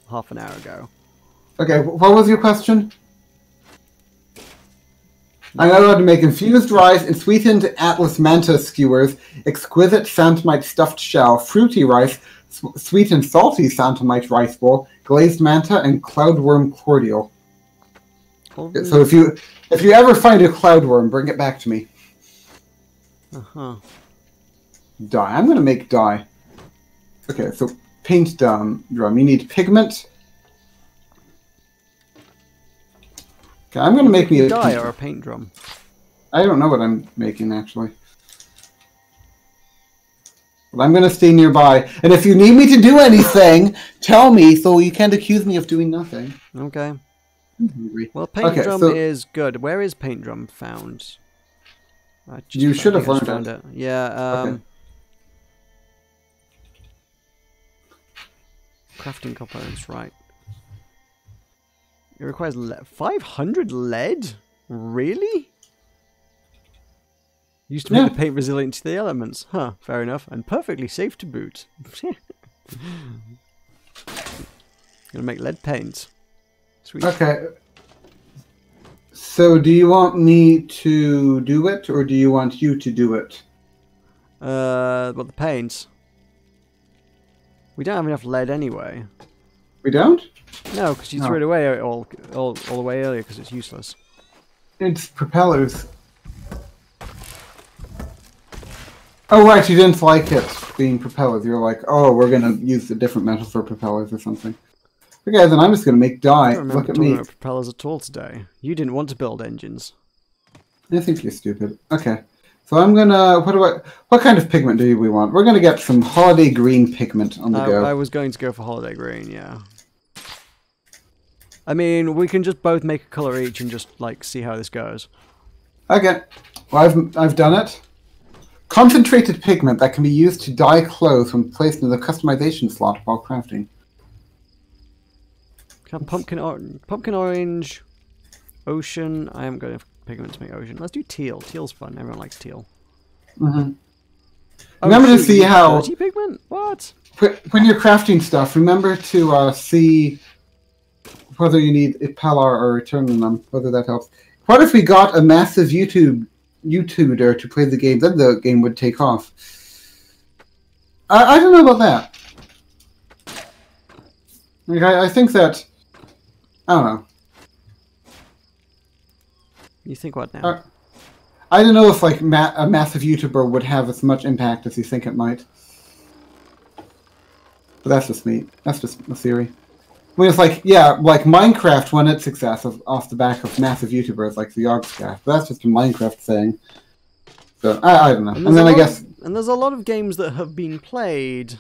half an hour ago. Okay, what was your question? I know how to make infused rice and sweetened Atlas manta skewers, exquisite santamite stuffed shell, fruity rice, sweet and salty santamite rice bowl, glazed manta, and cloudworm cordial. So if you ever find a cloudworm, bring it back to me. Uh-huh. Dye. I'm going to make dye. Okay, so paint drum. You need pigment. Okay, I'm going to make me a dye or a paint drum. I don't know what I'm making, actually. But I'm going to stay nearby. And if you need me to do anything, tell me so you can't accuse me of doing nothing. Okay. Well, paint drum is good. Where is paint drum found? You should have learned it. Yeah, okay. Crafting components, right. It requires 500 lead? Really? Used to make the paint resilient to the elements. Huh, fair enough. And perfectly safe to boot. Gonna make lead paint. Sweet. Okay. So do you want me to do it, or do you want you to do it? What, the paint? We don't have enough lead anyway. We don't? No, because you threw it away all the way earlier because it's useless. It's propellers. Oh, right, you didn't like it being propellers. You're like, oh, we're going to use a different metal for propellers or something. Okay, then I'm just going to make dye. I don't remember Look at talking me. about propellers at all today. You didn't want to build engines. I think you're stupid. Okay. So I'm going to... What kind of pigment do we want? We're going to get some holiday green pigment on the go. I was going to go for holiday green, yeah. I mean, we can just both make a color each and just, like, see how this goes. Okay. Well, I've done it. Concentrated pigment that can be used to dye clothes when placed in the customization slot while crafting. Pumpkin orange, ocean. I am going to pigment to make ocean. Let's do teal. Teal's fun. Everyone likes teal. Mm-hmm. Oh, remember to see how... Dirty pigment? What? When you're crafting stuff, remember to see whether you need a Palar or return them, whether that helps. What if we got a massive YouTuber to play the game, then the game would take off? I don't know about that. Like, I think that... I don't know. You think what now? I don't know if like a massive YouTuber would have as much impact as you think it might. But that's just me. That's just a theory. I mean, it's like, yeah, like Minecraft won its success off the back of massive YouTubers like the Yogscast. But that's just a Minecraft thing. So, I don't know. And then I guess... And there's a lot of games that have been played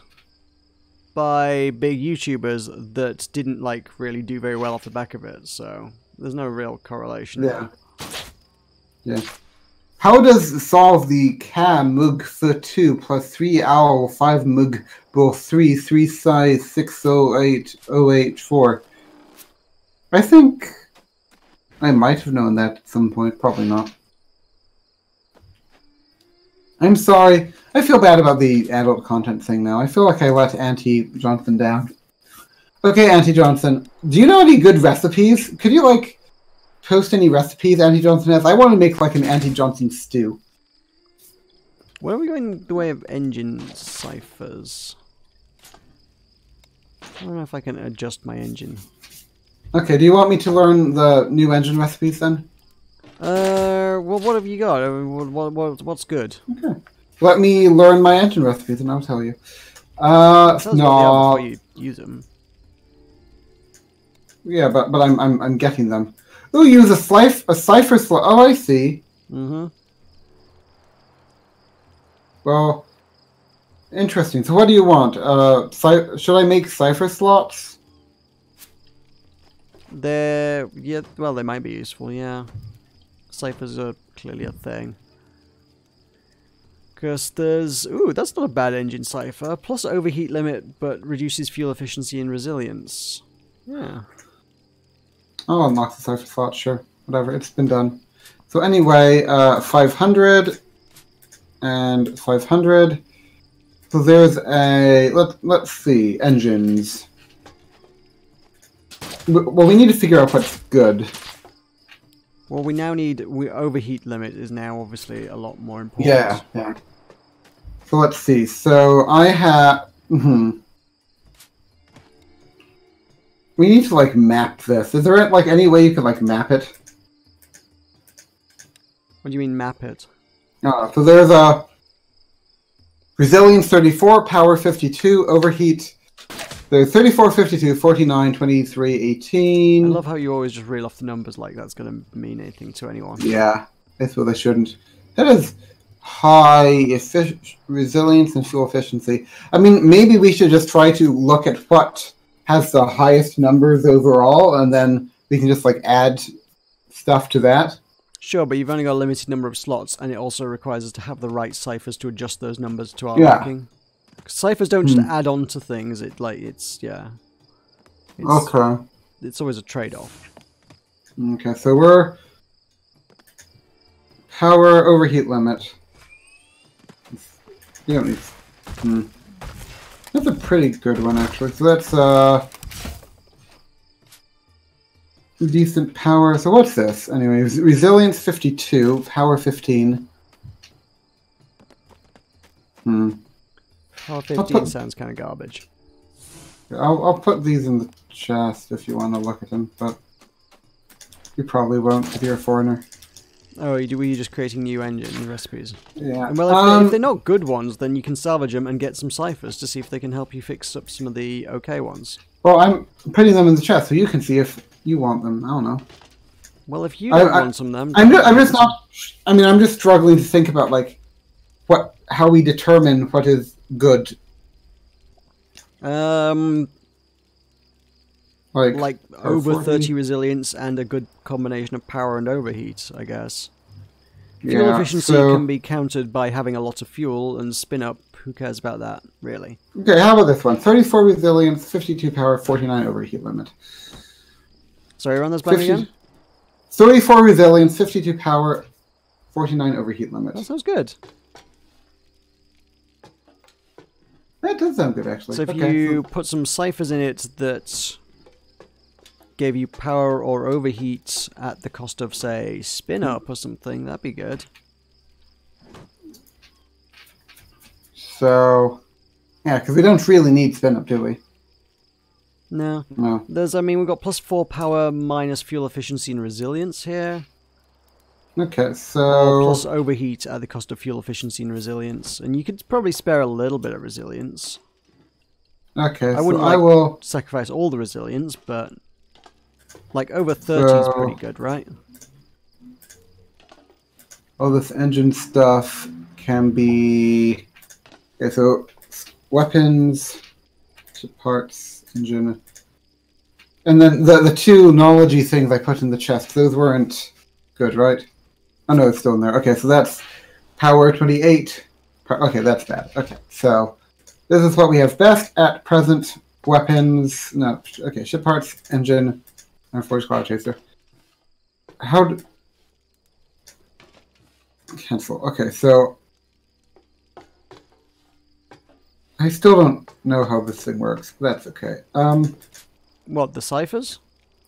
by big YouTubers that didn't, like, really do very well off the back of it. So, there's no real correlation there. Yeah. How does solve the Ka Mug for 2 plus 3 owl 5 Mug both 3 size 608 I think I might have known that at some point. Probably not. I'm sorry. I feel bad about the adult content thing now. I feel like I let Auntie Johnson down. Okay, Auntie Johnson, do you know any good recipes? Could you, like, post any recipes Auntie Johnson has? I want to make, like, an Auntie Johnson stew. Where are we going the way of engine ciphers? I don't know if I can adjust my engine. Okay, do you want me to learn the new engine recipes then? Well, what have you got? I mean, what's good? Okay. Let me learn my engine recipes and I'll tell you. No. Before you use them. Yeah, but I'm getting them. Ooh, use a cipher slot. Oh, I see. Mm-hmm. Well, interesting. So what do you want? Should I make cipher slots? Yeah, well, they might be useful, yeah. Ciphers are clearly a thing. Because there's... Ooh, that's not a bad engine cipher. Plus overheat limit, but reduces fuel efficiency and resilience. Yeah. I'll unlock the cipher slot, sure. Whatever, it's been done. So anyway, 500 and 500. So there's a... Let's see, engines. Well, we need to figure out what's good. Well, we now need... Overheat limit is now obviously a lot more important. Yeah. So let's see. So I have... We need to, like, map this. Is there, like, any way you could, like, map it? What do you mean, map it? So there's a... Resilience 34, power 52, overheat... There's 34, 52, 49, 23, 18... I love how you always just reel off the numbers like that's going to mean anything to anyone. Yeah, that's what they shouldn't. That is high resilience and fuel efficiency. I mean, maybe we should just try to look at what has the highest numbers overall, and then we can just, like, add stuff to that. Sure, but you've only got a limited number of slots, and it also requires us to have the right ciphers to adjust those numbers to our liking. Ciphers don't just add on to things. It's okay. It's always a trade-off. Okay, so we're Power overheat limit. You don't need... That's a pretty good one, actually. So that's decent power. So what's this? Anyway, resilience 52, power 15. Power 15 sounds kind of garbage. I'll put these in the chest if you want to look at them, but you probably won't if you're a foreigner. Oh, were you just creating new engine recipes? Yeah. Well, if they're not good ones, then you can salvage them and get some ciphers to see if they can help you fix up some of the okay ones. Well, I'm putting them in the chest so you can see if you want them. I don't know. Well, if you don't want some of them... I'm just not... I mean, I'm just struggling to think about, like, how we determine what is good. Like over 30 resilience and a good combination of power and overheat, I guess. Fuel efficiency can be countered by having a lot of fuel and spin up. Who cares about that, really? Okay, how about this one? 34 resilience, 52 power, 49 overheat limit. Sorry, run this back again? 34 resilience, 52 power, 49 overheat limit. That sounds good. That does sound good, actually. So if you put some ciphers in it that gave you power or overheat at the cost of, say, spin up or something, that'd be good. So, yeah, because we don't really need spin up, do we? No. No. We've got +4 power minus fuel efficiency and resilience here. Okay, so... Or plus overheat at the cost of fuel efficiency and resilience. And you could probably spare a little bit of resilience. Okay, I wouldn't will sacrifice all the resilience, but... Like, over 30 is pretty good, right? All this engine stuff can be... Okay, so weapons, parts, engine... And then the two knowledge-y things I put in the chest, those weren't good, right? Oh no, it's still in there. Okay, so that's power 28. Okay, that's bad. Okay, so this is what we have best at present. Weapons, no, okay, ship parts, engine, and forged cloud chaser. Cancel. Okay, so I still don't know how this thing works. That's okay. What, the ciphers?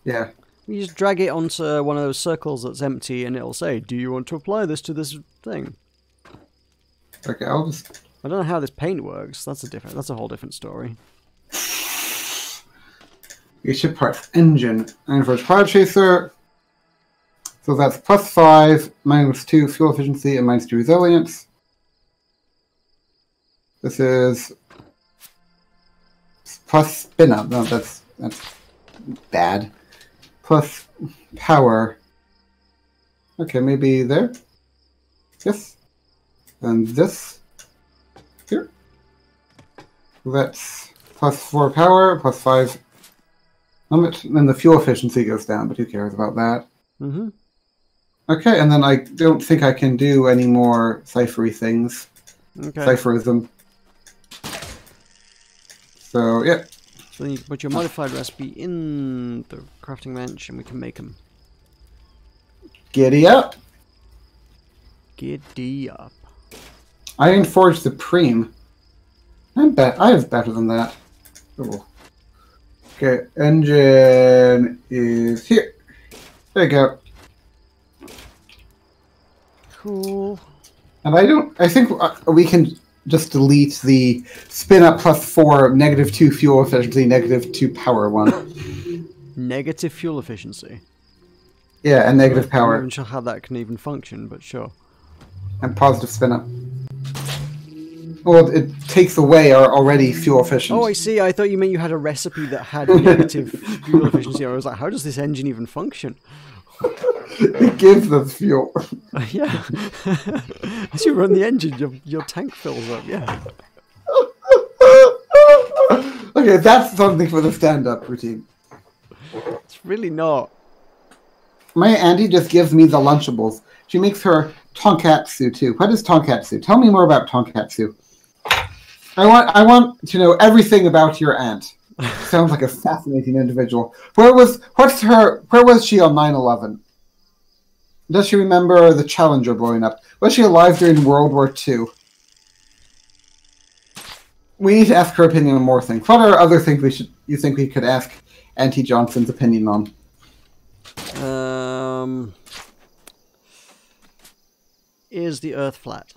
Yeah. You just drag it onto one of those circles that's empty and it'll say, do you want to apply this to this thing? Okay, I'll just... I don't know how this paint works. That's a whole different story. You ship parts, engine, and for cloud chaser. So that's +5, -2 fuel efficiency, and -2 resilience. This is plus spin up. No, that's bad. Plus power. Okay, maybe there. Yes. And this here. That's +4 power, +5 limit. Then the fuel efficiency goes down, but who cares about that? Mm-hmm. Okay, and then I don't think I can do any more ciphery things. Okay. Cipherism. So, yeah. So then you can put your modified recipe in the crafting bench and we can make them. Giddy up. Giddy up. Iron Forge Supreme. I have better than that. Oh. Okay, engine is here. There you go. Cool. And I think we can just delete the spin up +4, -2 fuel efficiency, -2 power one. Negative fuel efficiency. Yeah, and negative I'm power. not even sure how that can even function, but sure. And positive spin up. Well, it takes away our already fuel efficient. Oh, I see. I thought you meant you had a recipe that had negative fuel efficiency. I was like, how does this engine even function? It gives us fuel. Yeah. As you run the engine, your tank fills up, yeah. Okay, that's something for the stand-up routine. It's really not. My auntie just gives me the Lunchables. She makes her tonkatsu too. What is tonkatsu? Tell me more about tonkatsu. I want to know everything about your aunt. Sounds like a fascinating individual. Where was she on 9/11? Does she remember the Challenger blowing up? Was she alive during World War II? We need to ask her opinion on more things. What are other things you think we could ask Auntie Johnson's opinion on? Is the Earth flat?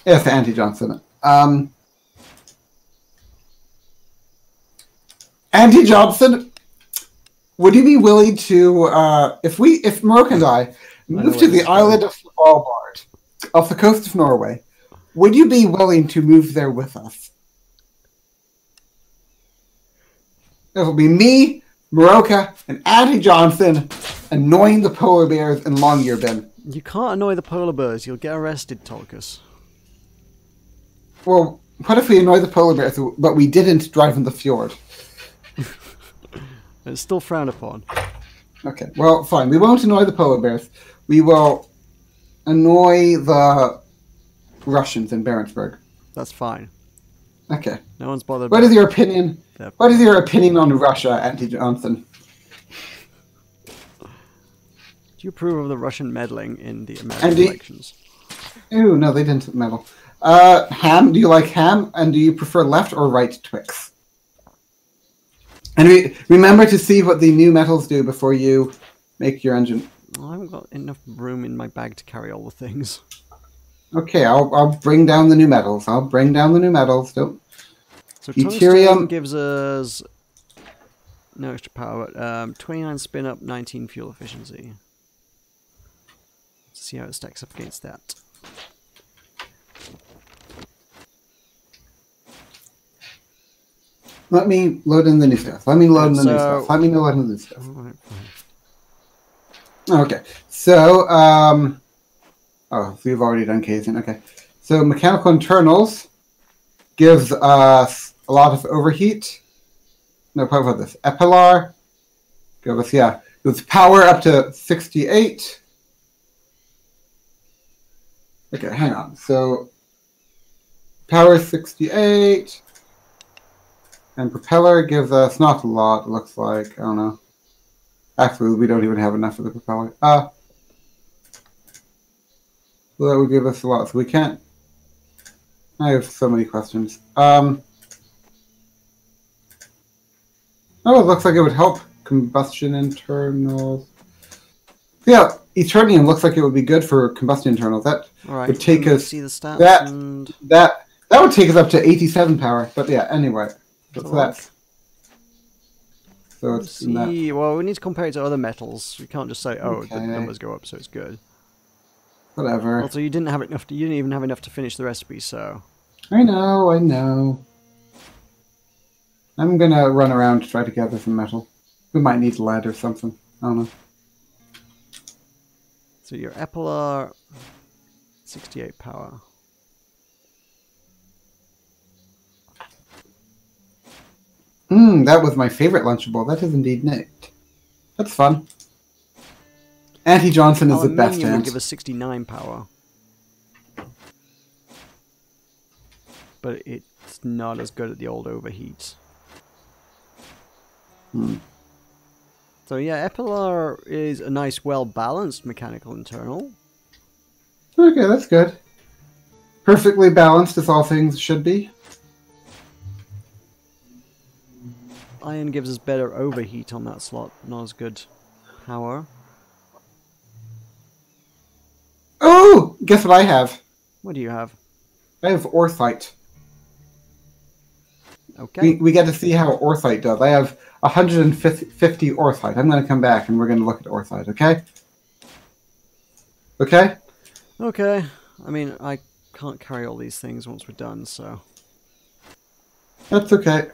Yes, Auntie Johnson. Auntie Johnson, would you be willing to, if Meroka and I move to the island of Svalbard, off the coast of Norway, would you be willing to move there with us? It'll be me, Meroka, and Auntie Johnson annoying the polar bears in Longyearbyen. You can't annoy the polar bears. You'll get arrested, Tulkas. Well, what if we annoy the polar bears, but we didn't drive in the fjord? It's still frowned upon. Okay, well, fine. We won't annoy the polar bears. We will annoy the Russians in Barentsburg. That's fine. Okay. No one's bothered. What is your opinion? Yep. What is your opinion on Russia, Auntie Johnson? Do you approve of the Russian meddling in the American elections? Ooh, no, they didn't meddle. Ham? Do you like ham? And do you prefer left or right Twix? And remember to see what the new metals do before you make your engine. I haven't got enough room in my bag to carry all the things. Okay, I'll bring down the new metals. Don't. So Deuterium gives us no extra power, but 29 spin up, 19 fuel efficiency. Let's see how it stacks up against that. Let me load in the new stuff. Okay, so, we've already done casing. Okay, so mechanical internals gives us a lot of overheat. No, what about this? Epilar gives power up to 68. Okay, hang on. So, power 68. And propeller gives us not a lot, it looks like. I don't know. Actually, we don't even have enough of the propeller. So that would give us a lot. So we can't. I have so many questions. Oh, it looks like it would help combustion internals. Yeah, Eternium looks like it would be good for combustion internals. That would take us. See the stats that would take us up to 87 power. But yeah, anyway. So it's see. Well, we need to compare it to other metals. We can't just say, "Oh, the numbers go up, so it's good." Whatever. Also, you didn't have enough. You didn't even have enough to finish the recipe, so. I know. I'm gonna run around to try to gather some metal. We might need lead or something. I don't know. So your Epilar, 68 power. That was my favorite Lunchable. That is indeed neat. That's fun. Auntie Johnson is the best aunt. Would give us 69 power. But it's not as good at the old overheat. So yeah, Epilar is a nice, well-balanced mechanical internal. Okay, that's good. Perfectly balanced as all things should be. Iron gives us better overheat on that slot, not as good power. Oh! Guess what I have? What do you have? I have Orthite. Okay. We get to see how Orthite does. I have 150 Orthite. I'm going to come back and we're going to look at Orthite, okay? Okay? Okay. I mean, I can't carry all these things once we're done, so... That's okay.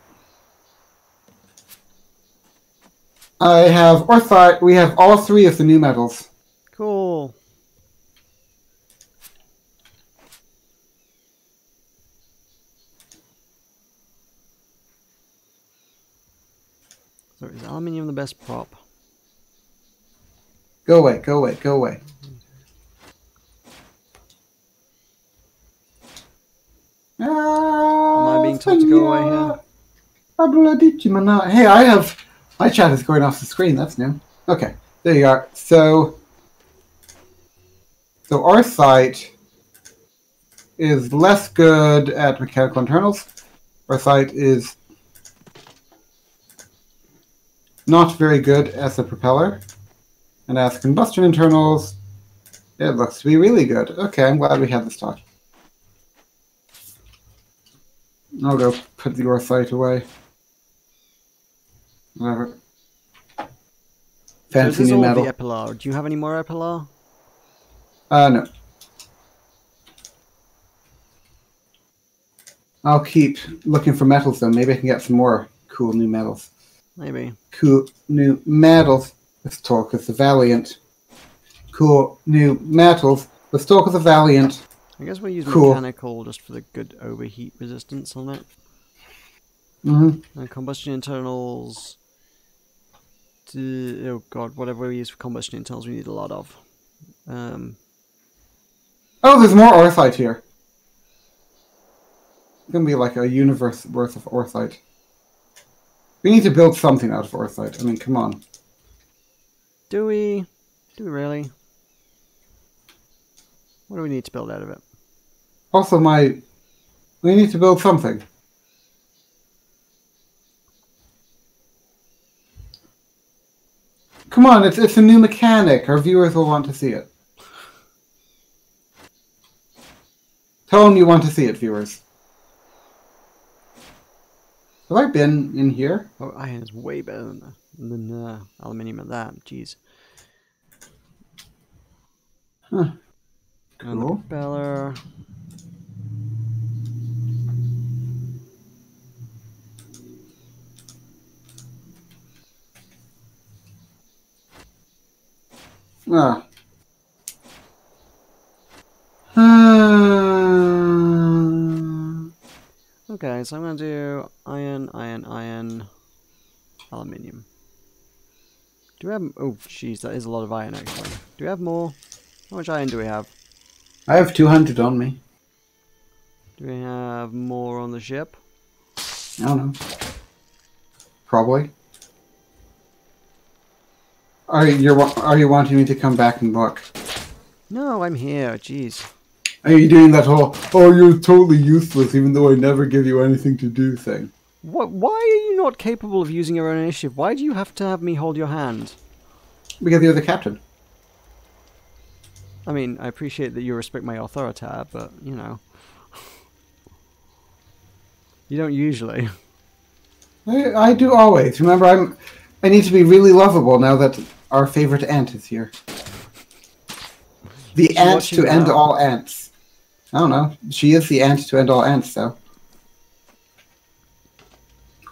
I have Orthite. We have all three of the new metals. Cool. So is aluminium the best prop? Go away, go away, go away. Am I being told to go away here? Hey, I have... My chat is going off the screen, that's new. Okay, there you are. So, So our site is less good at mechanical internals. Our site is not very good as a propeller. And as combustion internals, it looks to be really good. Okay, I'm glad we had this talk. I'll go put your site away. Whatever. So is Fancy this new all metal. the epilar? Do you have any more epilar? No. I'll keep looking for metals though. Maybe I can get some more cool new metals. Maybe. Cool new metals. Let's talk with the Valiant. Cool new metals. Let's talk with the Valiant. I guess we'll use Cool. mechanical just for the good overheat resistance on it. Mm-hmm. And combustion internals. Oh god, whatever we use for combustion internals, we need a lot of. Oh, there's more orthite here. It's gonna be like a universe worth of orthite. We need to build something out of orthite. I mean, come on. Do we? Do we really? What do we need to build out of it? Also, we need to build something. Come on, it's a new mechanic. Our viewers will want to see it. Tell them you want to see it, viewers. Have I been in here? Oh, iron is way better than aluminium at that. Jeez. Huh. And the Cool. propeller. Ah. Okay, so I'm gonna do iron, aluminium. Do we have? Oh, jeez, that is a lot of iron actually. Do we have more? How much iron do we have? I have 200 on me. Do we have more on the ship? I don't know. Probably. Are you wanting me to come back and look? No, I'm here. Jeez. Are you doing that whole, oh, you're totally useless even though I never give you anything to do thing? What? Why are you not capable of using your own initiative? Why do you have to have me hold your hand? Because you're the captain. I mean, I appreciate that you respect my authority, but, you know. You don't usually. I do always. Remember, I need to be really lovable now that our favorite ant is here. The ant to end all ants. I don't know. She is the ant to end all ants, though.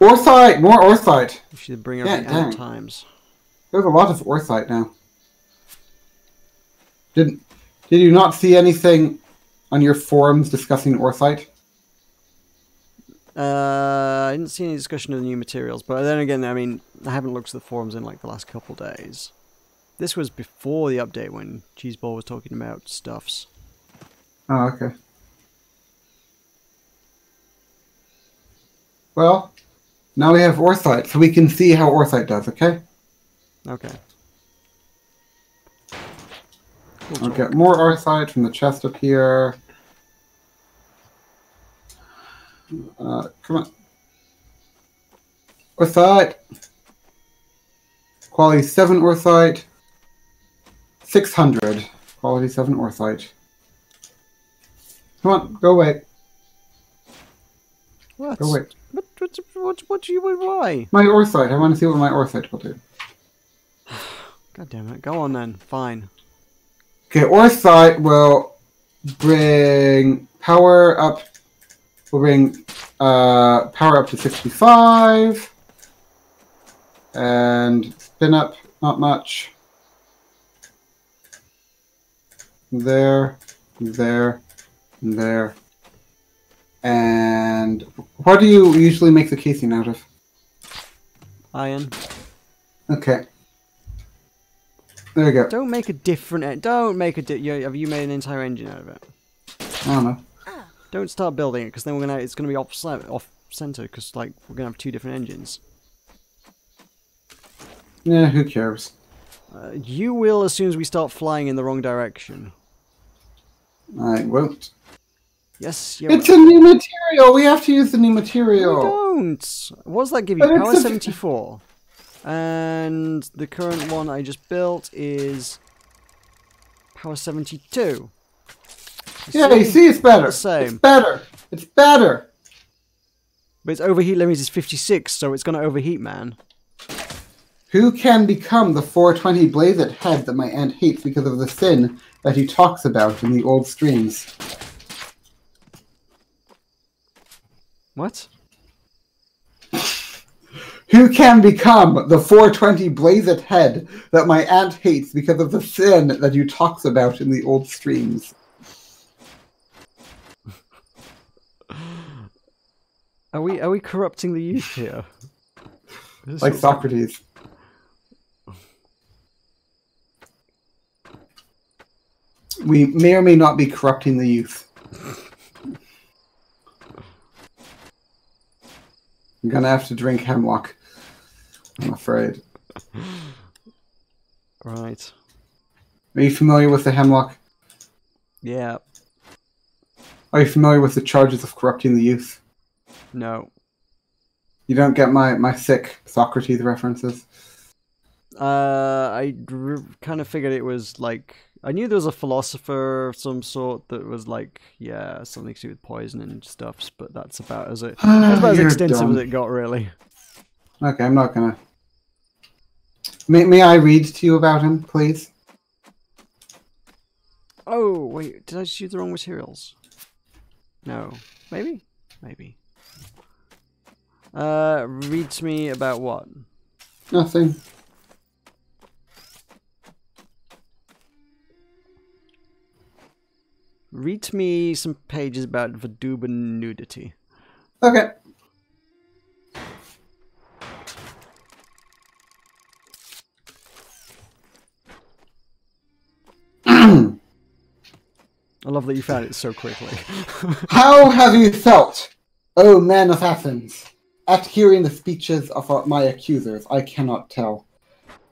Orthite! More orthite! We should bring her the ant times. There's a lot of orthite now. Did you not see anything on your forums discussing orthite? I didn't see any discussion of the new materials, but then again, I mean, I haven't looked at the forums in like the last couple days. This was before the update when Cheeseball was talking about stuffs. Oh, okay. Well, now we have orthite, so we can see how orthite does, okay? Okay. I'll get more orthite from the chest up here. Come on. Orthite! Quality 7 orthite. 600. Quality 7 orthite. Come on, go away. What? Go away. What do you why? My orthite. I want to see what my orthite will do. God damn it. Go on then. Fine. Okay, orthite will bring power up. Will bring power up to 65. And spin up, not much. There, there, there. And what do you usually make the casing out of? Iron. Okay. There you go. Don't make a different... Don't make a... Have you made an entire engine out of it? I don't know. Don't start building it, because then it's gonna be off-center, because like we're gonna have two different engines. Yeah, who cares? You will as soon as we start flying in the wrong direction. I won't. Yes, it's a new material. We have to use the new material. We don't. What does that give you? But Power 74. And the current one I just built is power 72. You see, it's better. The same. It's better. It's better. But its overheat limit is 56, so it's going to overheat, man. Who can become the 420 blazed head that my aunt hates because of the sin that he talks about in the old streams? What? Who can become the 420 blazed head that my aunt hates because of the sin that you talks about in the old streams? Are we corrupting the youth here? Like Socrates. We may or may not be corrupting the youth. I'm gonna have to drink hemlock, I'm afraid. Right. Are you familiar with the hemlock? Yeah. Are you familiar with the charges of corrupting the youth? No. You don't get my sick Socrates references? I kind of figured it was like... I knew there was a philosopher of some sort that was like, yeah, something to do with poison and stuff, but that's about as extensive as it got, really. Okay, I'm not gonna... May I read to you about him, please? Oh, wait, did I just use the wrong materials? No. Maybe? Maybe. Read to me about what? Nothing. Read to me some pages about Vaduban nudity. Okay. I love that you found it so quickly. How have you felt, O men of Athens, at hearing the speeches of my accusers? I cannot tell.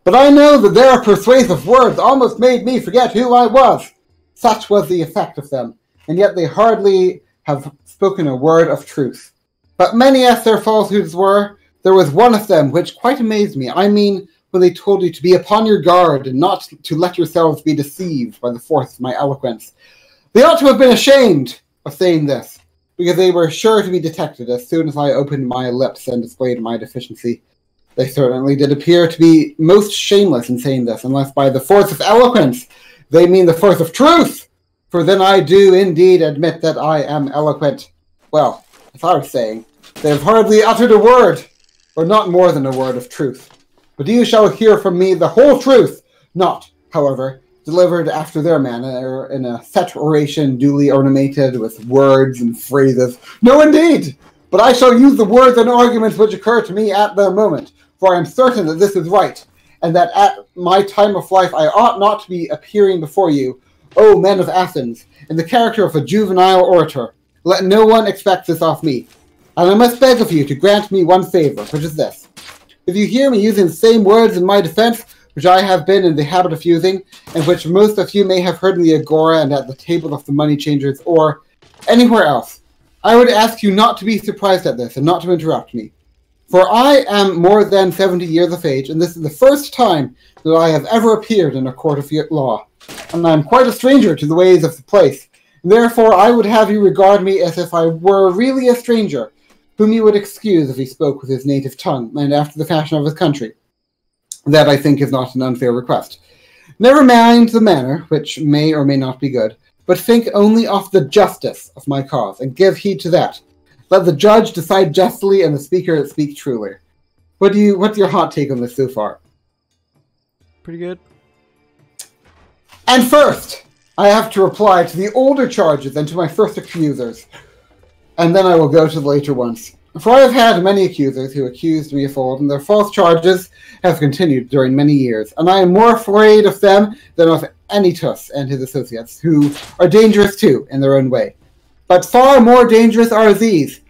But I know that their persuasive words almost made me forget who I was. Such was the effect of them, and yet they hardly have spoken a word of truth. But many as their falsehoods were, there was one of them which quite amazed me. I mean, when they told you to be upon your guard and not to let yourselves be deceived by the force of my eloquence. They ought to have been ashamed of saying this, because they were sure to be detected as soon as I opened my lips and displayed my deficiency. They certainly did appear to be most shameless in saying this, unless by the force of eloquence they mean the force of truth, for then I do indeed admit that I am eloquent. Well, as I was saying, they have hardly uttered a word, or not more than a word of truth. But you shall hear from me the whole truth, not, however, delivered after their manner in a set oration duly ornamented with words and phrases. No, indeed! But I shall use the words and arguments which occur to me at the moment, for I am certain that this is right, and that at my time of life I ought not to be appearing before you, O men of Athens, in the character of a juvenile orator. Let no one expect this of me. And I must beg of you to grant me one favor, which is this. If you hear me using the same words in my defense, which I have been in the habit of using, and which most of you may have heard in the agora and at the table of the money changers, or anywhere else, I would ask you not to be surprised at this, and not to interrupt me. For I am more than 70 years of age, and this is the first time that I have ever appeared in a court of law, and I am quite a stranger to the ways of the place. And therefore I would have you regard me as if I were really a stranger, whom you would excuse if he spoke with his native tongue, and after the fashion of his country. That, I think, is not an unfair request. Never mind the manner, which may or may not be good, but think only of the justice of my cause, and give heed to that. Let the judge decide justly, and the speaker speak truly. What's your hot take on this so far? Pretty good. And first, I have to reply to the older charges and to my first accusers, and then I will go to the later ones. For I have had many accusers who accused me of old, and their false charges have continued during many years, and I am more afraid of them than of Anytus and his associates, who are dangerous too, in their own way. But far more dangerous are these,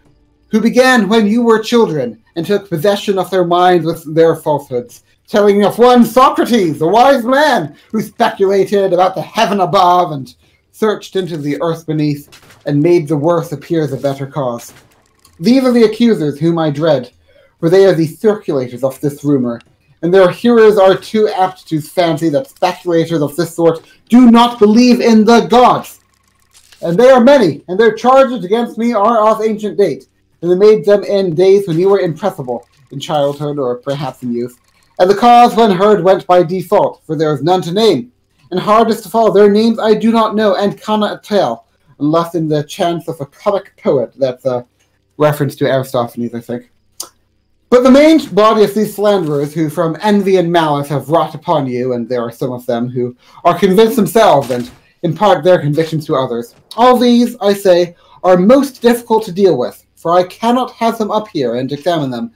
who began when you were children, and took possession of their minds with their falsehoods, telling of one Socrates, a wise man, who speculated about the heaven above, and searched into the earth beneath, and made the worse appear the better cause. These are the accusers whom I dread, for they are the circulators of this rumor, and their hearers are too apt to fancy that speculators of this sort do not believe in the gods. And they are many, and their charges against me are of ancient date, and they made them in days when you were impressible, in childhood or perhaps in youth. And the cause, when heard, went by default, for there is none to name, and hardest of all, their names I do not know and cannot tell, unless in the chance of a comic poet. That's a reference to Aristophanes, I think. But the main body of these slanderers, who from envy and malice have wrought upon you, and there are some of them who are convinced themselves and impart their convictions to others, all these, I say, are most difficult to deal with, for I cannot have them up here and examine them,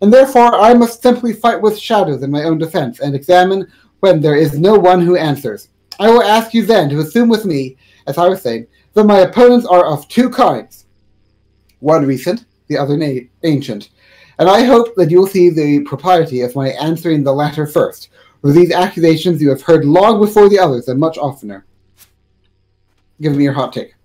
and therefore I must simply fight with shadows in my own defense, and examine when there is no one who answers. I will ask you then to assume with me, as I was saying, that my opponents are of two kinds, one recent, the other ancient, and I hope that you will see the propriety of my answering the latter first, for these accusations you have heard long before the others and much oftener. Give me your hot take.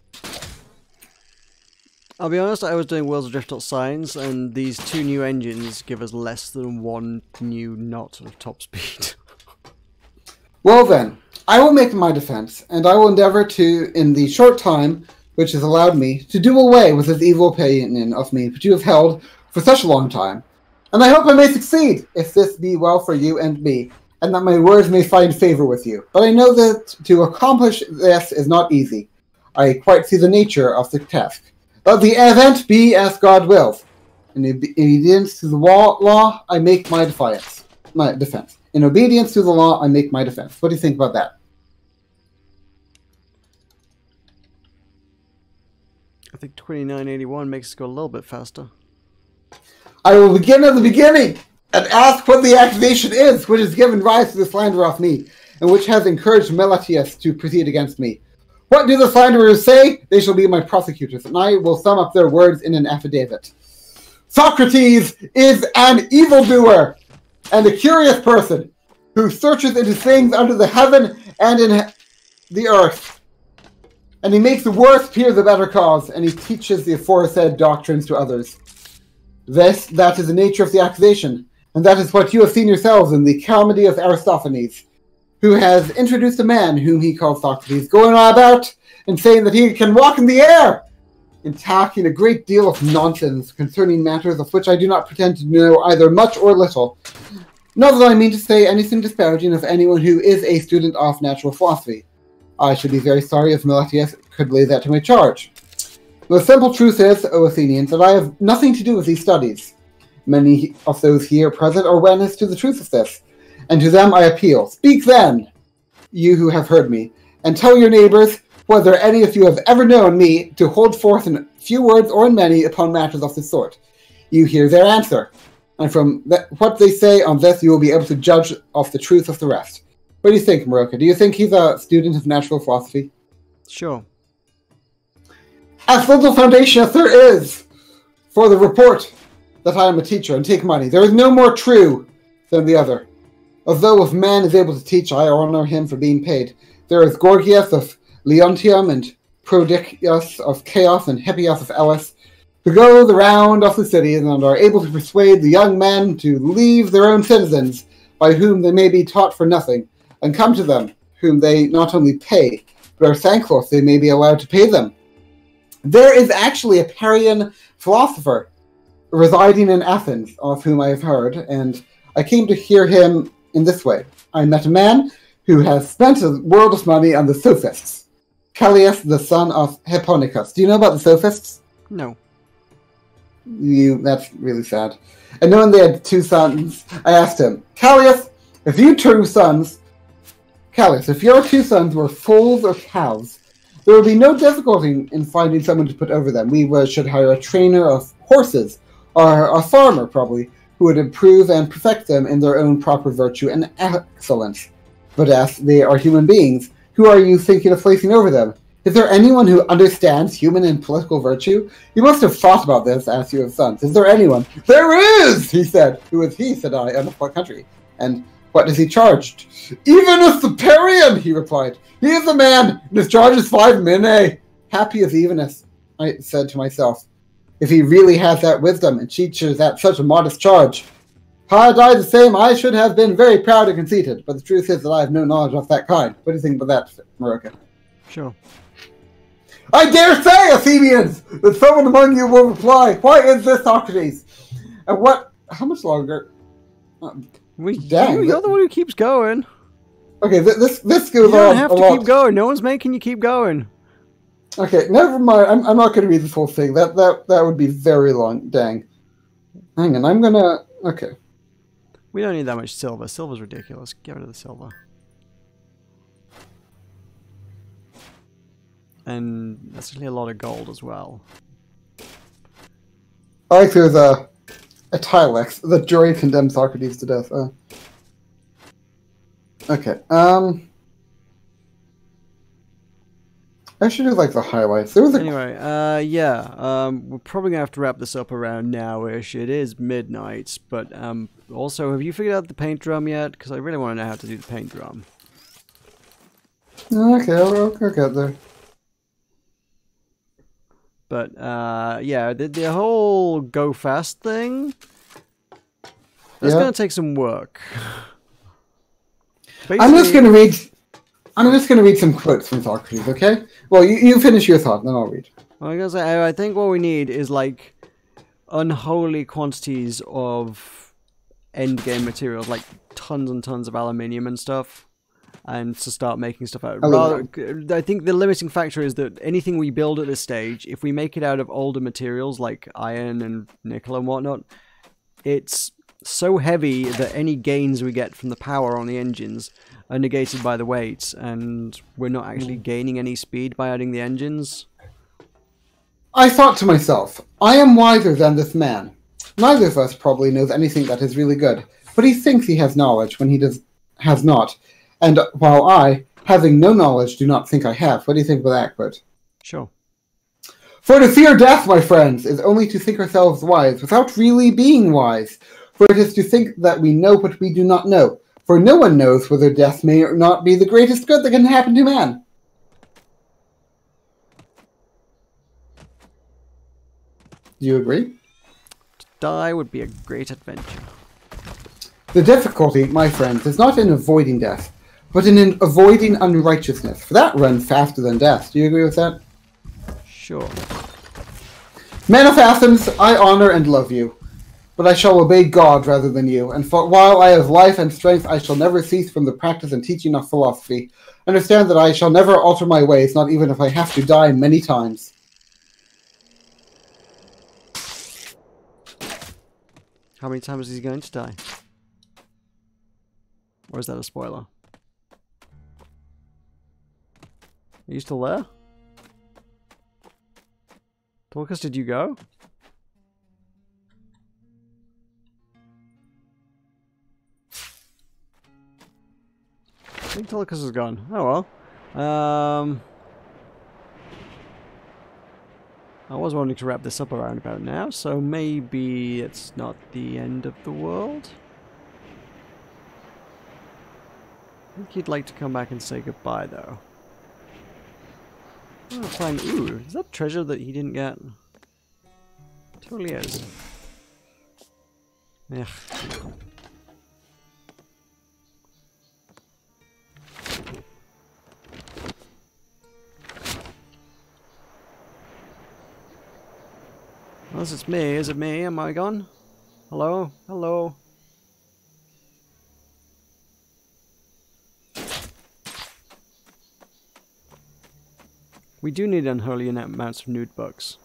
I'll be honest, I was doing Worlds Adrift science, and these two new engines give us less than one new knot of top speed. Well then, I will make my defense, and I will endeavor to, in the short time which has allowed me, to do away with this evil opinion of me which you have held for such a long time. And I hope I may succeed, if this be well for you and me, and that my words may find favor with you. But I know that to accomplish this is not easy. I quite see the nature of the task. Let the event be as God wills. In obedience to the law, I make my defense. In obedience to the law, I make my defense. What do you think about that? I think 2981 makes us go a little bit faster. I will begin at the beginning and ask what the accusation is which has given rise to the slander of me, and which has encouraged Meletius to proceed against me. What do the slanderers say? They shall be my prosecutors, and I will sum up their words in an affidavit. Socrates is an evildoer and a curious person who searches into things under the heaven and in the earth. And he makes the worse appear the better cause, and he teaches the aforesaid doctrines to others. That is the nature of the accusation, and that is what you have seen yourselves in the comedy of Aristophanes, who has introduced a man whom he calls Socrates, going on about and saying that he can walk in the air, and talking a great deal of nonsense concerning matters of which I do not pretend to know either much or little. Not that I mean to say anything disparaging of anyone who is a student of natural philosophy. I should be very sorry if Meletius could lay that to my charge. The simple truth is, O Athenians, that I have nothing to do with these studies. Many of those here present are witness to the truth of this, and to them I appeal. Speak then, you who have heard me, and tell your neighbors whether any of you have ever known me to hold forth in few words or in many upon matters of this sort. You hear their answer, and from what they say on this you will be able to judge of the truth of the rest. What do you think, Meroka? Do you think he's a student of natural philosophy? Sure. As little foundation as there is for the report that I am a teacher and take money, there is no more true than the other. Although if man is able to teach, I honor him for being paid. There is Gorgias of Leontium and Prodicus of Chaos and Hippias of Elis, who go the round of the cities and are able to persuade the young men to leave their own citizens, by whom they may be taught for nothing, and come to them, whom they not only pay, but are thankful if they may be allowed to pay them. There is actually a Parian philosopher residing in Athens, of whom I have heard, and I came to hear him in this way. I met a man who has spent a world of money on the sophists. Callias, the son of Hipponicus. Do you know about the sophists? No. That's really sad. And knowing they had two sons, I asked him, Callias, if your two sons were foals or cows, there would be no difficulty in finding someone to put over them. We should hire a trainer of horses, or a farmer probably, who would improve and perfect them in their own proper virtue and excellence. But as they are human beings, who are you thinking of placing over them? Is there anyone who understands human and political virtue? You must have thought about this as you have sons. Is there anyone? There is, he said. Who is he, said I, and of what country? And What is he charged? Even a Superior, he replied. He is a man, and his charge is 5 minutes. Happy as evenest, I said to myself. If he really has that wisdom and teaches at such a modest charge. Had I the same, I should have been very proud and conceited, but the truth is that I have no knowledge of that kind. What do you think about that, Meroka? Sure. I dare say, Athenians, that someone among you will reply, why is this, Socrates? And what, how much longer? Dang, you're the one who keeps going. Okay, this goes on. You don't have to keep going. No one's making you keep going. Okay, never mind. I'm not going to read this whole thing. That would be very long. Dang. Hang on. I'm gonna. Okay. We don't need that much silver. Silver's ridiculous. Get rid of the silver. And that's actually a lot of gold as well. I like there's a Tylex. The jury condemned Socrates to death. Okay. I should do like the highlights. There was anyway, we're probably gonna have to wrap this up around now-ish. It is midnight, but also, have you figured out the paint drum yet? Because I really want to know how to do the paint drum. Okay, I'll get there. But yeah, the whole go fast thing. That's gonna take some work. I'm just gonna read some quotes from Socrates, okay? Well, you finish your thought, then I'll read. Well, I gotta say, I think what we need is like unholy quantities of endgame materials, like tons and tons of aluminium and stuff, and to start making stuff out. I think the limiting factor is that anything we build at this stage, if we make it out of older materials like iron and nickel and whatnot, it's so heavy that any gains we get from the power on the engines are negated by the weight, and we're not actually gaining any speed by adding the engines. I thought to myself, I am wiser than this man. Neither of us probably knows anything that is really good, but he thinks he has knowledge when he has not. And while I, having no knowledge, do not think I have. What do you think about that quote? Sure. For to fear death, my friends, is only to think ourselves wise without really being wise. For it is to think that we know what we do not know. For no one knows whether death may or not be the greatest good that can happen to man. Do you agree? To die would be a great adventure. The difficulty, my friends, is not in avoiding death, but in avoiding unrighteousness. For that runs faster than death. Do you agree with that? Sure. Men of Athens, I honor and love you. But I shall obey God rather than you, and for while I have life and strength, I shall never cease from the practice and teaching of philosophy. Understand that I shall never alter my ways, not even if I have to die many times. How many times is he going to die? Or is that a spoiler? Are you still there? Tulkas, did you go? I think Tulkas is gone. Oh well. I was wanting to wrap this up around about now, so maybe it's not the end of the world. I think he'd like to come back and say goodbye, though. I'm gonna find. Ooh, is that treasure that he didn't get? Totally is. Ugh. Unless it's me. Is it me? Am I gone? Hello? Hello? We do need unholy amounts of nude books.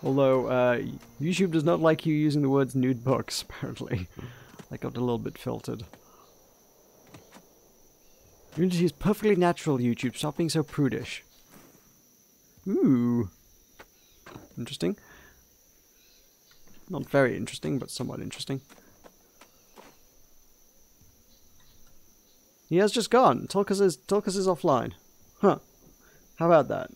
Although, YouTube does not like you using the words nude books, apparently. I got a little bit filtered. Unity is perfectly natural, YouTube. Stop being so prudish. Ooh. Interesting. Not very interesting, but somewhat interesting. He has just gone. Tulkas is offline. Huh. How about that?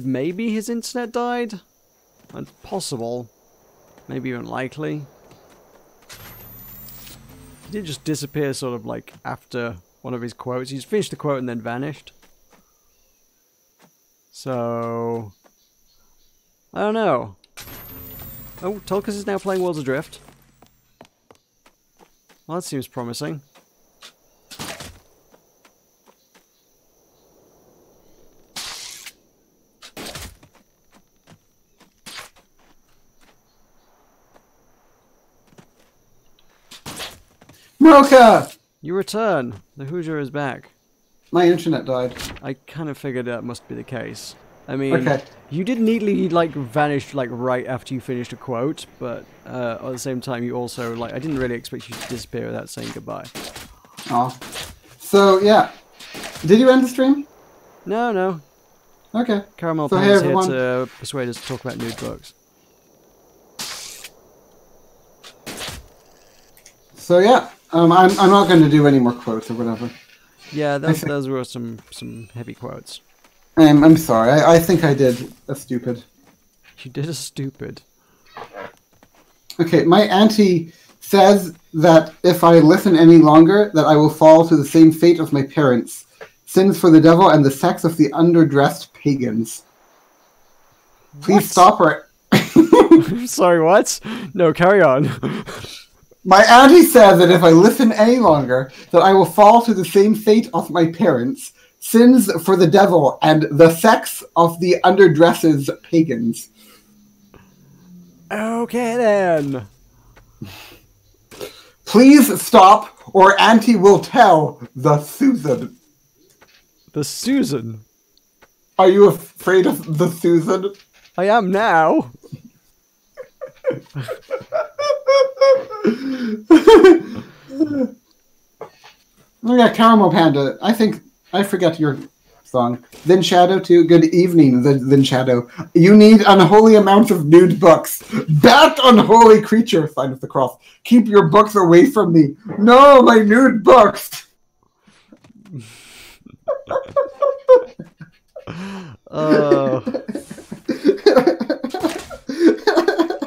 Maybe his internet died? It's possible. Maybe even likely. He did just disappear sort of like after one of his quotes. He's finished the quote and then vanished. So... I don't know. Oh, Tulkas is now playing Worlds Adrift. Well, that seems promising. Meroka! You return. The Hoosier is back. My internet died. I kind of figured that must be the case. I mean, Okay. you did neatly, like, vanish, like, right after you finished a quote, but at the same time, you also, like, I didn't really expect you to disappear without saying goodbye. Aw. So, yeah. Did you end the stream? No, no. Okay. Caramel So, Pan hey, is here everyone. to persuade us to talk about nude books. So, yeah. I'm not going to do any more quotes or whatever. Yeah, those were some heavy quotes. I'm sorry. I think I did a stupid. You did a stupid. Okay, my auntie says that if I listen any longer, that I will fall to the same fate as my parents. Sins for the devil and the sex of the underdressed pagans. Please stop her. Sorry, what? No, carry on. My auntie says that if I listen any longer, that I will fall to the same fate of my parents. Sins for the devil and the sex of the underdresses pagans. Okay, then. Please stop, or Auntie will tell the Susan. The Susan. Are you afraid of the Susan? I am now. Oh yeah, Caramel Panda. I forget your song. Then Shadow too. Good evening, Then Shadow. You need unholy amounts of nude books. Bat unholy creature, sign of the cross. Keep your books away from me. No, my nude books. I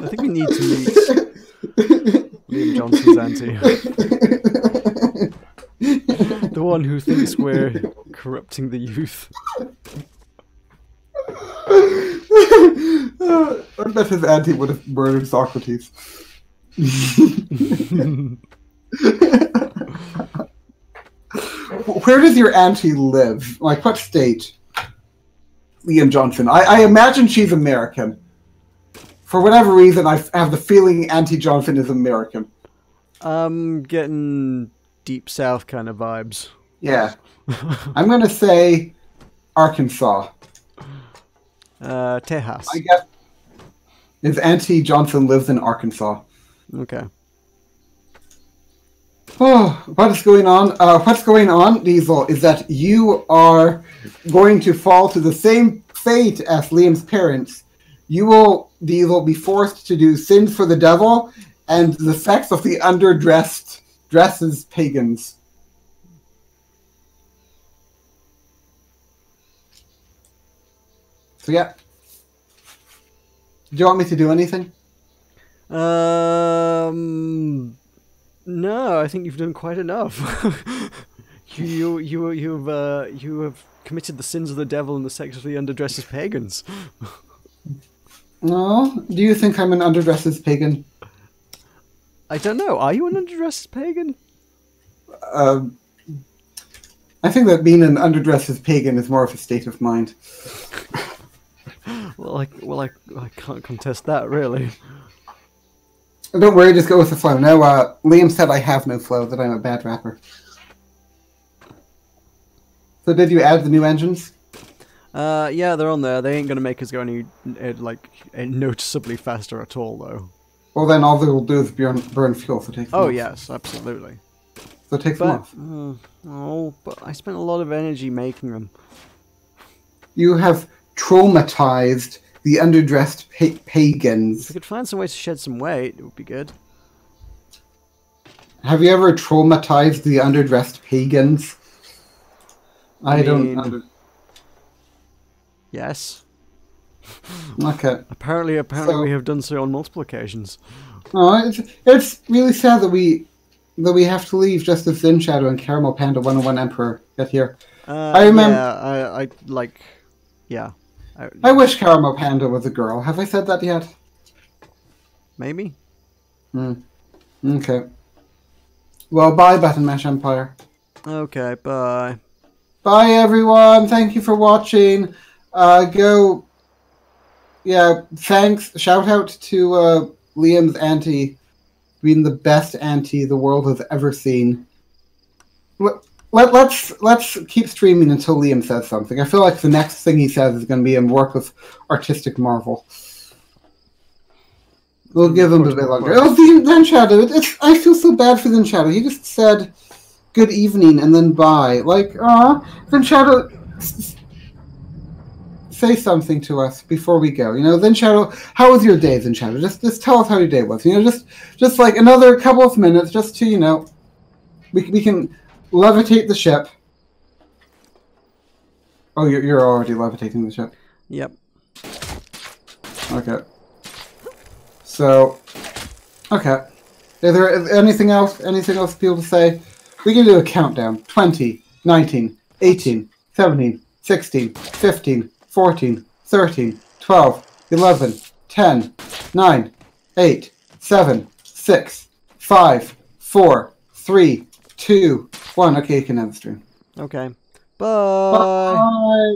think we need to meet Liam Johnson's auntie. The one who thinks we're corrupting the youth. I bet his auntie would have murdered Socrates. Where does your auntie live? Like, what state? Liam Johnson. I imagine she's American. For whatever reason, I have the feeling Auntie Johnson is American. I'm getting deep south kind of vibes. Yeah. I'm going to say Arkansas. Tejas. I guess if Auntie Johnson lives in Arkansas. Okay. Oh, what is going on? What's going on, Diesel, is that you are going to fall to the same fate as Liam's parents. You will, Diesel, be forced to do sins for the devil and the sex of the underdressed dresses pagans. So yeah. Do you want me to do anything? No, I think you've done quite enough. You have committed the sins of the devil and the sex of the underdresses pagans. No? Do you think I'm an underdresses pagan? I don't know. Are you an underdresses pagan? I think that being an underdresses pagan is more of a state of mind. Well, I can't contest that, really. Don't worry, just go with the flow. No, Liam said I have no flow, that I'm a bad rapper. So did you add the new engines? Yeah, they're on there. They ain't gonna make us go any noticeably faster at all, though. Well, then all they will do is burn fuel, so take them off. Yes, absolutely. So take them off. But I spent a lot of energy making them. You have traumatized the underdressed pagans. If we could find some way to shed some weight, it would be good. Have you ever traumatized the underdressed pagans? I don't. Yes. Okay. Apparently, So, we have done so on multiple occasions. it's really sad that we that we have to leave just as Zen Shadow and Caramel Panda 101 Emperor get here. I remember. Yeah, I like. Yeah. I wish Caramel Panda was a girl. Have I said that yet? Maybe. Okay. Well, bye, Button Mash Empire. Okay, bye. Bye, everyone. Thank you for watching. Go. Yeah, thanks. Shout out to Liam's auntie being the best auntie the world has ever seen. Let's keep streaming until Liam says something. I feel like the next thing he says is going to be him work with artistic marvel. We'll give him a bit longer. Oh, Zen Shadow. I feel so bad for Zen Shadow. He just said good evening and then bye. Like, Zen Shadow, say something to us before we go. You know, Zen Shadow, how was your day, Zen Shadow? Just tell us how your day was. You know, just like another couple of minutes, just to, you know, we can levitate the ship. Oh, you're already levitating the ship. Yep. Okay. So, okay. Is there anything else? Anything else people to say? We can do a countdown. 20, 19, 18, 17, 16, 15, 14, 13, 12, 11, 10, 9, 8, 7, 6, 5, 4, 3, 2, 1. Okay, you can end the stream. Okay. Bye. Bye.